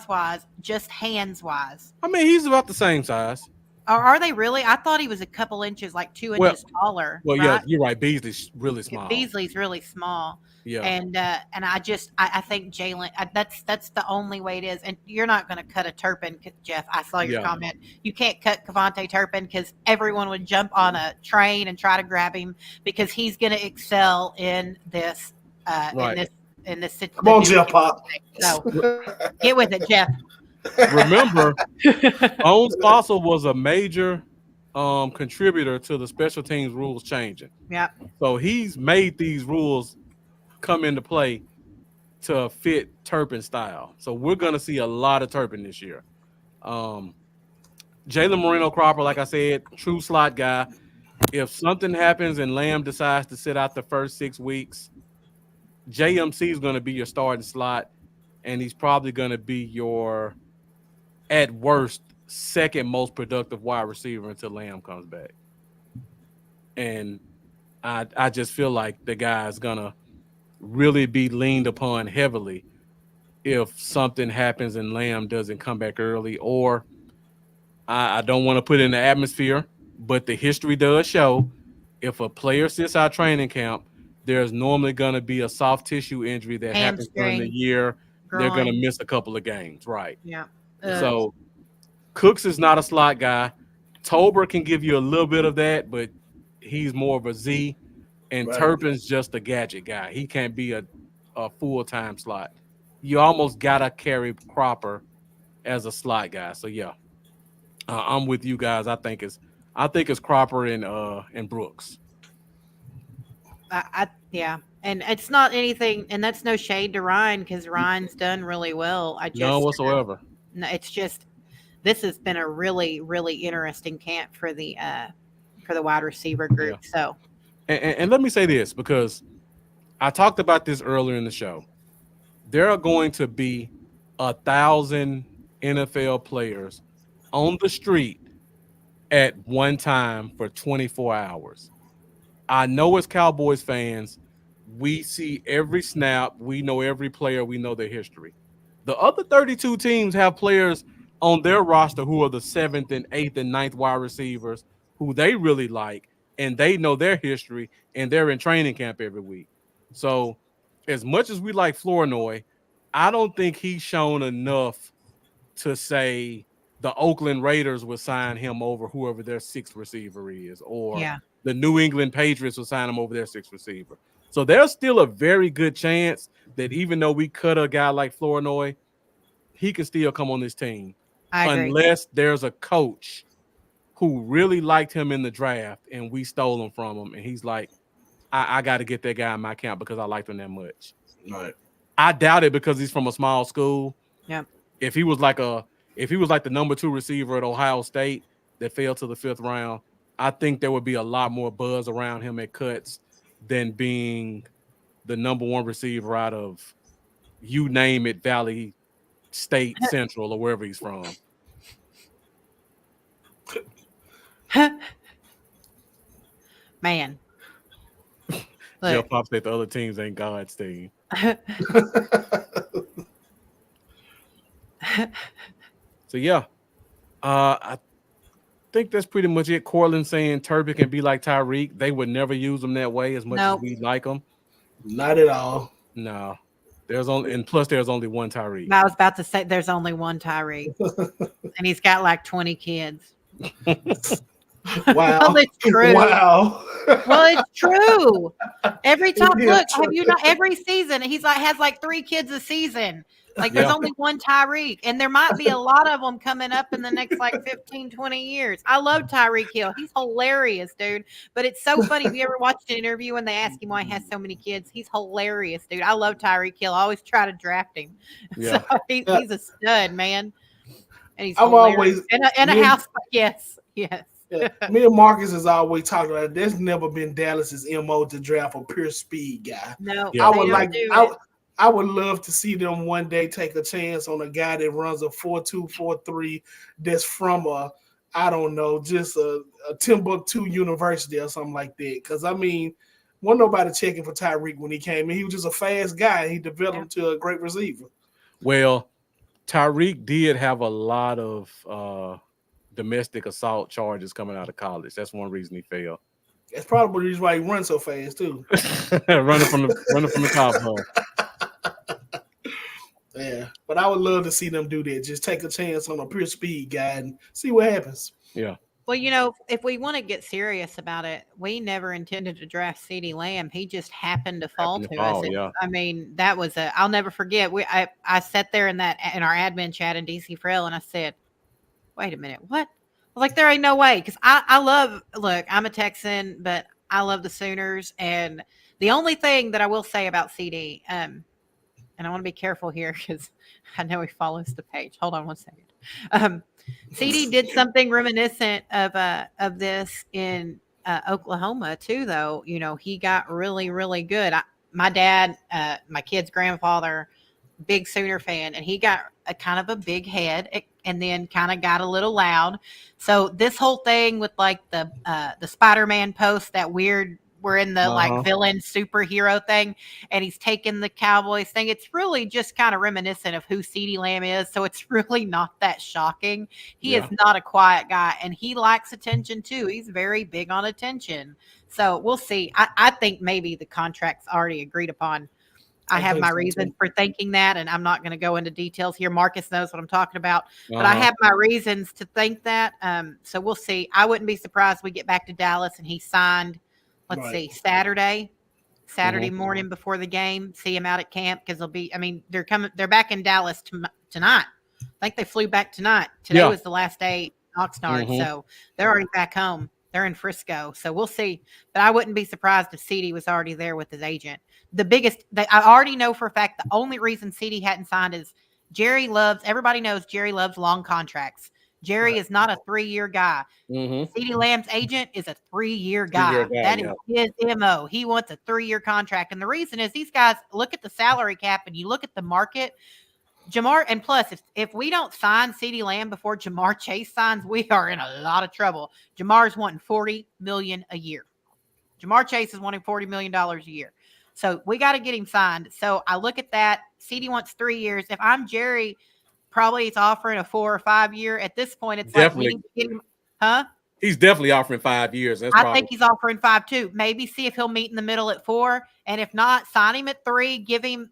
wise, just hands wise. I mean, he's about the same size. Are they really? I thought he was a couple inches, like 2 inches Well, taller, well, yeah, right? you're right. Beasley's really small. Beasley's really small, Yeah, and I think Jalen. That's the only way it is. And you're not going to cut a Turpin, Jeff. I saw your yeah, comment. You can't cut Cavante Turpin because everyone would jump on a train and try to grab him because he's going to excel in this right. in this Come on, Jeff Pop. So get with it, Jeff. Remember, Bones Fossil was a major contributor to the special teams rules changing. Yep. So he's made these rules come into play to fit Turpin style. So we're going to see a lot of Turpin this year. Um, Jalen Moreno Cropper, like I said, true slot guy. If something happens and Lamb decides to sit out the first 6 weeks, JMC is going to be your starting slot, and he's probably going to be your, at worst, second most productive wide receiver until Lamb comes back. And I just feel like the guy's going to really be leaned upon heavily if something happens and Lamb doesn't come back early, or I don't want to put it in the atmosphere, but the history does show if a player sits out training camp, there's normally going to be a soft tissue injury that happens during the Hamstring, year. They're going to groin. miss a couple of games, right? Yeah. Right. So Cooks is not a slot guy. Tolbert can give you a little bit of that, but he's more of a Z. And Right. Turpin's just a gadget guy. He can't be a full-time slot. You almost gotta carry Cropper as a slot guy. So yeah, I'm with you guys. I think it's Cropper and Brooks. Yeah. And it's not anything, and that's no shade to Ryan because Ryan's done really well. None whatsoever. No, it's just this has been a really, really interesting camp for the wide receiver group. Yeah. So And let me say this, because I talked about this earlier in the show. There are going to be 1,000 NFL players on the street at one time for 24 hours. I know as Cowboys fans, we see every snap, we know every player, we know their history. The other 32 teams have players on their roster who are the seventh and eighth and ninth wide receivers who they really like, and they know their history, and they're in training camp every week. So, as much as we like Flournoy, I don't think he's shown enough to say the Oakland Raiders would sign him over whoever their sixth receiver is, or yeah, the New England Patriots would sign him over their sixth receiver. So there's still a very good chance that even though we cut a guy like Flournoy, he can still come on this team I agree. unless there's a coach who really liked him in the draft and we stole him from him. And he's like, I got to get that guy in my camp because I liked him that much. Right. I doubt it because he's from a small school. Yeah. If he was like the number 2 receiver at Ohio State that fell to the 5th round, I think there would be a lot more buzz around him at cuts than being the number 1 receiver out of, you name it, Valley State Central or wherever he's from. Man. Jeff Look, Pop said the other teams ain't God's team. So yeah, I think that's pretty much it. Cortland saying Turpin can be like Tyreek. They would never use him that way as much Nope. as we like him. Not at all. No, there's only one Tyreek. I was about to say there's only one Tyreek, and he's got like 20 kids. Wow. Well, it's true. Wow. Well, it's true. Every time, It is look, true. have you not? Every season, he's like has like 3 kids a season. Like there's Yeah. only one Tyreek, and there might be a lot of them coming up in the next like 15, 20 years. I love Tyreek Hill. He's hilarious, dude. But it's so funny. Have you ever watched an interview when they ask him why he has so many kids? He's hilarious, dude. I love Tyreek Hill. I always try to draft him. Yeah. So he's a stud, man. And he's I've hilarious. always- in a me- house. Yes. Yeah. Me and Marcus has always talked about it. There's never been Dallas's MO to draft a pure speed guy. No, Yeah. I they would don't like do I, it. I would love to see them one day take a chance on a guy that runs a 4.2, 4.3 that's from I don't know, just a Timbuktu University or something like that. Because I mean, wasn't nobody checking for Tyreek when he came in. He was just a fast guy. He developed into a great receiver. Well, Tyreek did have a lot of domestic assault charges coming out of college. That's one reason he failed. That's probably the reason why he runs so fast too. running from the cop car. Yeah, but I would love to see them do that. Just take a chance on a pure speed guy and see what happens. Yeah. Well, you know, if we want to get serious about it, we never intended to draft CeeDee Lamb. He just happened to fall Happened to to us. fall, And, yeah. I mean, that was I'll never forget. I sat there in our admin chat in DC Frail and I said, wait a minute, what? I was like, there ain't no way. Because look, I'm a Texan, but I love the Sooners. And the only thing that I will say about CD, and I want to be careful here because I know he follows the page. Hold on one second. CD did something reminiscent of this in Oklahoma too, though. You know, he got really, really good. my dad, my kid's grandfather, big Sooner fan, and he got a kind of a big head and then kind of got a little loud. So this whole thing with like the Spider-Man post, that weird we're in the like villain superhero thing, and he's taking the Cowboys thing. It's really just kind of reminiscent of who CeeDee Lamb is. So it's really not that shocking. He is not a quiet guy, and he likes attention too. He's very big on attention. So we'll see. I think maybe the contract's already agreed upon. I have my reasons for thinking that, and I'm not going to go into details here. Marcus knows what I'm talking about, but I have my reasons to think that. So we'll see. I wouldn't be surprised we get back to Dallas and he signed, let's see, Saturday morning before the game. See him out at camp because they're back in Dallas tonight. I think they flew back tonight. Today was the last day Oxnard, so they're already back home. They're in Frisco, so we'll see. But I wouldn't be surprised if CeeDee was already there with his agent. I already know for a fact the only reason CeeDee hadn't signed is everybody knows Jerry loves long contracts. Jerry is not a 3-year guy. CeeDee Lamb's agent is a 3-year guy. That is his MO. He wants a 3-year contract. And the reason is these guys look at the salary cap and you look at the market. Jamar, and plus, if we don't sign CeeDee Lamb before Jamar Chase signs, we are in a lot of trouble. Jamar's wanting $40 million a year. Jamar Chase is wanting $40 million a year. So we got to get him signed. So I look at that. CeeDee wants 3 years. If I'm Jerry, probably it's offering a 4 or 5 year. At this point, it's definitely, like we need to get him. Huh? He's definitely offering 5 years. I think he's offering 5 too. Maybe see if he'll meet in the middle at 4. And if not, sign him at 3. Give him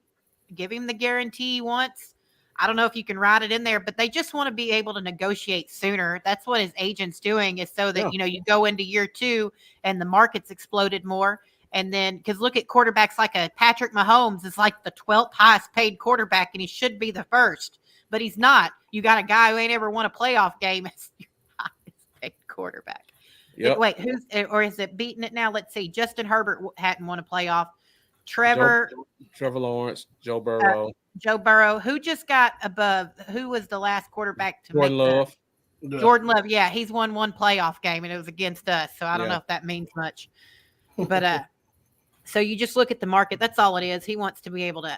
the guarantee he wants. I don't know if you can write it in there, but they just want to be able to negotiate sooner. That's what his agent's doing, is so that, you go into year 2 and the market's exploded more. And then, because look at quarterbacks like a Patrick Mahomes is like the 12th highest paid quarterback, and he should be the first, but he's not. You got a guy who ain't ever won a playoff game as your highest paid quarterback. Yep. Wait, is it beating it now? Let's see. Justin Herbert hadn't won a playoff. Trevor Lawrence, Joe Burrow. Who just got above? Who was the last quarterback to Jordan Love? Jordan Love. Yeah, he's won one playoff game, and it was against us. So I don't know if that means much. But so you just look at the market. That's all it is. He wants to be able to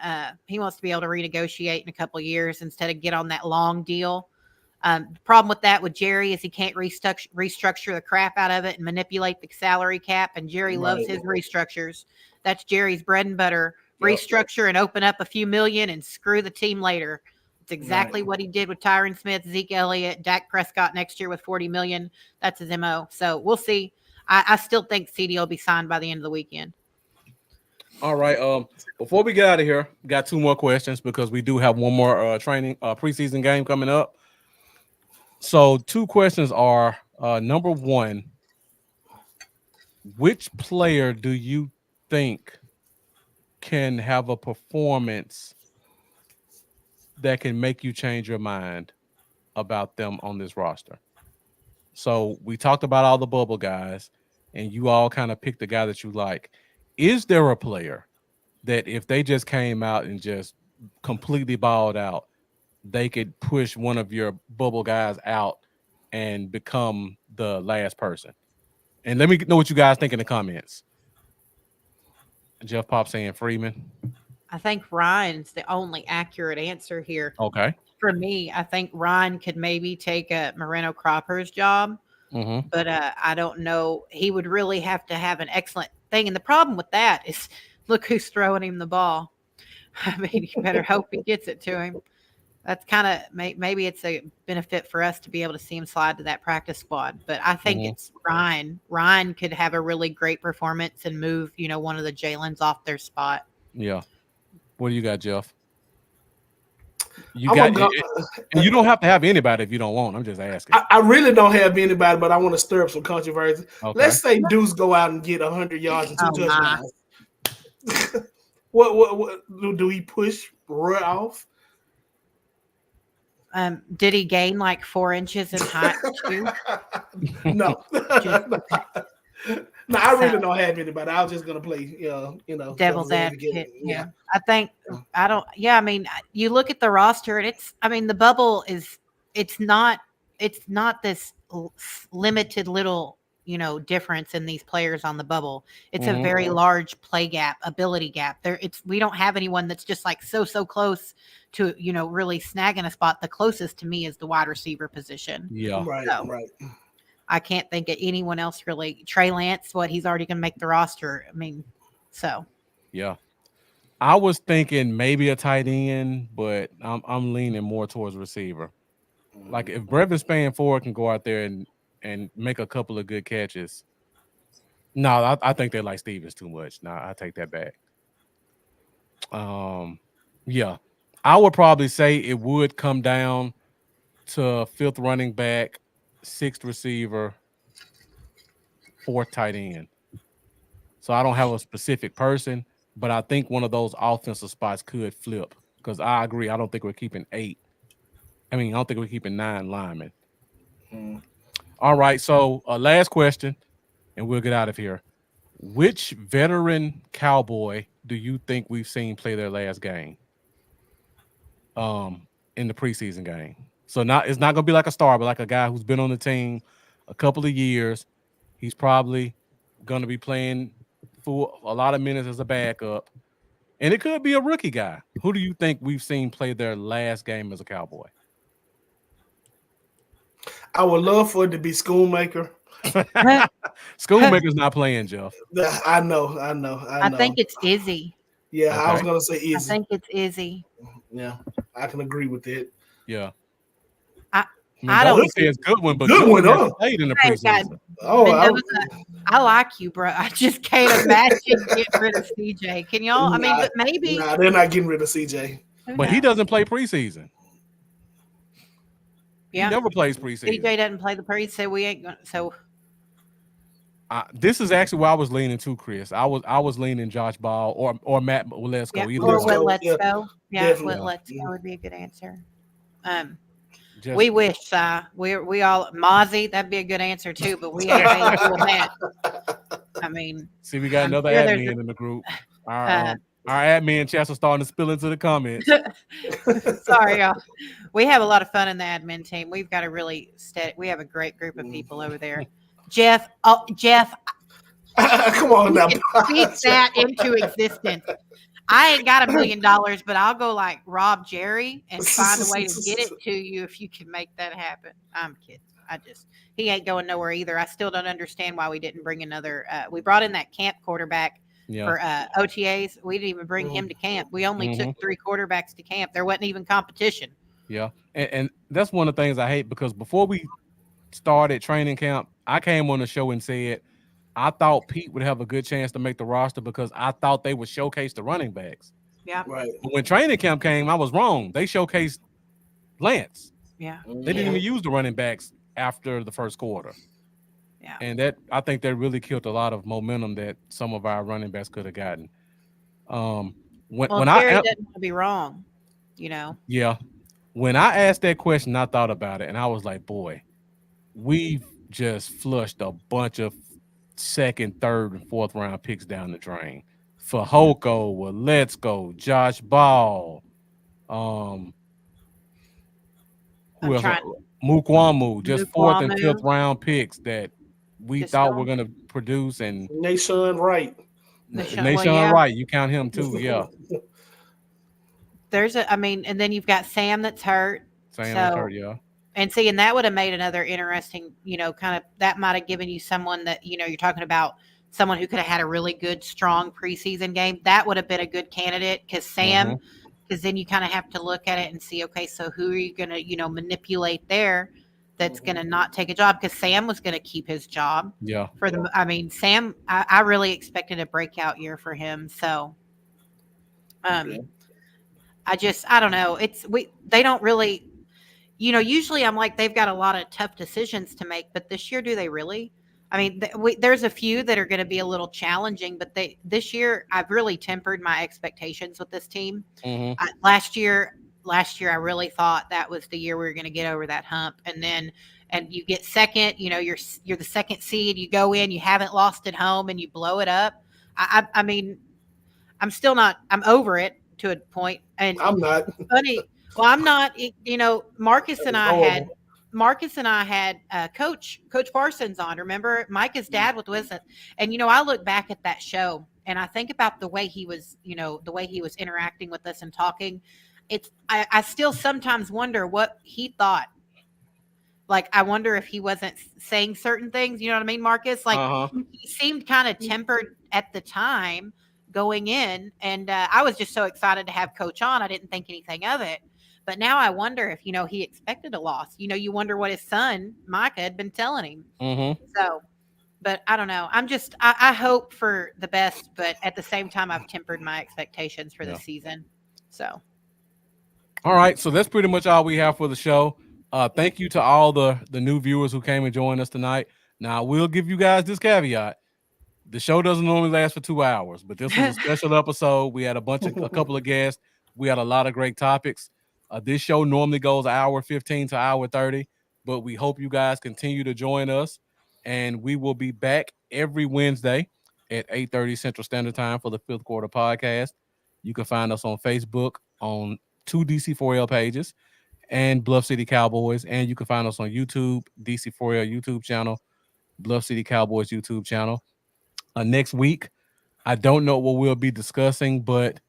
renegotiate in a couple of years instead of get on that long deal. The problem with that with Jerry is he can't restructure the crap out of it and manipulate the salary cap. And Jerry loves his restructures. That's Jerry's bread and butter. Restructure and open up a few million and screw the team later. It's exactly what he did with Tyron Smith, Zeke Elliott, Dak Prescott next year with $40 million. That's his MO. So we'll see. I still think CeeDee will be signed by the end of the weekend. All right. Before we get out of here, got 2 more questions because we do have one more preseason game coming up. So 2 questions are, number 1, which player do you think can have a performance that can make you change your mind about them on this roster? So we talked about all the bubble guys, and you all kind of picked the guy that you like. Is there a player that if they just came out and just completely balled out, they could push one of your bubble guys out and become the last person? And let me know what you guys think in the comments. Jeff Pop saying Freeman. I think Ryan's the only accurate answer here. Okay. For me, I think Ryan could maybe take a Moreno Cropper's job, but I don't know. He would really have to have an excellent thing. And the problem with that is, look who's throwing him the ball. I mean, you better hope he gets it to him. That's kind of maybe it's a benefit for us to be able to see him slide to that practice squad. But I think it's Ryan. Ryan could have a really great performance and move, one of the Jalen's off their spot. Yeah. What do you got, Jeff? You don't have to have anybody if you don't want. I'm just asking. I really don't have anybody, but I want to stir up some controversy. Okay. Let's say Deuce go out and get 100 yards and 2 touchdowns. What do he push Roy off? Did he gain like 4 inches in height too? No. No, I really don't have anybody. I was just gonna play, devil's advocate. Yeah, I think I don't. Yeah, I mean, you look at the roster, and the bubble is. It's not this limited little, difference in these players on the bubble. It's a Mhm. very large play gap, ability gap. We don't have anyone that's just like so close to, really snagging a spot. The closest to me is the wide receiver position. Yeah. Right, So right. I can't think of anyone else really. Trey Lance, he's already going to make the roster. I mean, so Yeah. I was thinking maybe a tight end, but I'm leaning more towards receiver. Like if Brevin Spann-Ford can go out there and make a couple of good catches. No, I think they like Stevens too much. No, I take that back. Yeah. I would probably say it would come down to fifth running back, sixth receiver, fourth tight end. So I don't have a specific person, but I think one of those offensive spots could flip. Because I agree, I don't think we're keeping eight. I mean, I don't think we're keeping 9 linemen. Mm. All right, so last question, and we'll get out of here. Which veteran Cowboy do you think we've seen play their last game? In the preseason game. So it's not gonna be like a star, but like a guy who's been on the team a couple of years. He's probably gonna be playing for a lot of minutes as a backup. And it could be a rookie guy. Who do you think we've seen play their last game as a Cowboy? I would love for it to be Schoolmaker. Schoolmaker's not playing, Jeff. I know. I think it's Izzy. Yeah, I was Okay. gonna say I Izzy. think it's Izzy. Yeah, I can agree with that. Yeah. I mean, I don't Goldie says good one, but Good Goodwin one, hasn't played in the Hey, God, preseason. Oh, I like you, bro. I just can't imagine getting rid of CJ. Can y'all? I mean, Nah, but maybe. nah, they're not getting rid of CJ. Who But he knows? doesn't play preseason. He Yeah, never plays preseason. CJ doesn't play the pre, so we ain't gonna. So This is actually where I was leaning to, Chris. I was leaning Josh Ball or Matt Waletzko. yeah, Either or Let's one. what? go. Let's Yeah, go. Yeah, definitely. what? Let's go would be a good answer. Um, Just, we wish, we all Mozzie. That'd be a good answer too, but we ain't doing that. I mean, see, we got I'm another sure there's admin in the group. uh, Our admin chats are starting to spill into the comments. sorry, y'all. We have a lot of fun in the admin team. We've got a really we have a great group of people over there. Jeff, Come on you now. can speak that into existence. I ain't got $1 million, but I'll go like Rob Jerry and find a way to get it to you if you can make that happen. I'm kidding. He ain't going nowhere either. I still don't understand why we didn't bring another. We brought in that camp quarterback for OTAs. We didn't even bring him to camp. We only took 3 quarterbacks to camp. There wasn't even competition. Yeah, and that's one of the things I hate because before we started training camp, I came on the show and said I thought Pete would have a good chance to make the roster because I thought they would showcase the running backs. Yeah. Right. But when training camp came, I was wrong. They showcased Lance. Yeah. They didn't even use the running backs after the first quarter. Yeah. And I think that really killed a lot of momentum that some of our running backs could have gotten. When Jerry doesn't want to be wrong, Yeah. When I asked that question, I thought about it and I was like, boy, we've just flushed a bunch of second, third, and fourth round picks down the drain. For Hoko, Let's Go, Josh Ball, who else? Mukwamu, just fourth and fifth round picks that we thought were going to produce. And Nation Wright. Wright, you count him too, yeah. And then you've got Sam that's hurt. That's hurt, yeah. And see, and that would have made another interesting, kind of, that might have given you someone that, you're talking about someone who could have had a really good, strong preseason game. That would have been a good candidate because Sam, because then you kind of have to look at it and see, okay, so who are you going to, manipulate there that's going to not take a job? Because Sam was going to keep his job. Yeah. Sam, I really expected a breakout year for him. So, I don't know. They don't really. Usually I'm like, they've got a lot of tough decisions to make, but this year, do they really? I mean, there's a few that are going to be a little challenging, but this year, I've really tempered my expectations with this team. Last year, I really thought that was the year we were going to get over that hump. And you get second, you're the second seed, you go in, you haven't lost at home and you blow it up. I mean, I'm still not, I'm over it to a point. And I'm not. funny. Well, I'm not, Marcus and I Marcus and I had Coach Parsons on. Remember, Micah's dad was us, and I look back at that show and I think about the way he was, the way he was interacting with us and talking. I still sometimes wonder what he thought. Like, I wonder if he wasn't saying certain things. You know what I mean, Marcus? Like, Uh-huh. he seemed kind of tempered at the time going in, and I was just so excited to have Coach on. I didn't think anything of it. But now I wonder if, he expected a loss. You wonder what his son, Micah, had been telling him. Mm-hmm. So, but I don't know. I hope for the best, but at the same time, I've tempered my expectations for the Yeah. season. So, All right, so that's pretty much all we have for the show. Thank you to all the new viewers who came and joined us tonight. Now, I will give you guys this caveat. The show doesn't normally last for 2 hours, but this was a special episode. We had a couple of guests. We had a lot of great topics. This show normally goes hour 15 to hour 30, but we hope you guys continue to join us. And we will be back every Wednesday at 8:30 Central Standard Time for the Fifth Quarter Podcast. You can find us on Facebook on two DC4L pages and Bluff City Cowboys. And you can find us on YouTube, DC4L YouTube channel, Bluff City Cowboys YouTube channel. Next week, I don't know what we'll be discussing, but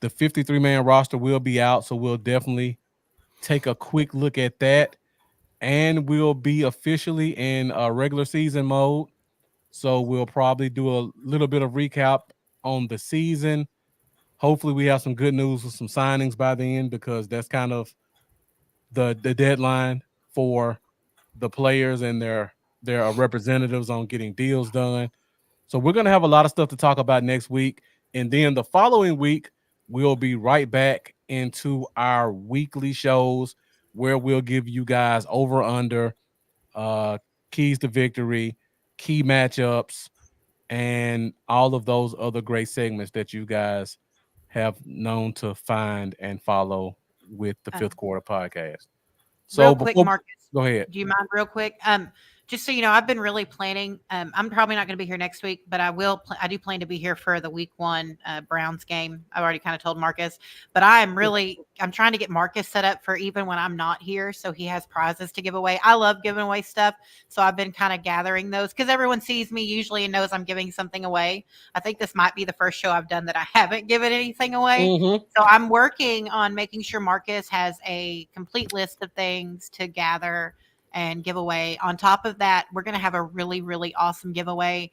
the 53-man roster will be out. So we'll definitely take a quick look at that. And we'll be officially in regular season mode. So we'll probably do a little bit of recap on the season. Hopefully we have some good news with some signings by then, because that's kind of the deadline for the players and their representatives on getting deals done. So we're going to have a lot of stuff to talk about next week. And then the following week, we'll be right back into our weekly shows where we'll give you guys over under, keys to victory, key matchups, and all of those other great segments that you guys have known to find and follow with the Fifth Quarter Podcast. So real quick, before, Marcus. go ahead. Do you mind real quick? Just so you know, I've been really planning. I'm probably not going to be here next week, but I do plan to be here for the week 1 Browns game. I've already kind of told Marcus, but I'm trying to get Marcus set up for even when I'm not here, so he has prizes to give away. I love giving away stuff, so I've been kind of gathering those because everyone sees me usually and knows I'm giving something away. I think this might be the first show I've done that I haven't given anything away. Mm-hmm. So I'm working on making sure Marcus has a complete list of things to gather and giveaway. On top of that, we're going to have a really, really awesome giveaway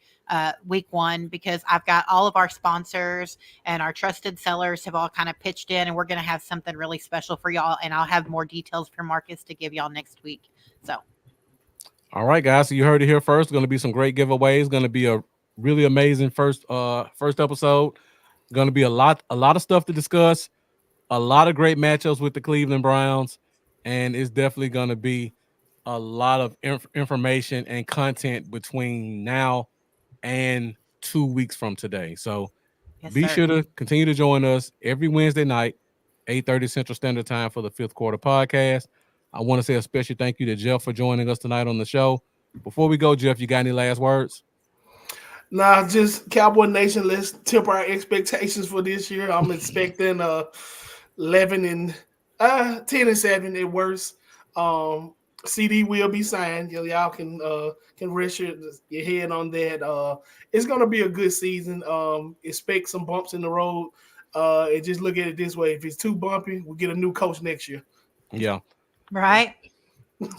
week 1, because I've got all of our sponsors and our trusted sellers have all kind of pitched in, and we're going to have something really special for y'all. And I'll have more details for Marcus to give y'all next week. So, all right, guys. So you heard it here first. Going to be some great giveaways. Going to be a really amazing first episode. Going to be a lot of stuff to discuss. A lot of great matchups with the Cleveland Browns, and it's definitely going to be a lot of information and content between now and 2 weeks from today. So yes, be sir. sure to continue to join us every Wednesday night, 8:30 Central Standard Time for the Fifth Quarter Podcast. I want to say a special thank you to Jeff for joining us tonight on the show. Before we go, Jeff, you got any last words? Nah, just Cowboy Nation. Let's temper our expectations for this year. I'm expecting 11 and 10 and 7 at worst. CD will be signed. Y'all can rest your head on that. It's gonna be a good season. Expect some bumps in the road. And just look at it this way: if it's too bumpy, we'll get a new coach next year. Yeah. Right.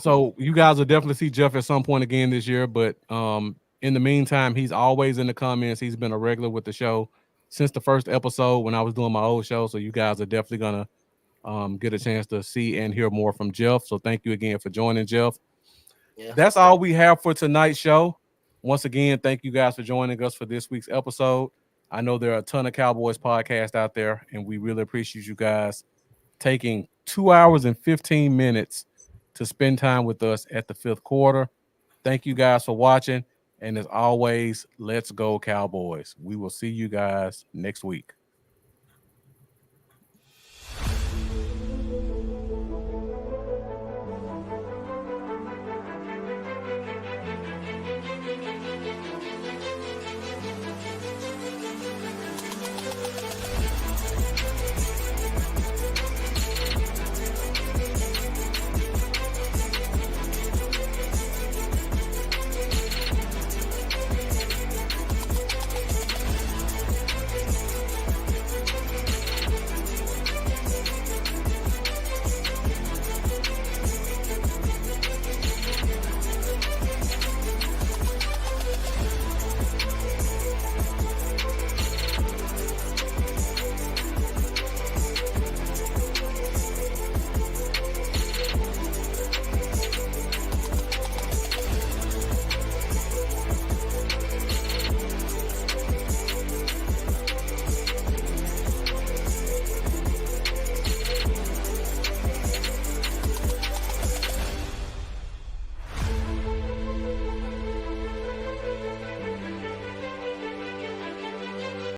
So you guys will definitely see Jeff at some point again this year. But in the meantime, he's always in the comments. He's been a regular with the show since the first episode when I was doing my old show. So you guys are definitely gonna get a chance to see and hear more from Jeff. So thank you again for joining, Jeff. Yeah. That's all we have for tonight's show. Once again, thank you guys for joining us for this week's episode. I know there are a ton of Cowboys podcasts out there, and we really appreciate you guys taking 2 hours and 15 minutes to spend time with us at the Fifth Quarter. Thank you guys for watching. And as always, let's go Cowboys. We will see you guys next week.